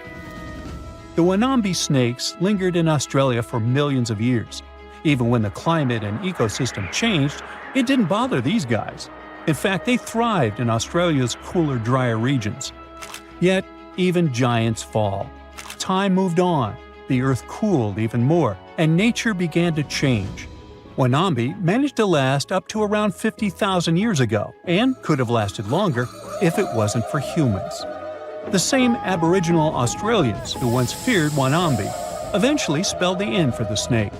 The Wanambi snakes lingered in Australia for millions of years. Even when the climate and ecosystem changed, it didn't bother these guys. In fact, they thrived in Australia's cooler, drier regions. Yet, even giants fall. Time moved on, the earth cooled even more, and nature began to change. Wanambi managed to last up to around 50,000 years ago and could have lasted longer if it wasn't for humans. The same Aboriginal Australians who once feared Wanambi eventually spelled the N for the snake.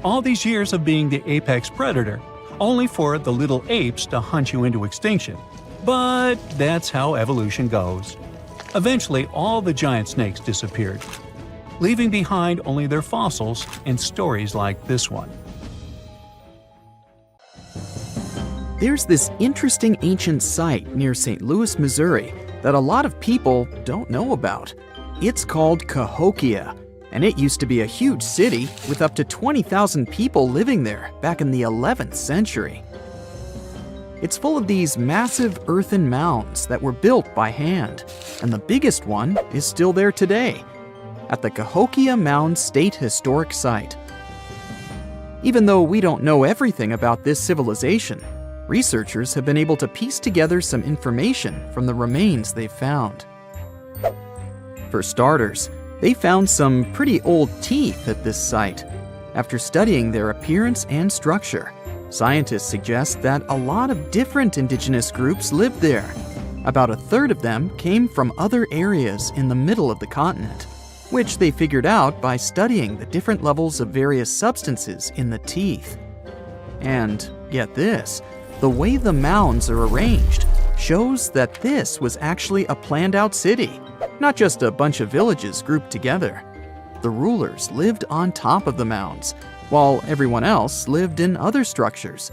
All these years of being the apex predator, only for the little apes to hunt you into extinction. But that's how evolution goes. Eventually, all the giant snakes disappeared, leaving behind only their fossils and stories like this one. There's this interesting ancient site near St. Louis, Missouri, that a lot of people don't know about. It's called Cahokia, and it used to be a huge city with up to 20,000 people living there back in the 11th century. It's full of these massive earthen mounds that were built by hand, and the biggest one is still there today, at the Cahokia Mound State Historic Site. Even though we don't know everything about this civilization, researchers have been able to piece together some information from the remains they've found. For starters, they found some pretty old teeth at this site. After studying their appearance and structure, scientists suggest that a lot of different indigenous groups lived there. About a third of them came from other areas in the middle of the continent, which they figured out by studying the different levels of various substances in the teeth. And get this, the way the mounds are arranged shows that this was actually a planned-out city, not just a bunch of villages grouped together. The rulers lived on top of the mounds, while everyone else lived in other structures.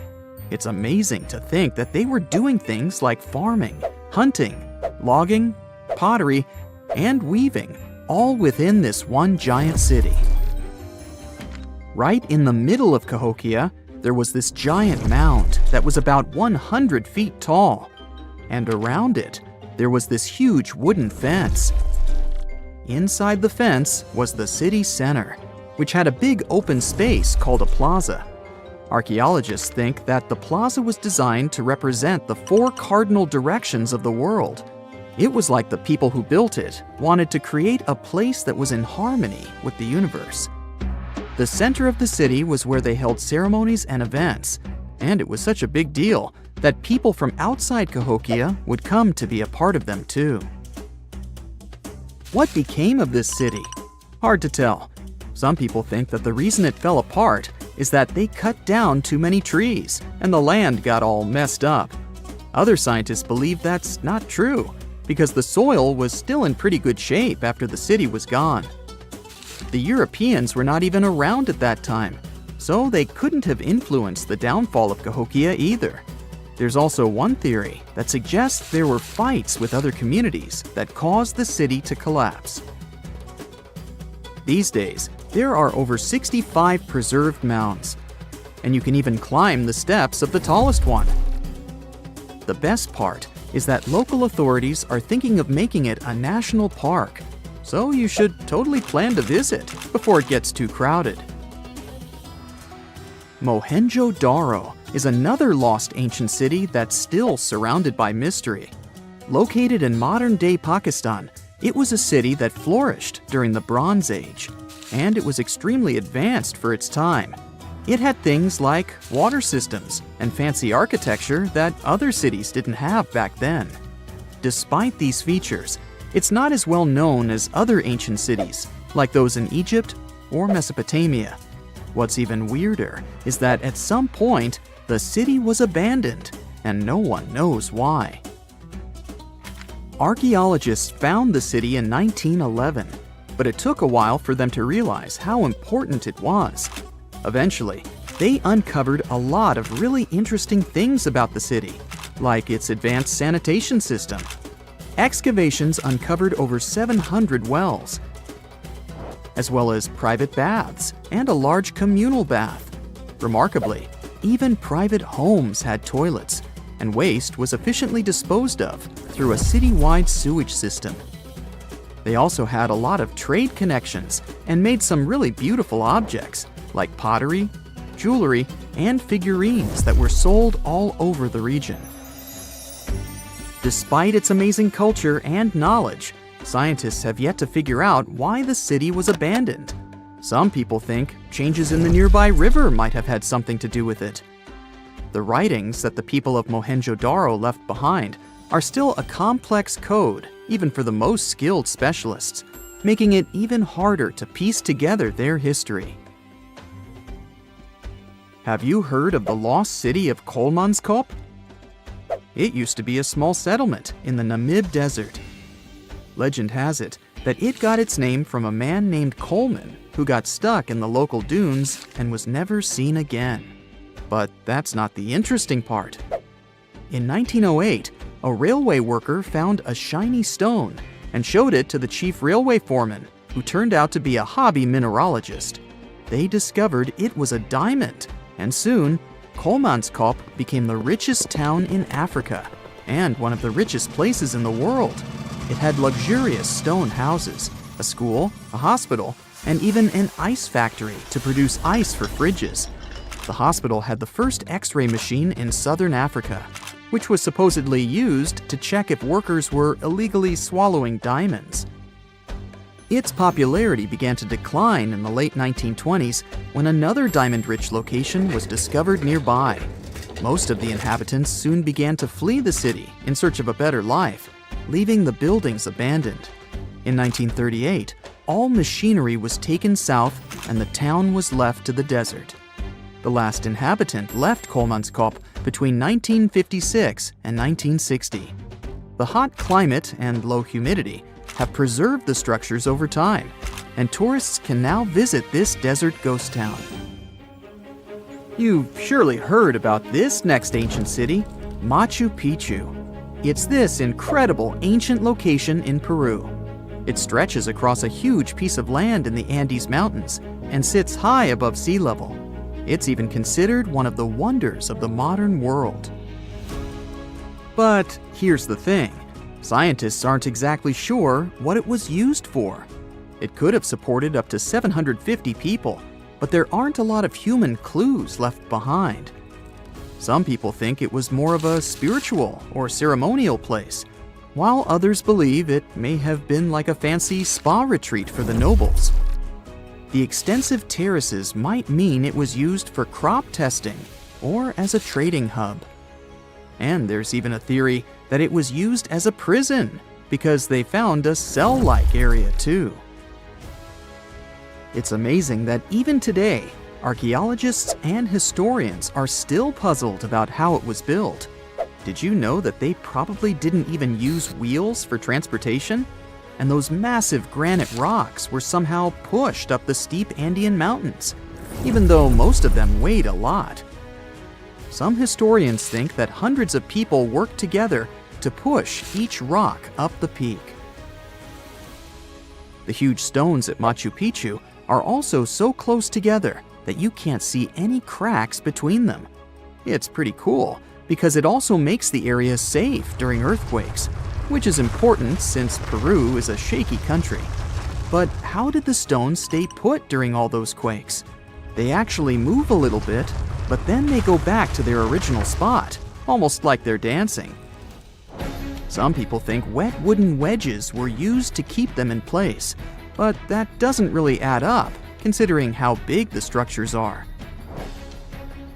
It's amazing to think that they were doing things like farming, hunting, logging, pottery, and weaving, all within this one giant city. Right in the middle of Cahokia, there was this giant mound that was about 100 feet tall, and around it, there was this huge wooden fence. Inside the fence was the city center, which had a big open space called a plaza. Archaeologists think that the plaza was designed to represent the 4 cardinal directions of the world. It was like the people who built it wanted to create a place that was in harmony with the universe. The center of the city was where they held ceremonies and events, and it was such a big deal that people from outside Cahokia would come to be a part of them too. What became of this city? Hard to tell. Some people think that the reason it fell apart is that they cut down too many trees and the land got all messed up. Other scientists believe that's not true because the soil was still in pretty good shape after the city was gone. The Europeans were not even around at that time, so they couldn't have influenced the downfall of Cahokia either. There's also one theory that suggests there were fights with other communities that caused the city to collapse. These days, there are over 65 preserved mounds, and you can even climb the steps of the tallest one. The best part is that local authorities are thinking of making it a national park, so you should totally plan to visit before it gets too crowded. Mohenjo Daro is another lost ancient city that's still surrounded by mystery. Located in modern-day Pakistan, it was a city that flourished during the Bronze Age, and it was extremely advanced for its time. It had things like water systems and fancy architecture that other cities didn't have back then. Despite these features, it's not as well known as other ancient cities, like those in Egypt or Mesopotamia. What's even weirder is that at some point, the city was abandoned, and no one knows why. Archaeologists found the city in 1911, but it took a while for them to realize how important it was. Eventually, they uncovered a lot of really interesting things about the city, like its advanced sanitation system. Excavations uncovered over 700 wells, as well as private baths and a large communal bath. Remarkably, even private homes had toilets, and waste was efficiently disposed of through a city-wide sewage system. They also had a lot of trade connections and made some really beautiful objects, like pottery, jewelry, and figurines that were sold all over the region. Despite its amazing culture and knowledge, scientists have yet to figure out why the city was abandoned. Some people think changes in the nearby river might have had something to do with it. The writings that the people of Mohenjo Daro left behind are still a complex code, even for the most skilled specialists, making it even harder to piece together their history. Have you heard of the lost city of Kolmanskop? It used to be a small settlement in the Namib Desert. Legend has it that it got its name from a man named Coleman who got stuck in the local dunes and was never seen again. But that's not the interesting part. In 1908, a railway worker found a shiny stone and showed it to the chief railway foreman, who turned out to be a hobby mineralogist. They discovered it was a diamond, and soon, Kolmanskop became the richest town in Africa and one of the richest places in the world. It had luxurious stone houses, a school, a hospital, and even an ice factory to produce ice for fridges. The hospital had the first X-ray machine in southern Africa, which was supposedly used to check if workers were illegally swallowing diamonds. Its popularity began to decline in the late 1920s when another diamond-rich location was discovered nearby. Most of the inhabitants soon began to flee the city in search of a better life, leaving the buildings abandoned. In 1938, all machinery was taken south and the town was left to the desert. The last inhabitant left Kolmanskop between 1956 and 1960. The hot climate and low humidity have preserved the structures over time, and tourists can now visit this desert ghost town. You've surely heard about this next ancient city, Machu Picchu. It's this incredible ancient location in Peru. It stretches across a huge piece of land in the Andes Mountains and sits high above sea level. It's even considered one of the wonders of the modern world. But here's the thing. Scientists aren't exactly sure what it was used for. It could have supported up to 750 people, but there aren't a lot of human clues left behind. Some people think it was more of a spiritual or ceremonial place, while others believe it may have been like a fancy spa retreat for the nobles. The extensive terraces might mean it was used for crop testing or as a trading hub. And there's even a theory that it was used as a prison because they found a cell-like area too. It's amazing that even today, archaeologists and historians are still puzzled about how it was built. Did you know that they probably didn't even use wheels for transportation? And those massive granite rocks were somehow pushed up the steep Andean mountains, even though most of them weighed a lot. Some historians think that hundreds of people worked together to push each rock up the peak. The huge stones at Machu Picchu are also so close together that you can't see any cracks between them. It's pretty cool because it also makes the area safe during earthquakes, which is important since Peru is a shaky country. But how did the stones stay put during all those quakes? They actually move a little bit, but then they go back to their original spot, almost like they're dancing. Some people think wet wooden wedges were used to keep them in place, but that doesn't really add up, considering how big the structures are.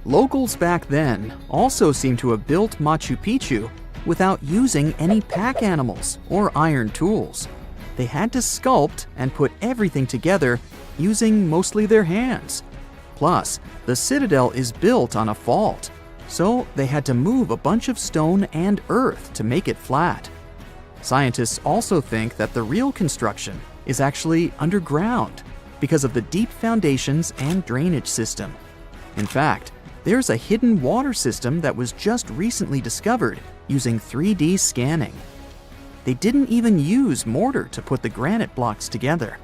Locals back then also seem to have built Machu Picchu without using any pack animals or iron tools. They had to sculpt and put everything together using mostly their hands. Plus, the citadel is built on a fault, so they had to move a bunch of stone and earth to make it flat. Scientists also think that the real construction is actually underground because of the deep foundations and drainage system. In fact, there's a hidden water system that was just recently discovered using 3D scanning. They didn't even use mortar to put the granite blocks together.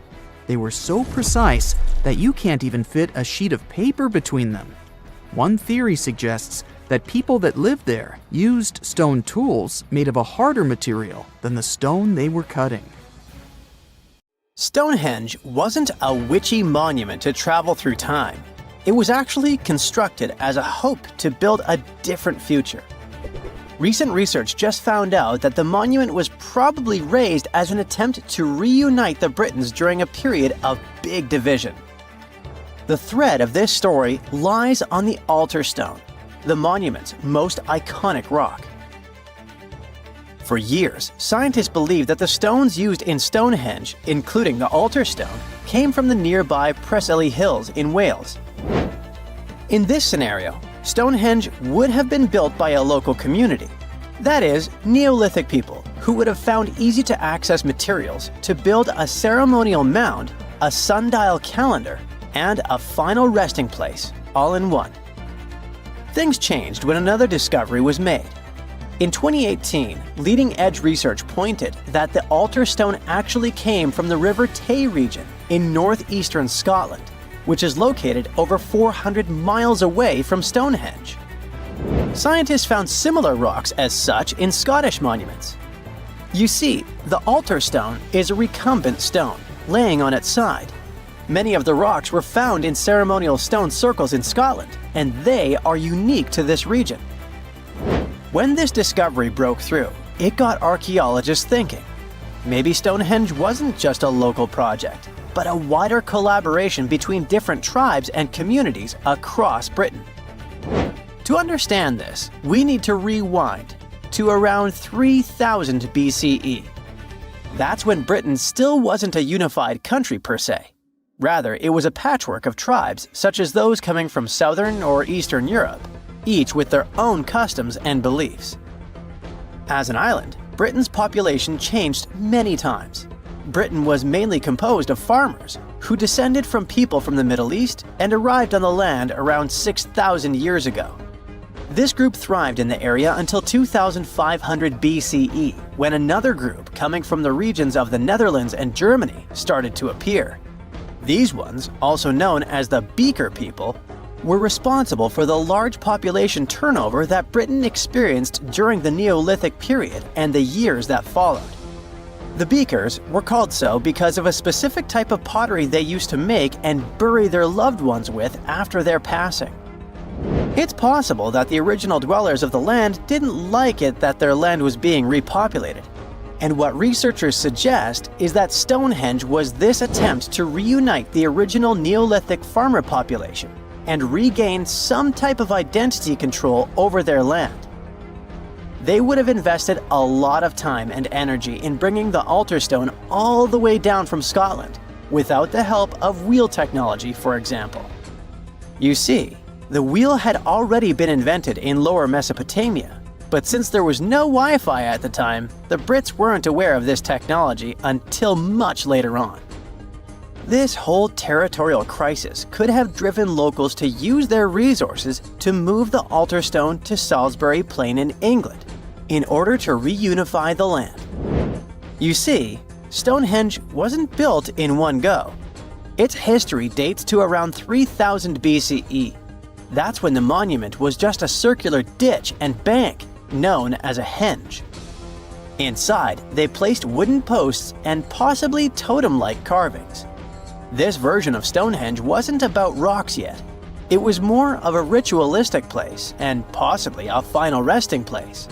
They were so precise that you can't even fit a sheet of paper between them. One theory suggests that people that lived there used stone tools made of a harder material than the stone they were cutting. Stonehenge wasn't a witchy monument to travel through time. It was actually constructed as a hope to build a different future. Recent research just found out that the monument was probably raised as an attempt to reunite the Britons during a period of big division. The thread of this story lies on the altar stone, the monument's most iconic rock. For years, scientists believed that the stones used in Stonehenge, including the altar stone, came from the nearby Preseli Hills in Wales. In this scenario, Stonehenge would have been built by a local community. That is, Neolithic people who would have found easy-to-access materials to build a ceremonial mound, a sundial calendar, and a final resting place, all in one. Things changed when another discovery was made. In 2018, leading-edge research pointed that the altar stone actually came from the River Tay region in northeastern Scotland, which is located over 400 miles away from Stonehenge. Scientists found similar rocks as such in Scottish monuments. You see, the altar stone is a recumbent stone, laying on its side. Many of the rocks were found in ceremonial stone circles in Scotland, and they are unique to this region. When this discovery broke through, it got archaeologists thinking. Maybe Stonehenge wasn't just a local project, but a wider collaboration between different tribes and communities across Britain. To understand this, we need to rewind to around 3000 BCE. That's when Britain still wasn't a unified country per se. Rather, it was a patchwork of tribes such as those coming from southern or eastern Europe, each with their own customs and beliefs. As an island, Britain's population changed many times. Britain was mainly composed of farmers who descended from people from the Middle East and arrived on the land around 6,000 years ago. This group thrived in the area until 2500 BCE, when another group coming from the regions of the Netherlands and Germany started to appear. These ones, also known as the Beaker people, were responsible for the large population turnover that Britain experienced during the Neolithic period and the years that followed. The Beakers were called so because of a specific type of pottery they used to make and bury their loved ones with after their passing. It's possible that the original dwellers of the land didn't like it that their land was being repopulated. And what researchers suggest is that Stonehenge was this attempt to reunite the original Neolithic farmer population and regain some type of identity control over their land. They would have invested a lot of time and energy in bringing the altar stone all the way down from Scotland, without the help of wheel technology, for example. You see, the wheel had already been invented in Lower Mesopotamia, but since there was no Wi-Fi at the time, the Brits weren't aware of this technology until much later on. This whole territorial crisis could have driven locals to use their resources to move the altar stone to Salisbury Plain in England, in order to reunify the land. You see, Stonehenge wasn't built in one go. Its history dates to around 3000 BCE. That's when the monument was just a circular ditch and bank, known as a henge. Inside, they placed wooden posts and possibly totem-like carvings. This version of Stonehenge wasn't about rocks yet. It was more of a ritualistic place and possibly a final resting place.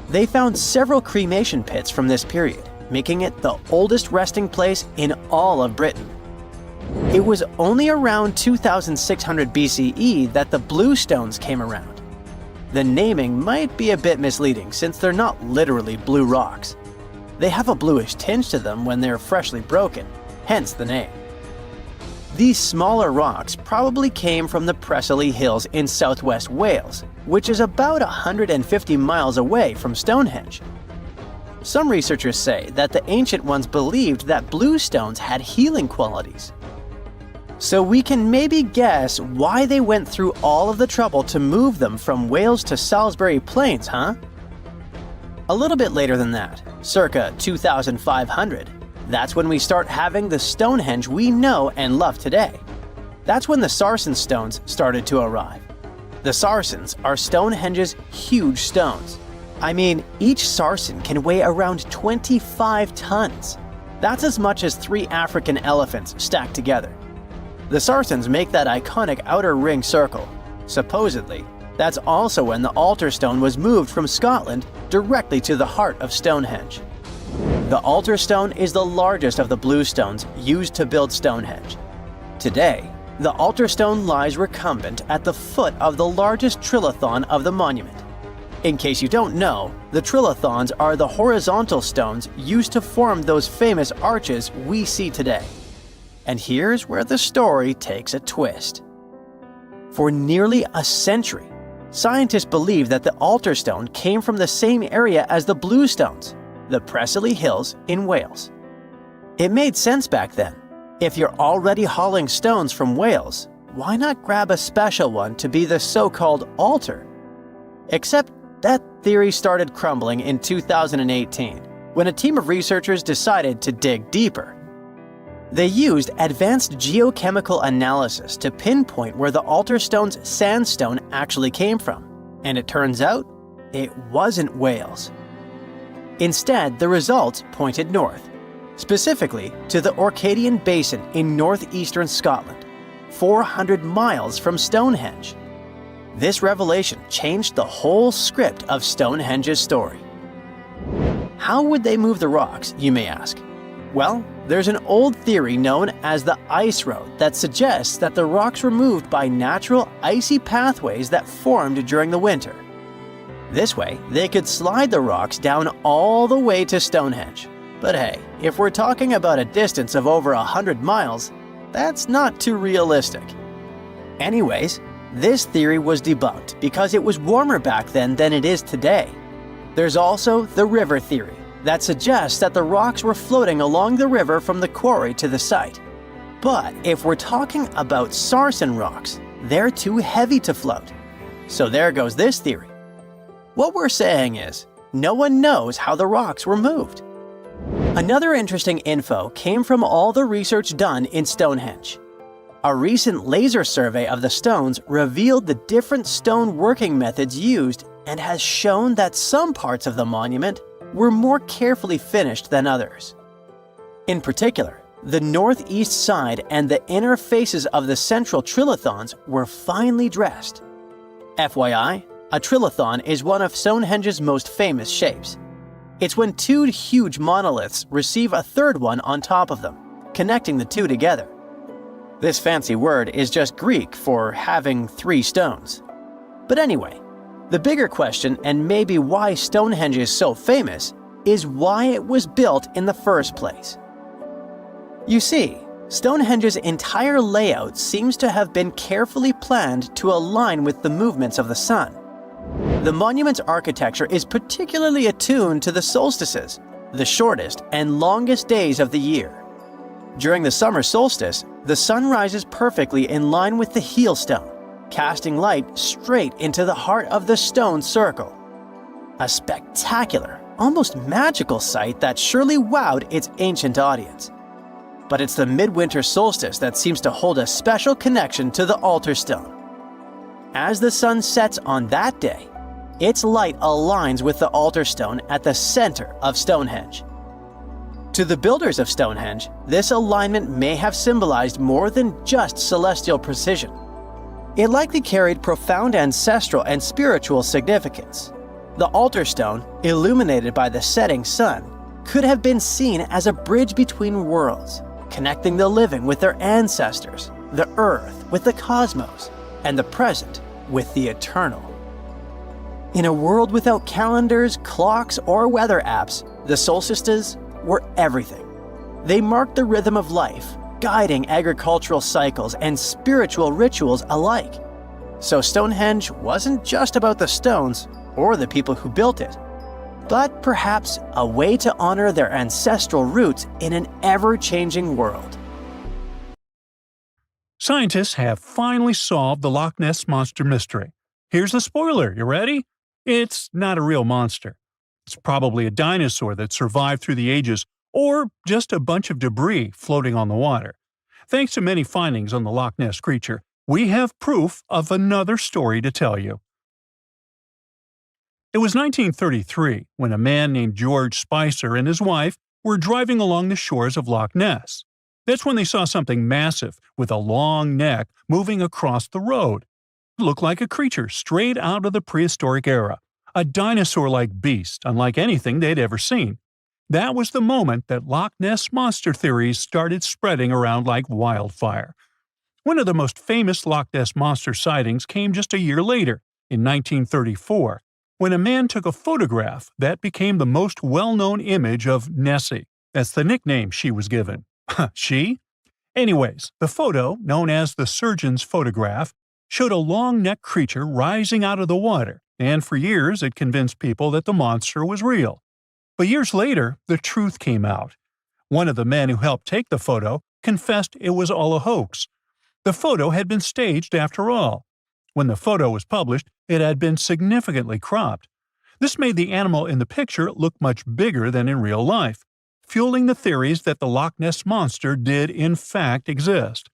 They found several cremation pits from this period, making it the oldest resting place in all of Britain. It was only around 2600 BCE that the blue stones came around. The naming might be a bit misleading since they're not literally blue rocks. They have a bluish tinge to them when they're freshly broken, hence the name. These smaller rocks probably came from the Preseli Hills in southwest Wales, which is about 150 miles away from Stonehenge. Some researchers say that the ancient ones believed that blue stones had healing qualities. So we can maybe guess why they went through all of the trouble to move them from Wales to Salisbury Plains, huh? A little bit later than that, circa 2500, that's when we start having the Stonehenge we know and love today. That's when the Sarsen stones started to arrive. The Sarsens are Stonehenge's huge stones. I mean, each Sarsen can weigh around 25 tons. That's as much as 3 African elephants stacked together. The Sarsens make that iconic outer ring circle. Supposedly, that's also when the altar stone was moved from Scotland directly to the heart of Stonehenge. The altar stone is the largest of the blue stones used to build Stonehenge. Today, The altar stone lies recumbent at the foot of the largest trilithon of the monument. In case you don't know, the trilithons are the horizontal stones used to form those famous arches we see today. And here's where the story takes a twist. For nearly a century, scientists believed that the altar stone came from the same area as the Blue Stones, the Preseli Hills in Wales. It made sense back then. If you're already hauling stones from Wales, why not grab a special one to be the so-called altar? Except that theory started crumbling in 2018, when a team of researchers decided to dig deeper. They used advanced geochemical analysis to pinpoint where the altar stone's sandstone actually came from, and it turns out it wasn't Wales. Instead, the results pointed north, specifically to the Orcadian Basin in northeastern Scotland, 400 miles from Stonehenge. This revelation changed the whole script of Stonehenge's story. How would they move the rocks, you may ask? Well, there's an old theory known as the ice road that suggests that the rocks were moved by natural icy pathways that formed during the winter. This way, they could slide the rocks down all the way to Stonehenge. But hey, if we're talking about a distance of over 100 miles, that's not too realistic. Anyways, this theory was debunked because it was warmer back then than it is today. There's also the river theory that suggests that the rocks were floating along the river from the quarry to the site. But if we're talking about sarsen rocks, they're too heavy to float. So there goes this theory. What we're saying is, no one knows how the rocks were moved. Another interesting info came from all the research done in Stonehenge. A recent laser survey of the stones revealed the different stone working methods used and has shown that some parts of the monument were more carefully finished than others. In particular, the northeast side and the inner faces of the central trilithons were finely dressed. FYI, a trilithon is one of Stonehenge's most famous shapes. It's when two huge monoliths receive a third one on top of them, connecting the two together. This fancy word is just Greek for having three stones. But anyway, the bigger question, and maybe why Stonehenge is so famous, is why it was built in the first place. You see, Stonehenge's entire layout seems to have been carefully planned to align with the movements of the sun. The monument's architecture is particularly attuned to the solstices, the shortest and longest days of the year. During the summer solstice, the sun rises perfectly in line with the heel stone, casting light straight into the heart of the stone circle. A spectacular, almost magical sight that surely wowed its ancient audience. But it's the midwinter solstice that seems to hold a special connection to the altar stone. As the sun sets on that day, its light aligns with the altar stone at the center of Stonehenge. To the builders of Stonehenge, this alignment may have symbolized more than just celestial precision. It likely carried profound ancestral and spiritual significance. The altar stone, illuminated by the setting sun, could have been seen as a bridge between worlds, connecting the living with their ancestors, the earth with the cosmos, and the present with the eternal. In a world without calendars, clocks, or weather apps, the solstices were everything. They marked the rhythm of life, guiding agricultural cycles and spiritual rituals alike. So Stonehenge wasn't just about the stones or the people who built it, but perhaps a way to honor their ancestral roots in an ever-changing world. Scientists have finally solved the Loch Ness monster mystery. Here's the spoiler, you ready? It's not a real monster. It's probably a dinosaur that survived through the ages, or just a bunch of debris floating on the water. Thanks to many findings on the Loch Ness creature, we have proof of another story to tell you. It was 1933 when a man named George Spicer and his wife were driving along the shores of Loch Ness. That's when they saw something massive with a long neck moving across the road. It looked like a creature straight out of the prehistoric era, a dinosaur-like beast unlike anything they'd ever seen. That was the moment that Loch Ness monster theories started spreading around like wildfire. One of the most famous Loch Ness Monster sightings came just a year later, in 1934, when a man took a photograph that became the most well-known image of Nessie. That's the nickname she was given. She? Anyways, the photo, known as the surgeon's photograph, showed a long-necked creature rising out of the water, and for years it convinced people that the monster was real. But years later, the truth came out. One of the men who helped take the photo confessed it was all a hoax. The photo had been staged after all. When the photo was published, it had been significantly cropped. This made the animal in the picture look much bigger than in real life, fueling the theories that the Loch Ness Monster did in fact exist.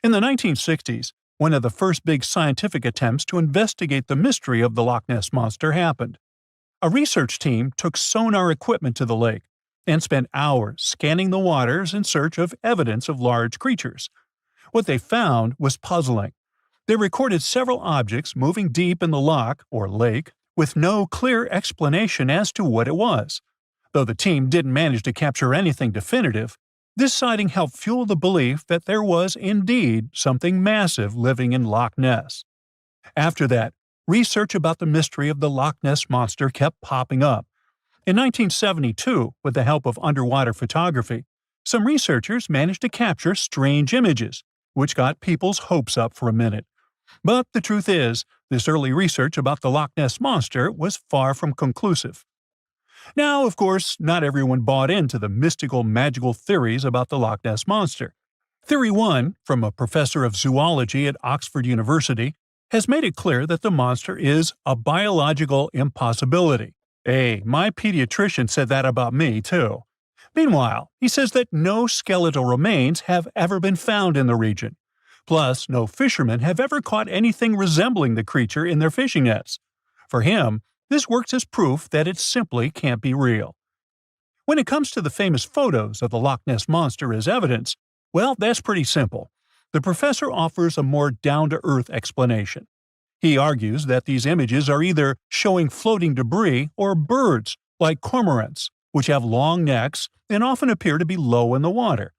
In the 1960s, one of the first big scientific attempts to investigate the mystery of the Loch Ness Monster happened. A research team took sonar equipment to the lake and spent hours scanning the waters in search of evidence of large creatures. What they found was puzzling. They recorded several objects moving deep in the loch, or lake, with no clear explanation as to what it was. Though the team didn't manage to capture anything definitive, this sighting helped fuel the belief that there was indeed something massive living in Loch Ness. After that, research about the mystery of the Loch Ness Monster kept popping up. In 1972, with the help of underwater photography, some researchers managed to capture strange images, which got people's hopes up for a minute. But the truth is, this early research about the Loch Ness Monster was far from conclusive. Now, of course, not everyone bought into the mystical, magical theories about the Loch Ness Monster. Theory 1, from a professor of zoology at Oxford University, has made it clear that the monster is a biological impossibility. Hey, my pediatrician said that about me, too. Meanwhile, he says that no skeletal remains have ever been found in the region. Plus, no fishermen have ever caught anything resembling the creature in their fishing nets. For him, this works as proof that it simply can't be real. When it comes to the famous photos of the Loch Ness Monster as evidence, well, that's pretty simple. The professor offers a more down-to-earth explanation. He argues that these images are either showing floating debris or birds, like cormorants, which have long necks and often appear to be low in the water.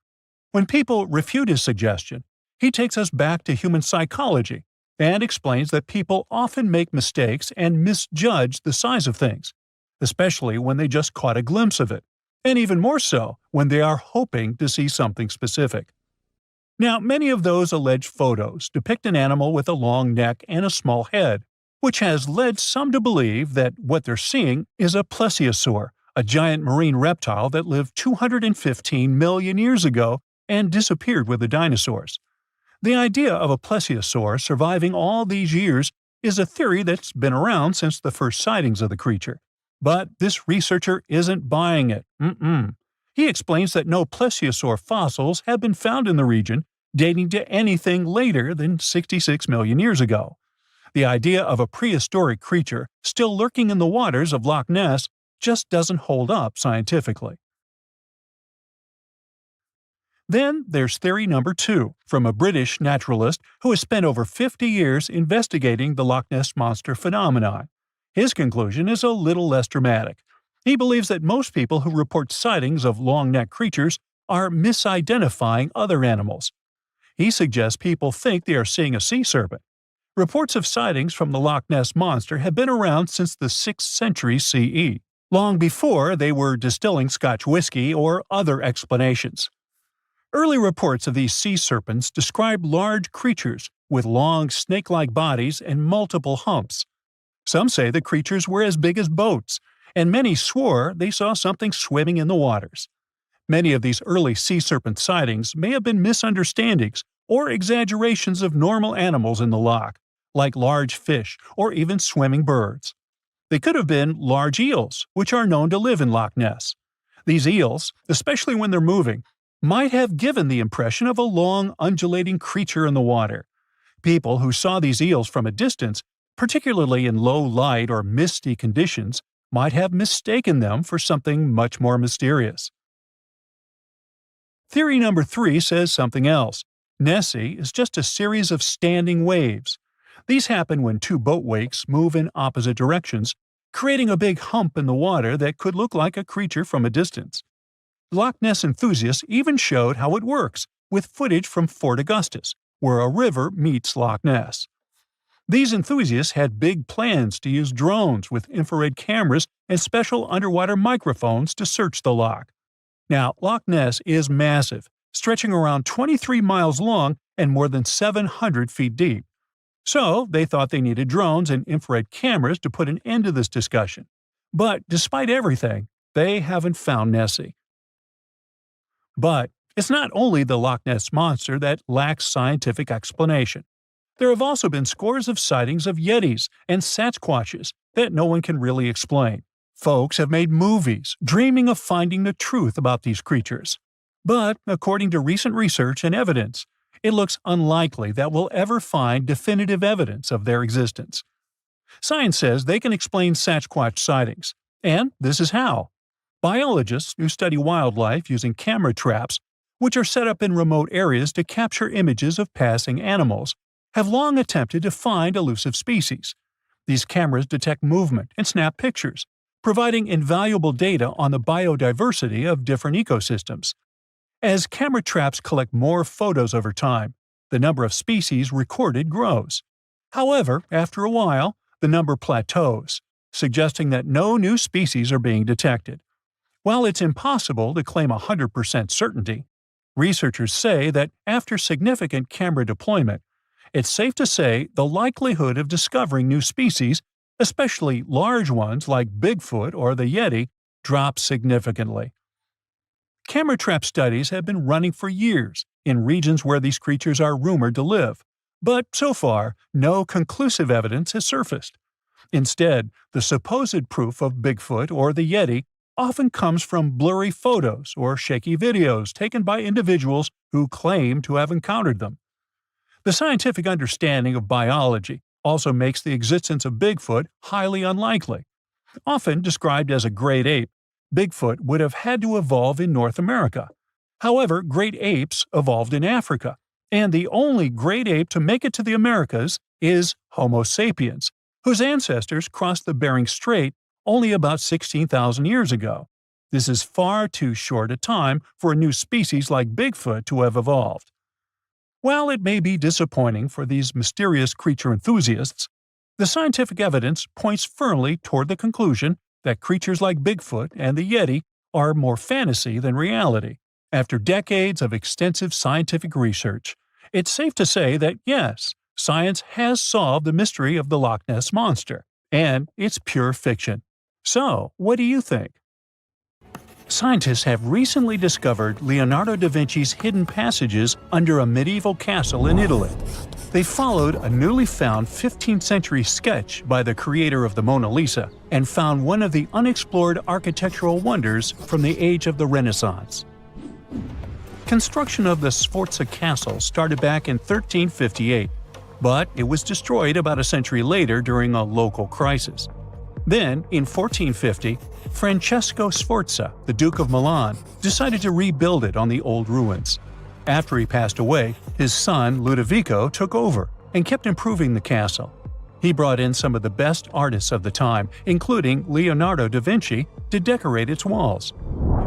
When people refute his suggestion, he takes us back to human psychology and explains that people often make mistakes and misjudge the size of things, especially when they just caught a glimpse of it, and even more so when they are hoping to see something specific. Now, many of those alleged photos depict an animal with a long neck and a small head, which has led some to believe that what they're seeing is a plesiosaur, a giant marine reptile that lived 215 million years ago and disappeared with the dinosaurs. The idea of a plesiosaur surviving all these years is a theory that's been around since the first sightings of the creature. But this researcher isn't buying it. He explains that no plesiosaur fossils have been found in the region dating to anything later than 66 million years ago. The idea of a prehistoric creature still lurking in the waters of Loch Ness just doesn't hold up scientifically. Then there's theory number 2, from a British naturalist who has spent over 50 years investigating the Loch Ness Monster phenomenon. His conclusion is a little less dramatic. He believes that most people who report sightings of long-necked creatures are misidentifying other animals. He suggests people think they are seeing a sea serpent. Reports of sightings from the Loch Ness Monster have been around since the 6th century CE, long before they were distilling Scotch whiskey or other explanations. Early reports of these sea serpents describe large creatures with long snake-like bodies and multiple humps. Some say the creatures were as big as boats, and many swore they saw something swimming in the waters. Many of these early sea serpent sightings may have been misunderstandings or exaggerations of normal animals in the loch, like large fish or even swimming birds. They could have been large eels, which are known to live in Loch Ness. These eels, especially when they're moving, might have given the impression of a long, undulating creature in the water. People who saw these eels from a distance, particularly in low light or misty conditions, might have mistaken them for something much more mysterious. Theory number 3 says something else. Nessie is just a series of standing waves. These happen when two boat wakes move in opposite directions, creating a big hump in the water that could look like a creature from a distance. Loch Ness enthusiasts even showed how it works with footage from Fort Augustus, where a river meets Loch Ness. These enthusiasts had big plans to use drones with infrared cameras and special underwater microphones to search the loch. Now, Loch Ness is massive, stretching around 23 miles long and more than 700 feet deep. So, they thought they needed drones and infrared cameras to put an end to this discussion. But despite everything, they haven't found Nessie. But it's not only the Loch Ness Monster that lacks scientific explanation. There have also been scores of sightings of Yetis and Sasquatches that no one can really explain. Folks have made movies, dreaming of finding the truth about these creatures. But, according to recent research and evidence, it looks unlikely that we'll ever find definitive evidence of their existence. Science says they can explain Sasquatch sightings, and this is how. Biologists who study wildlife using camera traps, which are set up in remote areas to capture images of passing animals, have long attempted to find elusive species. These cameras detect movement and snap pictures, providing invaluable data on the biodiversity of different ecosystems. As camera traps collect more photos over time, the number of species recorded grows. However, after a while, the number plateaus, suggesting that no new species are being detected. While it's impossible to claim 100% certainty, researchers say that after significant camera deployment, it's safe to say the likelihood of discovering new species, especially large ones like Bigfoot or the Yeti, drops significantly. Camera trap studies have been running for years in regions where these creatures are rumored to live, but so far, no conclusive evidence has surfaced. Instead, the supposed proof of Bigfoot or the Yeti often comes from blurry photos or shaky videos taken by individuals who claim to have encountered them. The scientific understanding of biology also makes the existence of Bigfoot highly unlikely. Often described as a great ape, Bigfoot would have had to evolve in North America. However, great apes evolved in Africa, and the only great ape to make it to the Americas is Homo sapiens, whose ancestors crossed the Bering Strait only about 16,000 years ago. This is far too short a time for a new species like Bigfoot to have evolved. While it may be disappointing for these mysterious creature enthusiasts, the scientific evidence points firmly toward the conclusion that creatures like Bigfoot and the Yeti are more fantasy than reality. After decades of extensive scientific research, it's safe to say that yes, science has solved the mystery of the Loch Ness Monster, and it's pure fiction. So, what do you think? Scientists have recently discovered Leonardo da Vinci's hidden passages under a medieval castle in Italy. They followed a newly found 15th century sketch by the creator of the Mona Lisa and found one of the unexplored architectural wonders from the age of the Renaissance. Construction of the Sforza Castle started back in 1358, but it was destroyed about a century later during a local crisis. Then, in 1450, Francesco Sforza, the Duke of Milan, decided to rebuild it on the old ruins. After he passed away, his son Ludovico took over and kept improving the castle. He brought in some of the best artists of the time, including Leonardo da Vinci, to decorate its walls.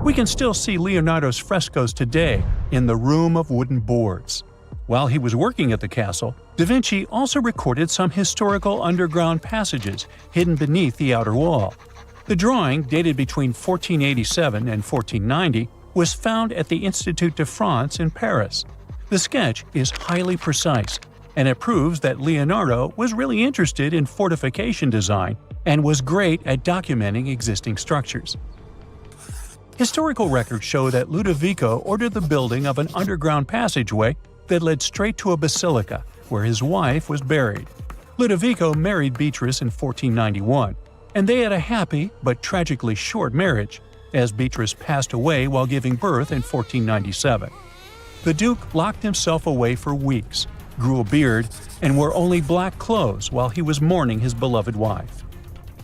We can still see Leonardo's frescoes today in the Room of Wooden Boards. While he was working at the castle, Da Vinci also recorded some historical underground passages hidden beneath the outer wall. The drawing, dated between 1487 and 1490, was found at the Institut de France in Paris. The sketch is highly precise, and it proves that Leonardo was really interested in fortification design and was great at documenting existing structures. Historical records show that Ludovico ordered the building of an underground passageway that led straight to a basilica, where his wife was buried. Ludovico married Beatrice in 1491, and they had a happy but tragically short marriage, as Beatrice passed away while giving birth in 1497. The Duke locked himself away for weeks, grew a beard, and wore only black clothes while he was mourning his beloved wife.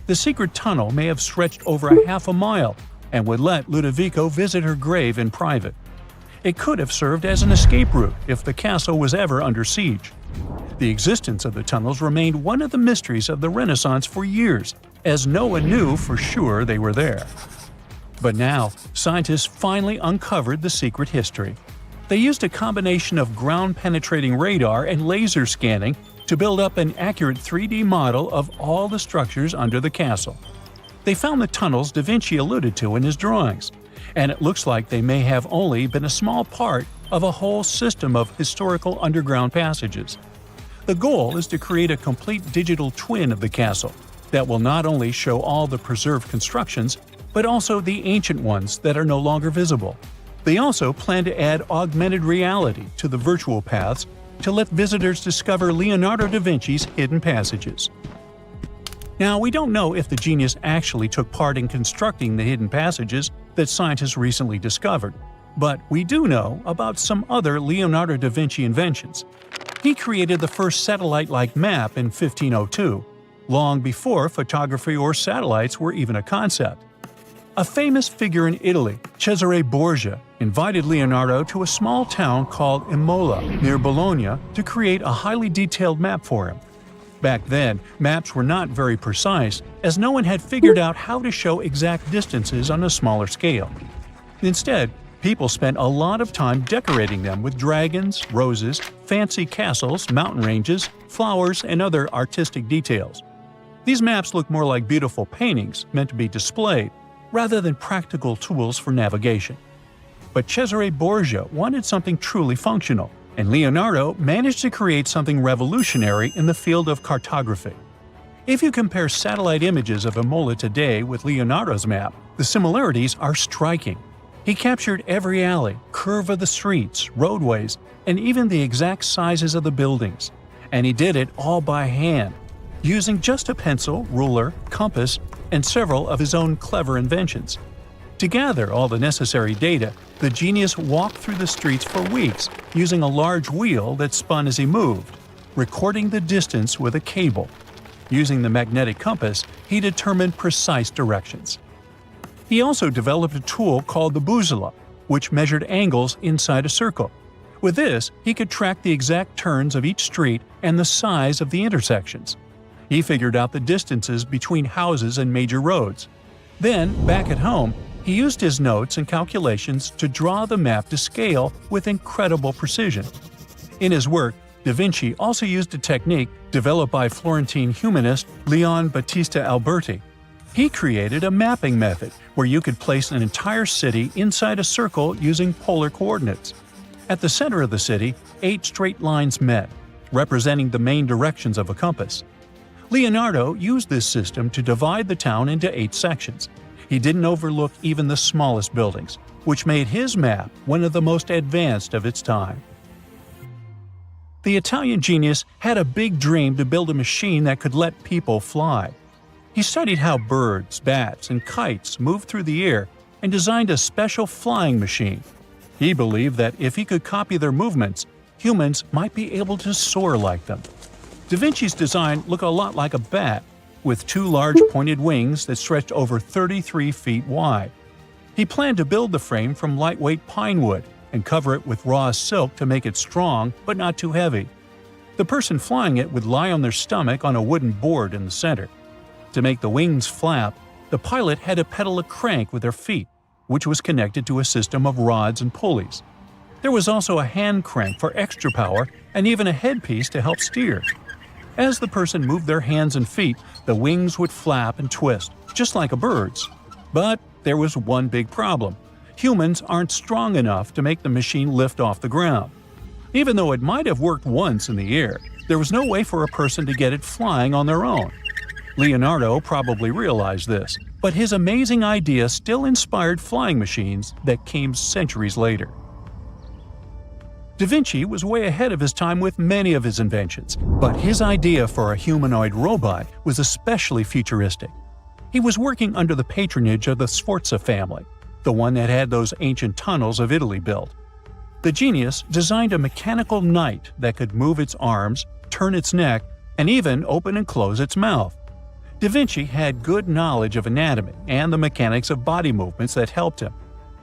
The secret tunnel may have stretched over a half a mile and would let Ludovico visit her grave in private. It could have served as an escape route if the castle was ever under siege. The existence of the tunnels remained one of the mysteries of the Renaissance for years, as no one knew for sure they were there. But now, scientists finally uncovered the secret history. They used a combination of ground-penetrating radar and laser scanning to build up an accurate 3D model of all the structures under the castle. They found the tunnels Da Vinci alluded to in his drawings, and it looks like they may have only been a small part of a whole system of historical underground passages. The goal is to create a complete digital twin of the castle that will not only show all the preserved constructions, but also the ancient ones that are no longer visible. They also plan to add augmented reality to the virtual paths to let visitors discover Leonardo da Vinci's hidden passages. Now, we don't know if the genius actually took part in constructing the hidden passages that scientists recently discovered, but we do know about some other Leonardo da Vinci inventions. He created the first satellite-like map in 1502, long before photography or satellites were even a concept. A famous figure in Italy, Cesare Borgia, invited Leonardo to a small town called Imola, near Bologna, to create a highly detailed map for him. Back then, maps were not very precise, as no one had figured out how to show exact distances on a smaller scale. Instead, people spent a lot of time decorating them with dragons, roses, fancy castles, mountain ranges, flowers, and other artistic details. These maps look more like beautiful paintings meant to be displayed, rather than practical tools for navigation. But Cesare Borgia wanted something truly functional, and Leonardo managed to create something revolutionary in the field of cartography. If you compare satellite images of Imola today with Leonardo's map, the similarities are striking. He captured every alley, curve of the streets, roadways, and even the exact sizes of the buildings. And he did it all by hand, using just a pencil, ruler, compass, and several of his own clever inventions. To gather all the necessary data, the genius walked through the streets for weeks using a large wheel that spun as he moved, recording the distance with a cable. Using the magnetic compass, he determined precise directions. He also developed a tool called the bussola, which measured angles inside a circle. With this, he could track the exact turns of each street and the size of the intersections. He figured out the distances between houses and major roads. Then, back at home, he used his notes and calculations to draw the map to scale with incredible precision. In his work, Da Vinci also used a technique developed by Florentine humanist Leon Battista Alberti. He created a mapping method where you could place an entire city inside a circle using polar coordinates. At the center of the city, 8 straight lines met, representing the main directions of a compass. Leonardo used this system to divide the town into 8 sections. He didn't overlook even the smallest buildings, which made his map one of the most advanced of its time. The Italian genius had a big dream to build a machine that could let people fly. He studied how birds, bats, and kites moved through the air and designed a special flying machine. He believed that if he could copy their movements, humans might be able to soar like them. Da Vinci's design looked a lot like a bat, with 2 large pointed wings that stretched over 33 feet wide. He planned to build the frame from lightweight pine wood and cover it with raw silk to make it strong but not too heavy. The person flying it would lie on their stomach on a wooden board in the center. To make the wings flap, the pilot had to pedal a crank with their feet, which was connected to a system of rods and pulleys. There was also a hand crank for extra power and even a headpiece to help steer. As the person moved their hands and feet, the wings would flap and twist, just like a bird's. But there was one big problem. Humans aren't strong enough to make the machine lift off the ground. Even though it might have worked once in the air, there was no way for a person to get it flying on their own. Leonardo probably realized this, but his amazing idea still inspired flying machines that came centuries later. Da Vinci was way ahead of his time with many of his inventions, but his idea for a humanoid robot was especially futuristic. He was working under the patronage of the Sforza family, the one that had those ancient tunnels of Italy built. The genius designed a mechanical knight that could move its arms, turn its neck, and even open and close its mouth. Da Vinci had good knowledge of anatomy and the mechanics of body movements that helped him.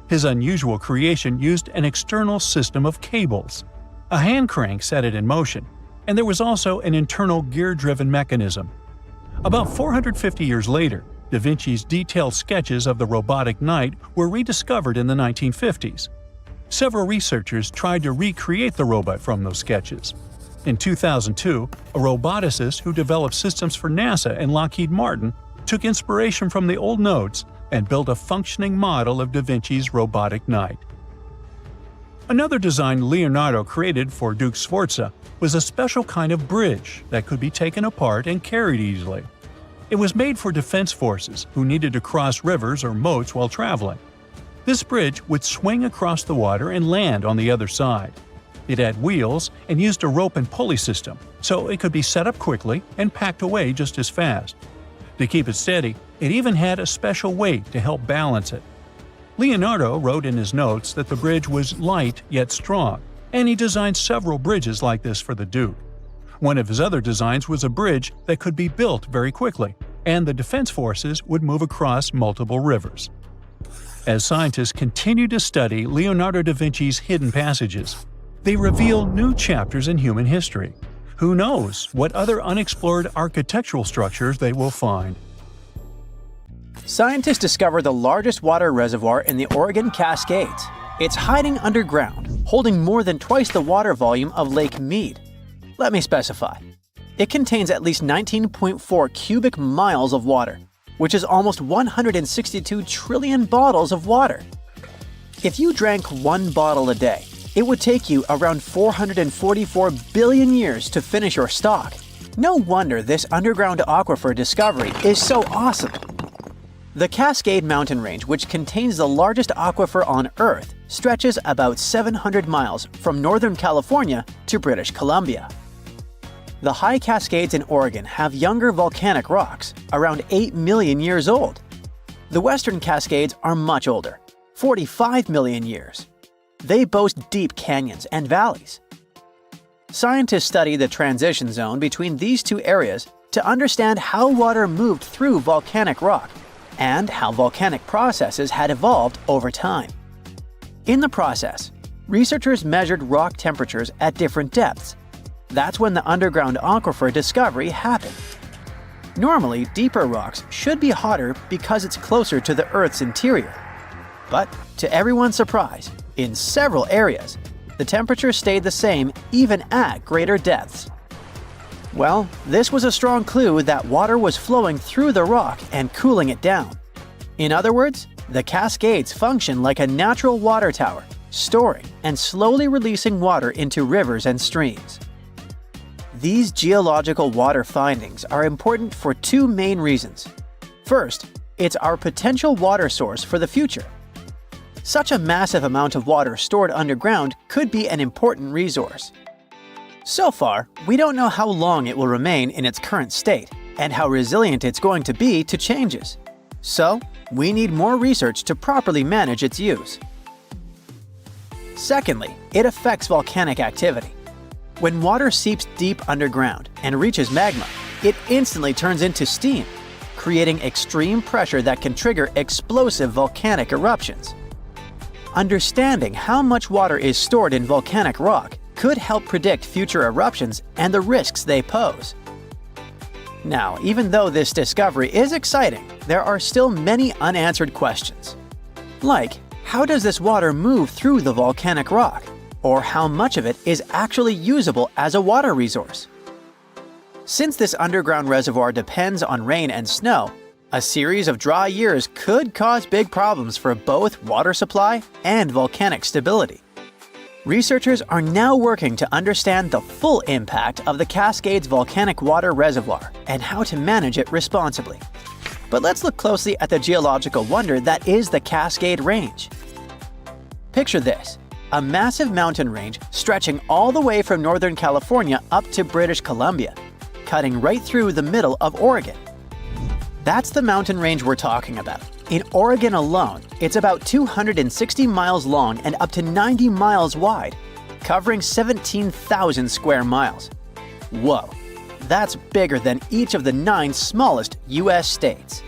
His unusual creation used an external system of cables. A hand crank set it in motion, and there was also an internal gear-driven mechanism. About 450 years later, Da Vinci's detailed sketches of the robotic knight were rediscovered in the 1950s. Several researchers tried to recreate the robot from those sketches. In 2002, a roboticist who developed systems for NASA and Lockheed Martin took inspiration from the old notes and built a functioning model of Da Vinci's robotic knight. Another design Leonardo created for Duke Sforza was a special kind of bridge that could be taken apart and carried easily. It was made for defense forces who needed to cross rivers or moats while traveling. This bridge would swing across the water and land on the other side. It had wheels and used a rope and pulley system, so it could be set up quickly and packed away just as fast. To keep it steady, it even had a special weight to help balance it. Leonardo wrote in his notes that the bridge was light yet strong, and he designed several bridges like this for the Duke. One of his other designs was a bridge that could be built very quickly, and the defense forces would move across multiple rivers. As scientists continue to study Leonardo da Vinci's hidden passages, they reveal new chapters in human history. Who knows what other unexplored architectural structures they will find? Scientists discovered the largest water reservoir in the Oregon Cascades. It's hiding underground, holding more than twice the water volume of Lake Mead. Let me specify. It contains at least 19.4 cubic miles of water, which is almost 162 trillion bottles of water. If you drank one bottle a day, it would take you around 444 billion years to finish your stock. No wonder this underground aquifer discovery is so awesome. The Cascade Mountain Range, which contains the largest aquifer on Earth, stretches about 700 miles from Northern California to British Columbia. The high Cascades in Oregon have younger volcanic rocks, around 8 million years old. The Western Cascades are much older, 45 million years. They boast deep canyons and valleys. Scientists study the transition zone between these two areas to understand how water moved through volcanic rock and how volcanic processes had evolved over time. In the process, researchers measured rock temperatures at different depths. That's when the underground aquifer discovery happened. Normally, deeper rocks should be hotter because it's closer to the Earth's interior. But to everyone's surprise, in several areas, the temperature stayed the same even at greater depths. Well, this was a strong clue that water was flowing through the rock and cooling it down. In other words, the Cascades function like a natural water tower, storing and slowly releasing water into rivers and streams. These geological water findings are important for two main reasons. First, it's our potential water source for the future. Such a massive amount of water stored underground could be an important resource. So far, we don't know how long it will remain in its current state and how resilient it's going to be to changes. So, we need more research to properly manage its use. Secondly, it affects volcanic activity. When water seeps deep underground and reaches magma, it instantly turns into steam, creating extreme pressure that can trigger explosive volcanic eruptions. Understanding how much water is stored in volcanic rock could help predict future eruptions and the risks they pose. Now, even though this discovery is exciting, there are still many unanswered questions. Like, how does this water move through the volcanic rock? Or how much of it is actually usable as a water resource? Since this underground reservoir depends on rain and snow, a series of dry years could cause big problems for both water supply and volcanic stability. Researchers are now working to understand the full impact of the Cascades volcanic water reservoir and how to manage it responsibly. But let's look closely at the geological wonder that is the Cascade Range. Picture this, a massive mountain range stretching all the way from Northern California up to British Columbia, cutting right through the middle of Oregon. That's the mountain range we're talking about. In Oregon alone, it's about 260 miles long and up to 90 miles wide, covering 17,000 square miles. Whoa, that's bigger than each of the 9 smallest US states.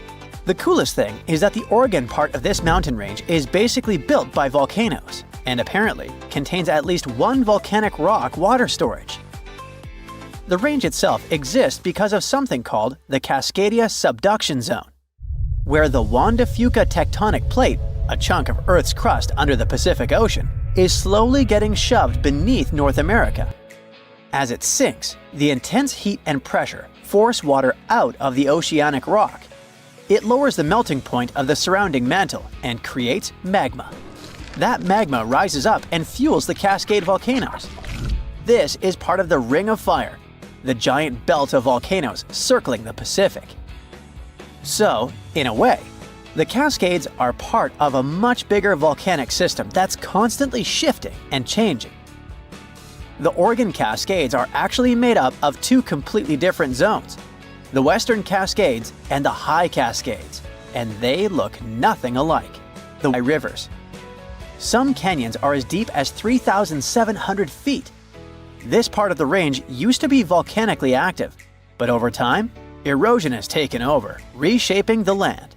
The coolest thing is that the Oregon part of this mountain range is basically built by volcanoes, and apparently contains at least one volcanic rock water storage. The range itself exists because of something called the Cascadia Subduction Zone, where the Juan de Fuca tectonic plate, a chunk of Earth's crust under the Pacific Ocean, is slowly getting shoved beneath North America. As it sinks, the intense heat and pressure force water out of the oceanic rock. It lowers the melting point of the surrounding mantle and creates magma. That magma rises up and fuels the Cascade volcanoes. This is part of the Ring of Fire, the giant belt of volcanoes circling the Pacific. So, in a way, the Cascades are part of a much bigger volcanic system that's constantly shifting and changing. The Oregon Cascades are actually made up of two completely different zones, the Western Cascades and the High Cascades, and they look nothing alike. The rivers. Some canyons are as deep as 3,700 feet. This part of the range used to be volcanically active, but over time, erosion has taken over, reshaping the land.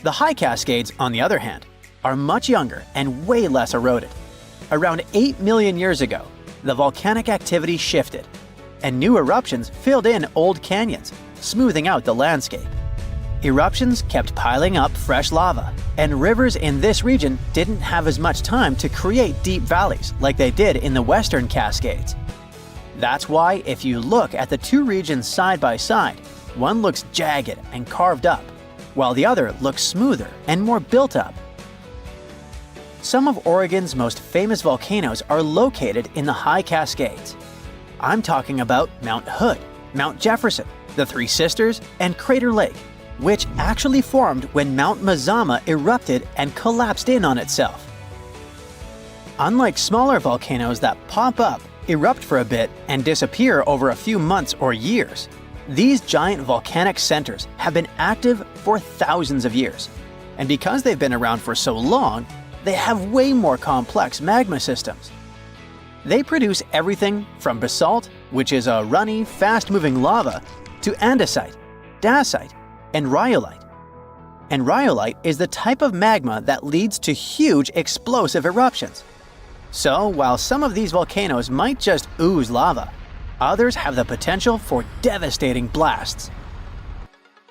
The High Cascades, on the other hand, are much younger and way less eroded. Around 8 million years ago, the volcanic activity shifted, and new eruptions filled in old canyons, smoothing out the landscape. Eruptions kept piling up fresh lava, and rivers in this region didn't have as much time to create deep valleys like they did in the Western Cascades. That's why if you look at the two regions side by side, one looks jagged and carved up, while the other looks smoother and more built up. Some of Oregon's most famous volcanoes are located in the High Cascades. I'm talking about Mount Hood, Mount Jefferson, the Three Sisters, and Crater Lake, which actually formed when Mount Mazama erupted and collapsed in on itself. Unlike smaller volcanoes that pop up, erupt for a bit, and disappear over a few months or years, these giant volcanic centers have been active for thousands of years. And because they've been around for so long, they have way more complex magma systems. They produce everything from basalt, which is a runny, fast-moving lava, to andesite, dacite, and rhyolite. And rhyolite is the type of magma that leads to huge explosive eruptions. So, while some of these volcanoes might just ooze lava, others have the potential for devastating blasts.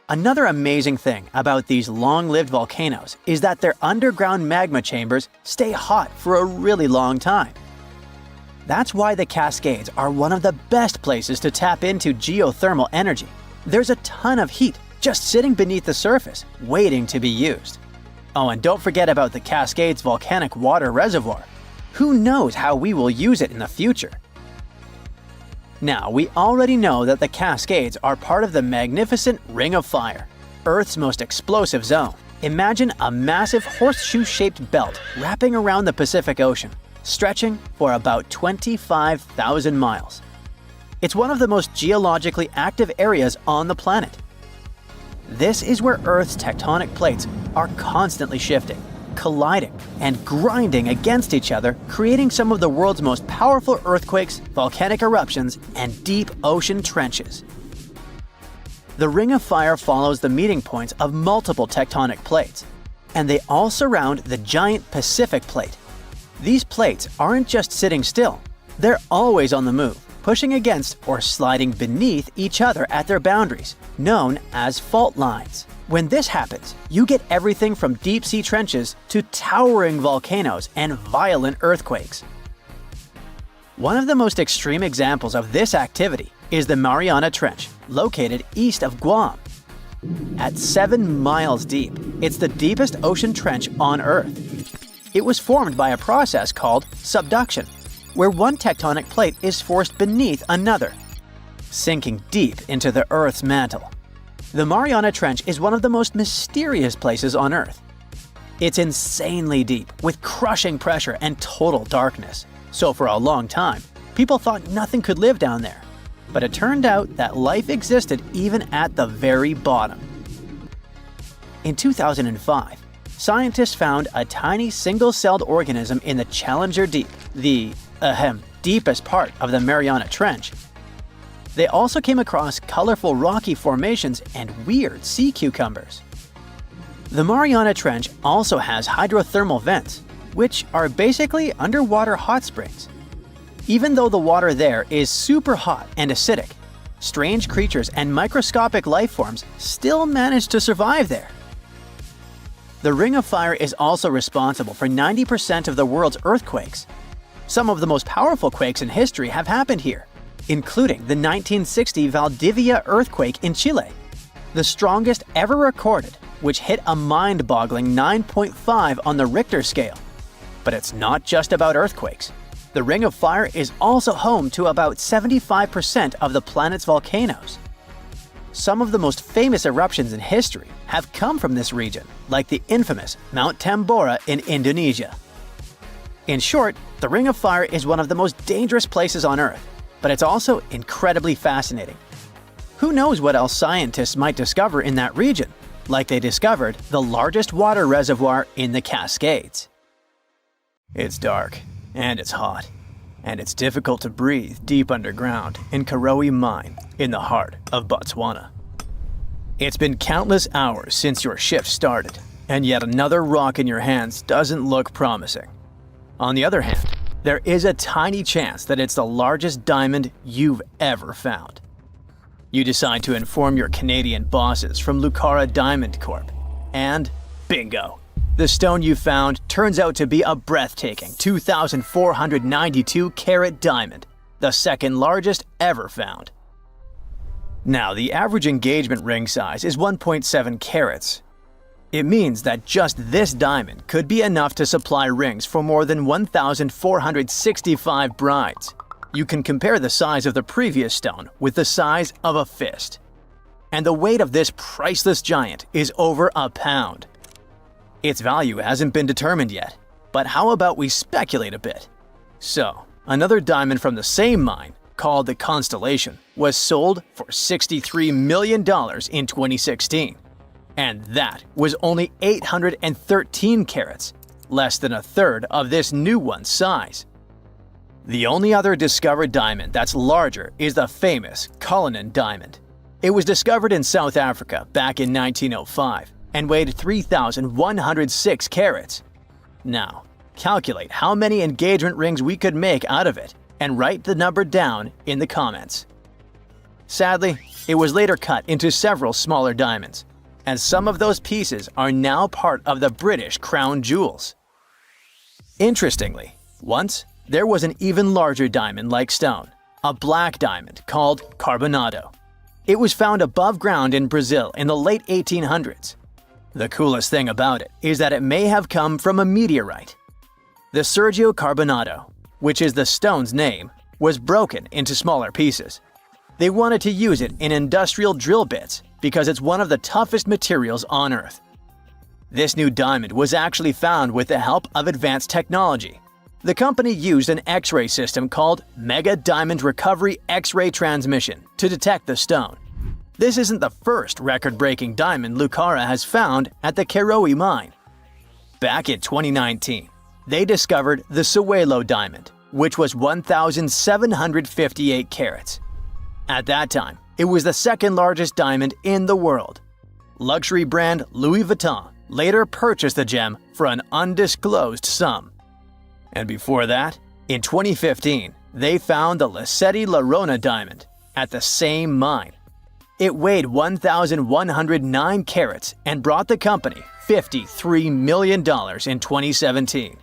Another amazing thing about these long-lived volcanoes is that their underground magma chambers stay hot for a really long time. That's why the Cascades are one of the best places to tap into geothermal energy. There's a ton of heat just sitting beneath the surface, waiting to be used. Oh, and don't forget about the Cascades volcanic water reservoir. Who knows how we will use it in the future? Now, we already know that the Cascades are part of the magnificent Ring of Fire, Earth's most explosive zone. Imagine a massive horseshoe-shaped belt wrapping around the Pacific Ocean, stretching for about 25,000 miles. It's one of the most geologically active areas on the planet. This is where Earth's tectonic plates are constantly shifting, colliding, and grinding against each other, creating some of the world's most powerful earthquakes, volcanic eruptions, and deep ocean trenches. The Ring of Fire follows the meeting points of multiple tectonic plates, and they all surround the giant Pacific Plate. These plates aren't just sitting still, they're always on the move, pushing against or sliding beneath each other at their boundaries, known as fault lines. When this happens, you get everything from deep-sea trenches to towering volcanoes and violent earthquakes. One of the most extreme examples of this activity is the Mariana Trench, located east of Guam. At 7 miles deep, it's the deepest ocean trench on Earth. It was formed by a process called subduction, where one tectonic plate is forced beneath another, sinking deep into the Earth's mantle. The Mariana Trench is one of the most mysterious places on Earth. It's insanely deep, with crushing pressure and total darkness. So for a long time, people thought nothing could live down there. But it turned out that life existed even at the very bottom. In 2005, scientists found a tiny single-celled organism in the Challenger Deep, the deepest part of the Mariana Trench. They also came across colorful rocky formations and weird sea cucumbers. The Mariana Trench also has hydrothermal vents, which are basically underwater hot springs. Even though the water there is super hot and acidic, strange creatures and microscopic life forms still manage to survive there. The Ring of Fire is also responsible for 90% of the world's earthquakes. Some of the most powerful quakes in history have happened here, including the 1960 Valdivia earthquake in Chile, the strongest ever recorded, which hit a mind-boggling 9.5 on the Richter scale. But it's not just about earthquakes. The Ring of Fire is also home to about 75% of the planet's volcanoes. Some of the most famous eruptions in history have come from this region, like the infamous Mount Tambora in Indonesia. In short, the Ring of Fire is one of the most dangerous places on Earth, but it's also incredibly fascinating. Who knows what else scientists might discover in that region, like they discovered the largest water reservoir in the Cascades. It's dark, and it's hot, and it's difficult to breathe deep underground in Karowe Mine in the heart of Botswana. It's been countless hours since your shift started, and yet another rock in your hands doesn't look promising. On the other hand, there is a tiny chance that it's the largest diamond you've ever found. You decide to inform your Canadian bosses from Lucara Diamond Corp. And bingo! The stone you found turns out to be a breathtaking 2,492 carat diamond, the second largest ever found. Now, the average engagement ring size is 1.7 carats. It means that just this diamond could be enough to supply rings for more than 1,465 brides. You can compare the size of the previous stone with the size of a fist. And the weight of this priceless giant is over a pound. Its value hasn't been determined yet, but how about we speculate a bit? So, another diamond from the same mine, called the Constellation, was sold for $63 million in 2016. And that was only 813 carats, less than a third of this new one's size. The only other discovered diamond that's larger is the famous Cullinan diamond. It was discovered in South Africa back in 1905 and weighed 3,106 carats. Now, calculate how many engagement rings we could make out of it and write the number down in the comments. Sadly, it was later cut into several smaller diamonds, and some of those pieces are now part of the British crown jewels. Interestingly, once there was an even larger diamond-like stone, a black diamond called carbonado. It was found above ground in Brazil in the late 1800s. The coolest thing about it is that it may have come from a meteorite. The Sergio Carbonado, which is the stone's name, was broken into smaller pieces. They wanted to use it in industrial drill bits because it's one of the toughest materials on Earth. This new diamond was actually found with the help of advanced technology. The company used an X-ray system called Mega Diamond Recovery X-ray Transmission to detect the stone. This isn't the first record-breaking diamond Lucara has found at the Karowe mine. Back in 2019, they discovered the Sewelo diamond, which was 1,758 carats. At that time, it was the second largest diamond in the world. Luxury brand Louis Vuitton later purchased the gem for an undisclosed sum. And before that, in 2015, they found the Lassetti La Rona diamond at the same mine. It weighed 1,109 carats and brought the company $53 million in 2017.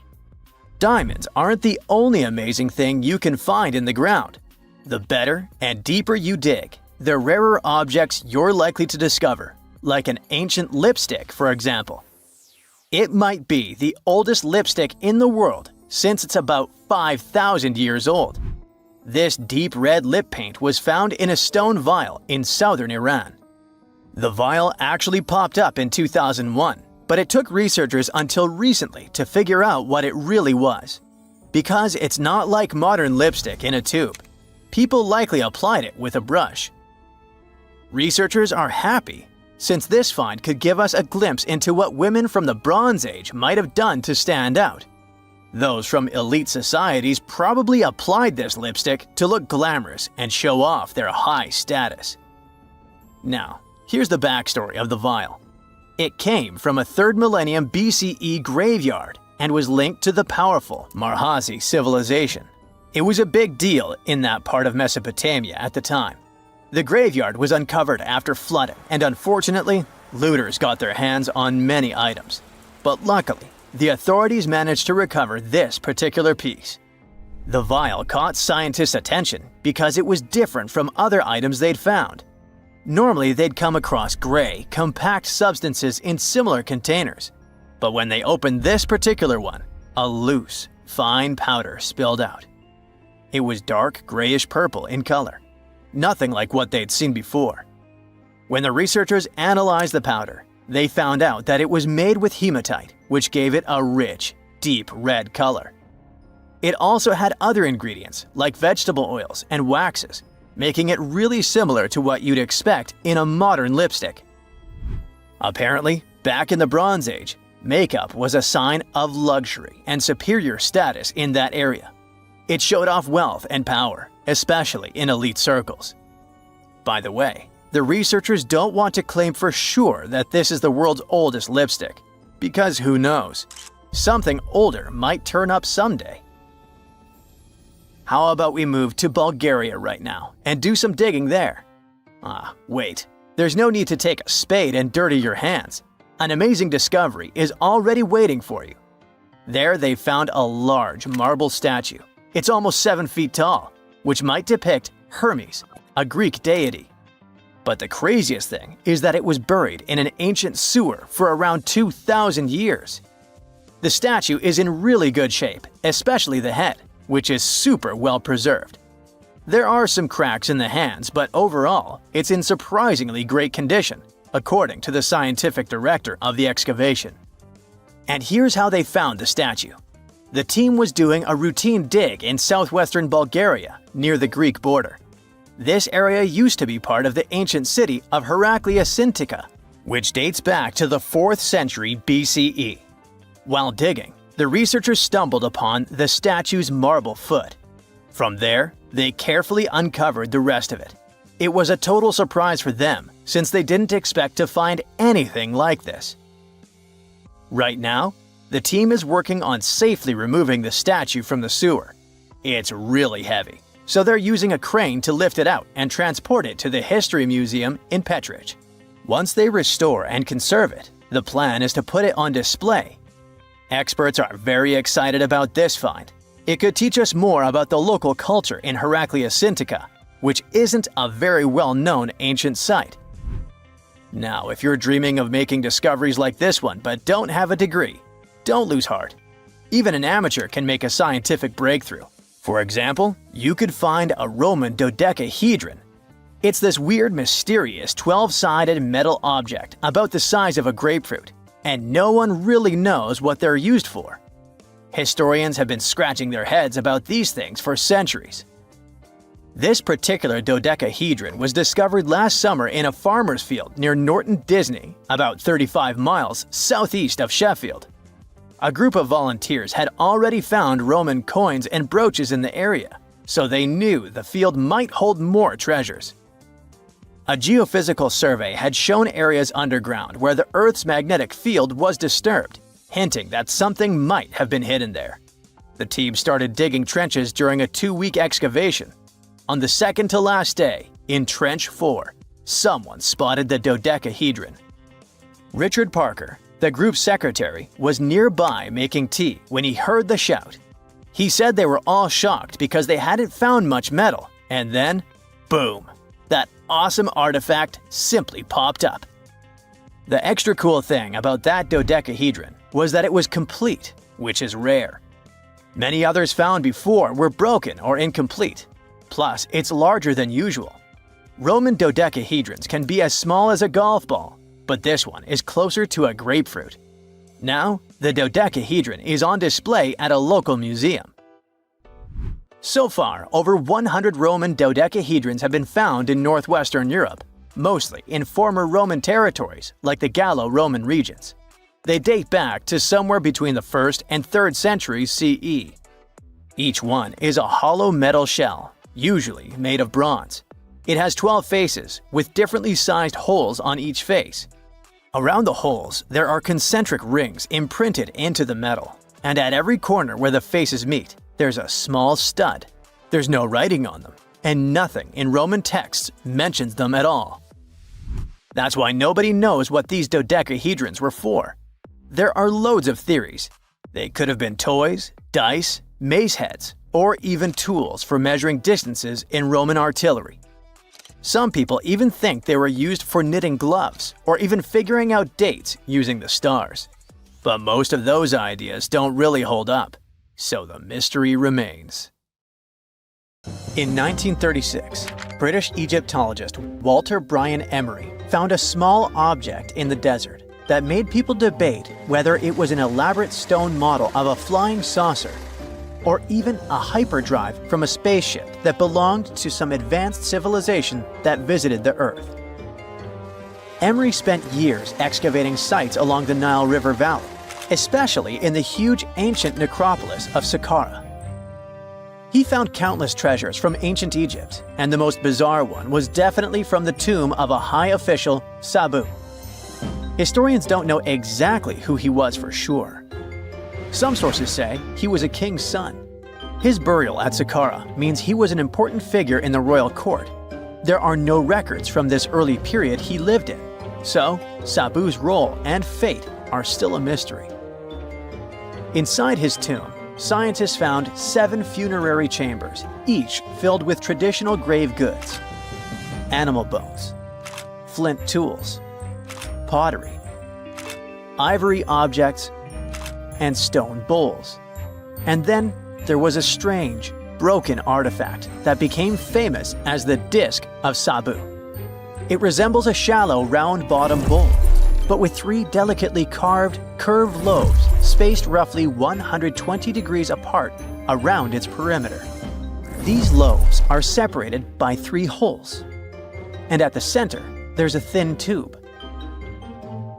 Diamonds aren't the only amazing thing you can find in the ground. The better and deeper you dig, the rarer objects you're likely to discover, like an ancient lipstick, for example. It might be the oldest lipstick in the world since it's about 5,000 years old. This deep red lip paint was found in a stone vial in southern Iran. The vial actually popped up in 2001, but it took researchers until recently to figure out what it really was. Because it's not like modern lipstick in a tube. People likely applied it with a brush. Researchers are happy, since this find could give us a glimpse into what women from the Bronze Age might have done to stand out. Those from elite societies probably applied this lipstick to look glamorous and show off their high status. Now, here's the backstory of the vial. It came from a 3rd millennium BCE graveyard and was linked to the powerful Marhazi civilization. It was a big deal in that part of Mesopotamia at the time. The graveyard was uncovered after flooding, and unfortunately, looters got their hands on many items. but luckily, the authorities managed to recover this particular piece. The vial caught scientists' attention because it was different from other items they'd found. Normally, they'd come across gray, compact substances in similar containers. But when they opened this particular one, a loose, fine powder spilled out. It was dark grayish purple in color, nothing like what they'd seen before. When the researchers analyzed the powder, they found out that it was made with hematite, which gave it a rich, deep red color. It also had other ingredients like vegetable oils and waxes, making it really similar to what you'd expect in a modern lipstick. Apparently, back in the Bronze Age, makeup was a sign of luxury and superior status in that area. It showed off wealth and power, especially in elite circles. By the way, the researchers don't want to claim for sure that this is the world's oldest lipstick, because who knows? Something older might turn up someday. How about we move to Bulgaria right now and do some digging there? Wait. There's no need to take a spade and dirty your hands. An amazing discovery is already waiting for you. There they found a large marble statue. It's almost 7 feet tall, which might depict Hermes, a Greek deity. But the craziest thing is that it was buried in an ancient sewer for around 2,000 years. The statue is in really good shape, especially the head, which is super well preserved. There are some cracks in the hands, but overall, it's in surprisingly great condition, according to the scientific director of the excavation. And here's how they found the statue. The team was doing a routine dig in southwestern Bulgaria, near the Greek border. This area used to be part of the ancient city of Heraclea Sintica, which dates back to the 4th century BCE. While digging, the researchers stumbled upon the statue's marble foot. From there, they carefully uncovered the rest of it. It was a total surprise for them, since they didn't expect to find anything like this. Right now, the team is working on safely removing the statue from the sewer. It's really heavy, so they're using a crane to lift it out and transport it to the History Museum in Petra. Once they restore and conserve it, the plan is to put it on display. Experts are very excited about this find. It could teach us more about the local culture in Heraclea Sintica, which isn't a very well-known ancient site. Now, if you're dreaming of making discoveries like this one but don't have a degree, don't lose heart. Even an amateur can make a scientific breakthrough. For example, you could find a Roman dodecahedron. It's this weird, mysterious 12-sided metal object about the size of a grapefruit, and no one really knows what they're used for. Historians have been scratching their heads about these things for centuries. This particular dodecahedron was discovered last summer in a farmer's field near Norton Disney, about 35 miles southeast of Sheffield. A group of volunteers had already found Roman coins and brooches in the area, so they knew the field might hold more treasures. A geophysical survey had shown areas underground where the Earth's magnetic field was disturbed, hinting that something might have been hidden there. The team started digging trenches during a 2-week excavation. On the second to last day, in Trench 4, someone spotted the dodecahedron. Richard Parker, the group's secretary, was nearby making tea when he heard the shout. He said they were all shocked because they hadn't found much metal, and then, boom, that awesome artifact simply popped up. The extra cool thing about that dodecahedron was that it was complete, which is rare. Many others found before were broken or incomplete. Plus, it's larger than usual. Roman dodecahedrons can be as small as a golf ball, but this one is closer to a grapefruit. Now, the dodecahedron is on display at a local museum. So far, over 100 Roman dodecahedrons have been found in northwestern Europe, mostly in former Roman territories like the Gallo-Roman regions. They date back to somewhere between the 1st and 3rd centuries CE. Each one is a hollow metal shell, usually made of bronze. It has 12 faces, with differently sized holes on each face. Around the holes, there are concentric rings imprinted into the metal, and at every corner where the faces meet, there's a small stud. There's no writing on them, and nothing in Roman texts mentions them at all. That's why nobody knows what these dodecahedrons were for. There are loads of theories. They could have been toys, dice, mace heads, or even tools for measuring distances in Roman artillery. Some people even think they were used for knitting gloves or even figuring out dates using the stars. But most of those ideas don't really hold up, so the mystery remains. In 1936, British Egyptologist Walter Bryan Emery found a small object in the desert that made people debate whether it was an elaborate stone model of a flying saucer or even a hyperdrive from a spaceship that belonged to some advanced civilization that visited the Earth. Emery spent years excavating sites along the Nile River Valley, especially in the huge ancient necropolis of Saqqara. He found countless treasures from ancient Egypt, and the most bizarre one was definitely from the tomb of a high official, Sabu. Historians don't know exactly who he was for sure. Some sources say he was a king's son. His burial at Saqqara means he was an important figure in the royal court. There are no records from this early period he lived in, so Sabu's role and fate are still a mystery. Inside his tomb, scientists found 7 funerary chambers, each filled with traditional grave goods: animal bones, flint tools, pottery, ivory objects, and stone bowls. And then there was a strange, broken artifact that became famous as the Disc of Sabu. It resembles a shallow, round-bottomed bowl, but with 3 delicately carved, curved lobes spaced roughly 120 degrees apart around its perimeter. These lobes are separated by 3 holes, and at the center, there's a thin tube.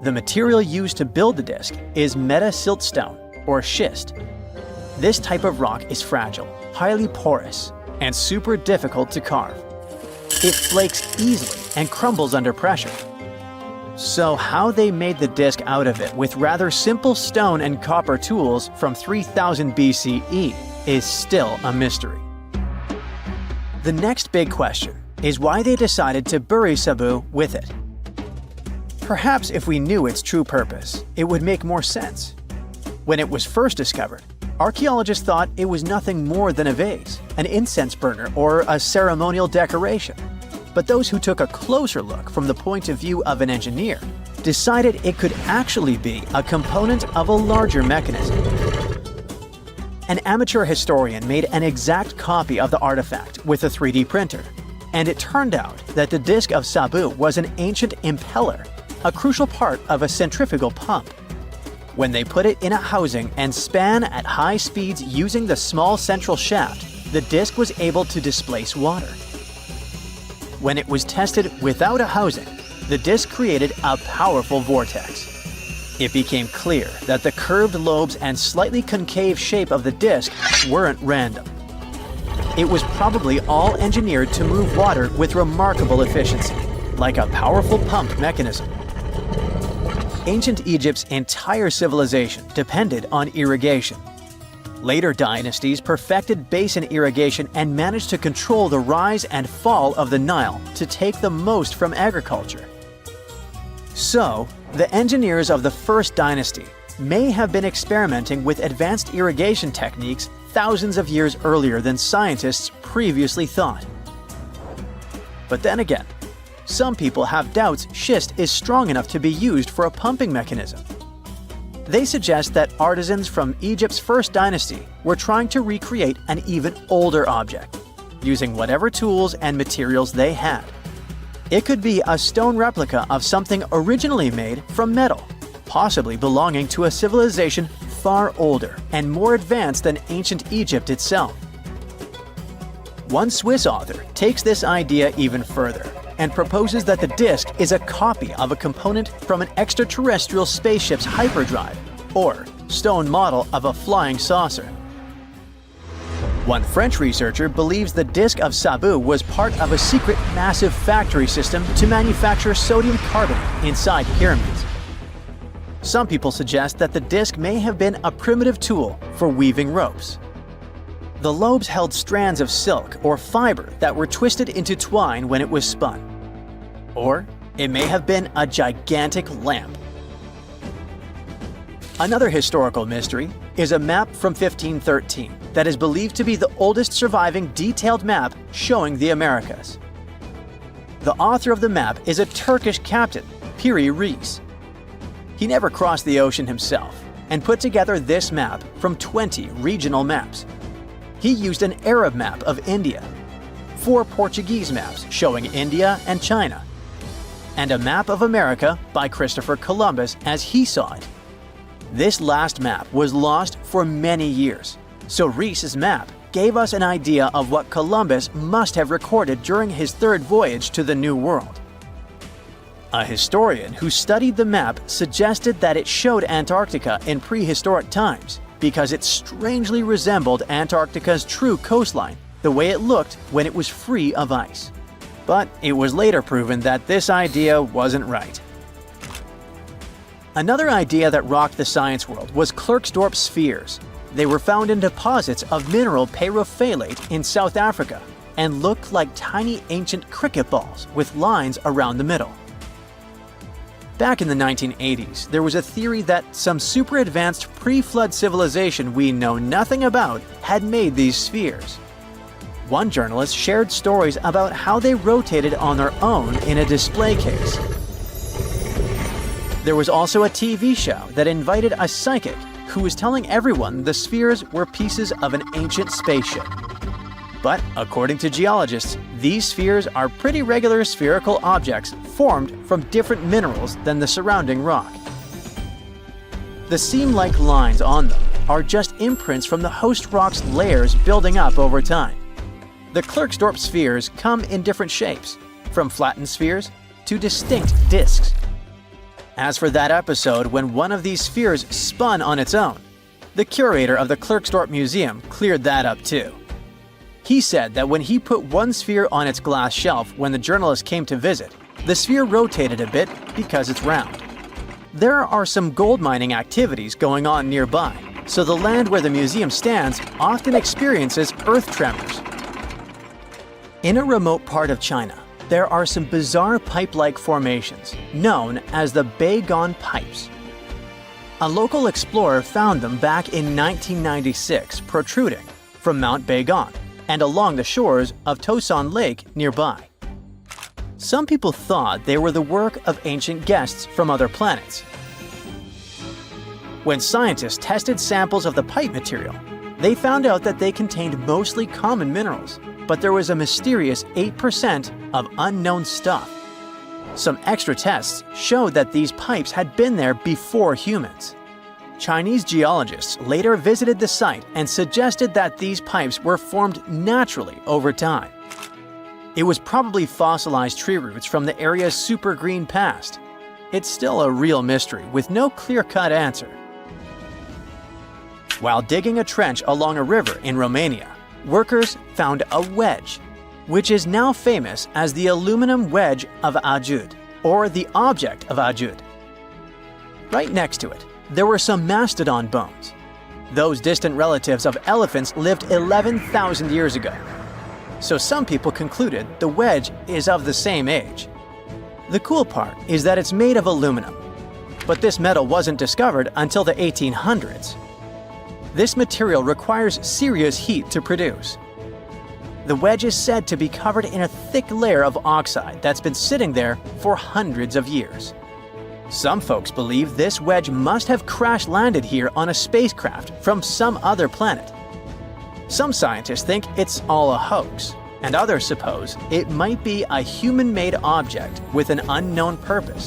The material used to build the disc is meta-siltstone, or schist. This type of rock is fragile, highly porous, and super difficult to carve. It flakes easily and crumbles under pressure. So how they made the disc out of it with rather simple stone and copper tools from 3000 BCE is still a mystery. The next big question is why they decided to bury Sabu with it. Perhaps if we knew its true purpose, it would make more sense. When it was first discovered, archaeologists thought it was nothing more than a vase, an incense burner, or a ceremonial decoration. But those who took a closer look from the point of view of an engineer decided it could actually be a component of a larger mechanism. An amateur historian made an exact copy of the artifact with a 3D printer, and it turned out that the Disc of Sabu was an ancient impeller, a crucial part of a centrifugal pump. When they put it in a housing and span at high speeds using the small central shaft, the disc was able to displace water. When it was tested without a housing, the disc created a powerful vortex. It became clear that the curved lobes and slightly concave shape of the disc weren't random. It was probably all engineered to move water with remarkable efficiency, like a powerful pump mechanism. Ancient Egypt's entire civilization depended on irrigation. Later dynasties perfected basin irrigation and managed to control the rise and fall of the Nile to take the most from agriculture. So, the engineers of the first dynasty may have been experimenting with advanced irrigation techniques thousands of years earlier than scientists previously thought. But then again, some people have doubts schist is strong enough to be used for a pumping mechanism. They suggest that artisans from Egypt's first dynasty were trying to recreate an even older object, using whatever tools and materials they had. It could be a stone replica of something originally made from metal, possibly belonging to a civilization far older and more advanced than ancient Egypt itself. One Swiss author takes this idea even further and proposes that the disc is a copy of a component from an extraterrestrial spaceship's hyperdrive, or stone model of a flying saucer. One French researcher believes the Disc of Sabu was part of a secret massive factory system to manufacture sodium carbonate inside pyramids. Some people suggest that the disc may have been a primitive tool for weaving ropes. The lobes held strands of silk or fiber that were twisted into twine when it was spun. Or it may have been a gigantic lamp. Another historical mystery is a map from 1513 that is believed to be the oldest surviving detailed map showing the Americas. The author of the map is a Turkish captain, Piri Reis. He never crossed the ocean himself and put together this map from 20 regional maps. He used an Arab map of India, 4 Portuguese maps showing India and China, and a map of America by Christopher Columbus as he saw it. This last map was lost for many years, so Reis's map gave us an idea of what Columbus must have recorded during his third voyage to the New World. A historian who studied the map suggested that it showed Antarctica in prehistoric times because it strangely resembled Antarctica's true coastline, the way it looked when it was free of ice. But it was later proven that this idea wasn't right. Another idea that rocked the science world was Klerksdorp spheres. They were found in deposits of mineral pyrophyllite in South Africa and looked like tiny ancient cricket balls with lines around the middle. Back in the 1980s, there was a theory that some super advanced pre-flood civilization we know nothing about had made these spheres. One journalist shared stories about how they rotated on their own in a display case. There was also a TV show that invited a psychic who was telling everyone the spheres were pieces of an ancient spaceship. But according to geologists, these spheres are pretty regular spherical objects formed from different minerals than the surrounding rock. The seam-like lines on them are just imprints from the host rock's layers building up over time. The Klerksdorp spheres come in different shapes, from flattened spheres to distinct discs. As for that episode when one of these spheres spun on its own, the curator of the Klerksdorp Museum cleared that up too. He said that when he put one sphere on its glass shelf when the journalist came to visit, the sphere rotated a bit because it's round. There are some gold mining activities going on nearby, so the land where the museum stands often experiences earth tremors. In a remote part of China, there are some bizarre pipe-like formations known as the Baigong Pipes. A local explorer found them back in 1996 protruding from Mount Baigong and along the shores of Tosan Lake nearby. Some people thought they were the work of ancient guests from other planets. When scientists tested samples of the pipe material, they found out that they contained mostly common minerals, but there was a mysterious 8% of unknown stuff. Some extra tests showed that these pipes had been there before humans. Chinese geologists later visited the site and suggested that these pipes were formed naturally over time. It was probably fossilized tree roots from the area's super green past. It's still a real mystery with no clear-cut answer. While digging a trench along a river in Romania, workers found a wedge, which is now famous as the aluminum wedge of Ajud, or the object of Ajud. Right next to it, there were some mastodon bones. Those distant relatives of elephants lived 11,000 years ago. So some people concluded the wedge is of the same age. The cool part is that it's made of aluminum, but this metal wasn't discovered until the 1800s. This material requires serious heat to produce. The wedge is said to be covered in a thick layer of oxide that's been sitting there for hundreds of years. Some folks believe this wedge must have crash-landed here on a spacecraft from some other planet. Some scientists think it's all a hoax, and others suppose it might be a human-made object with an unknown purpose.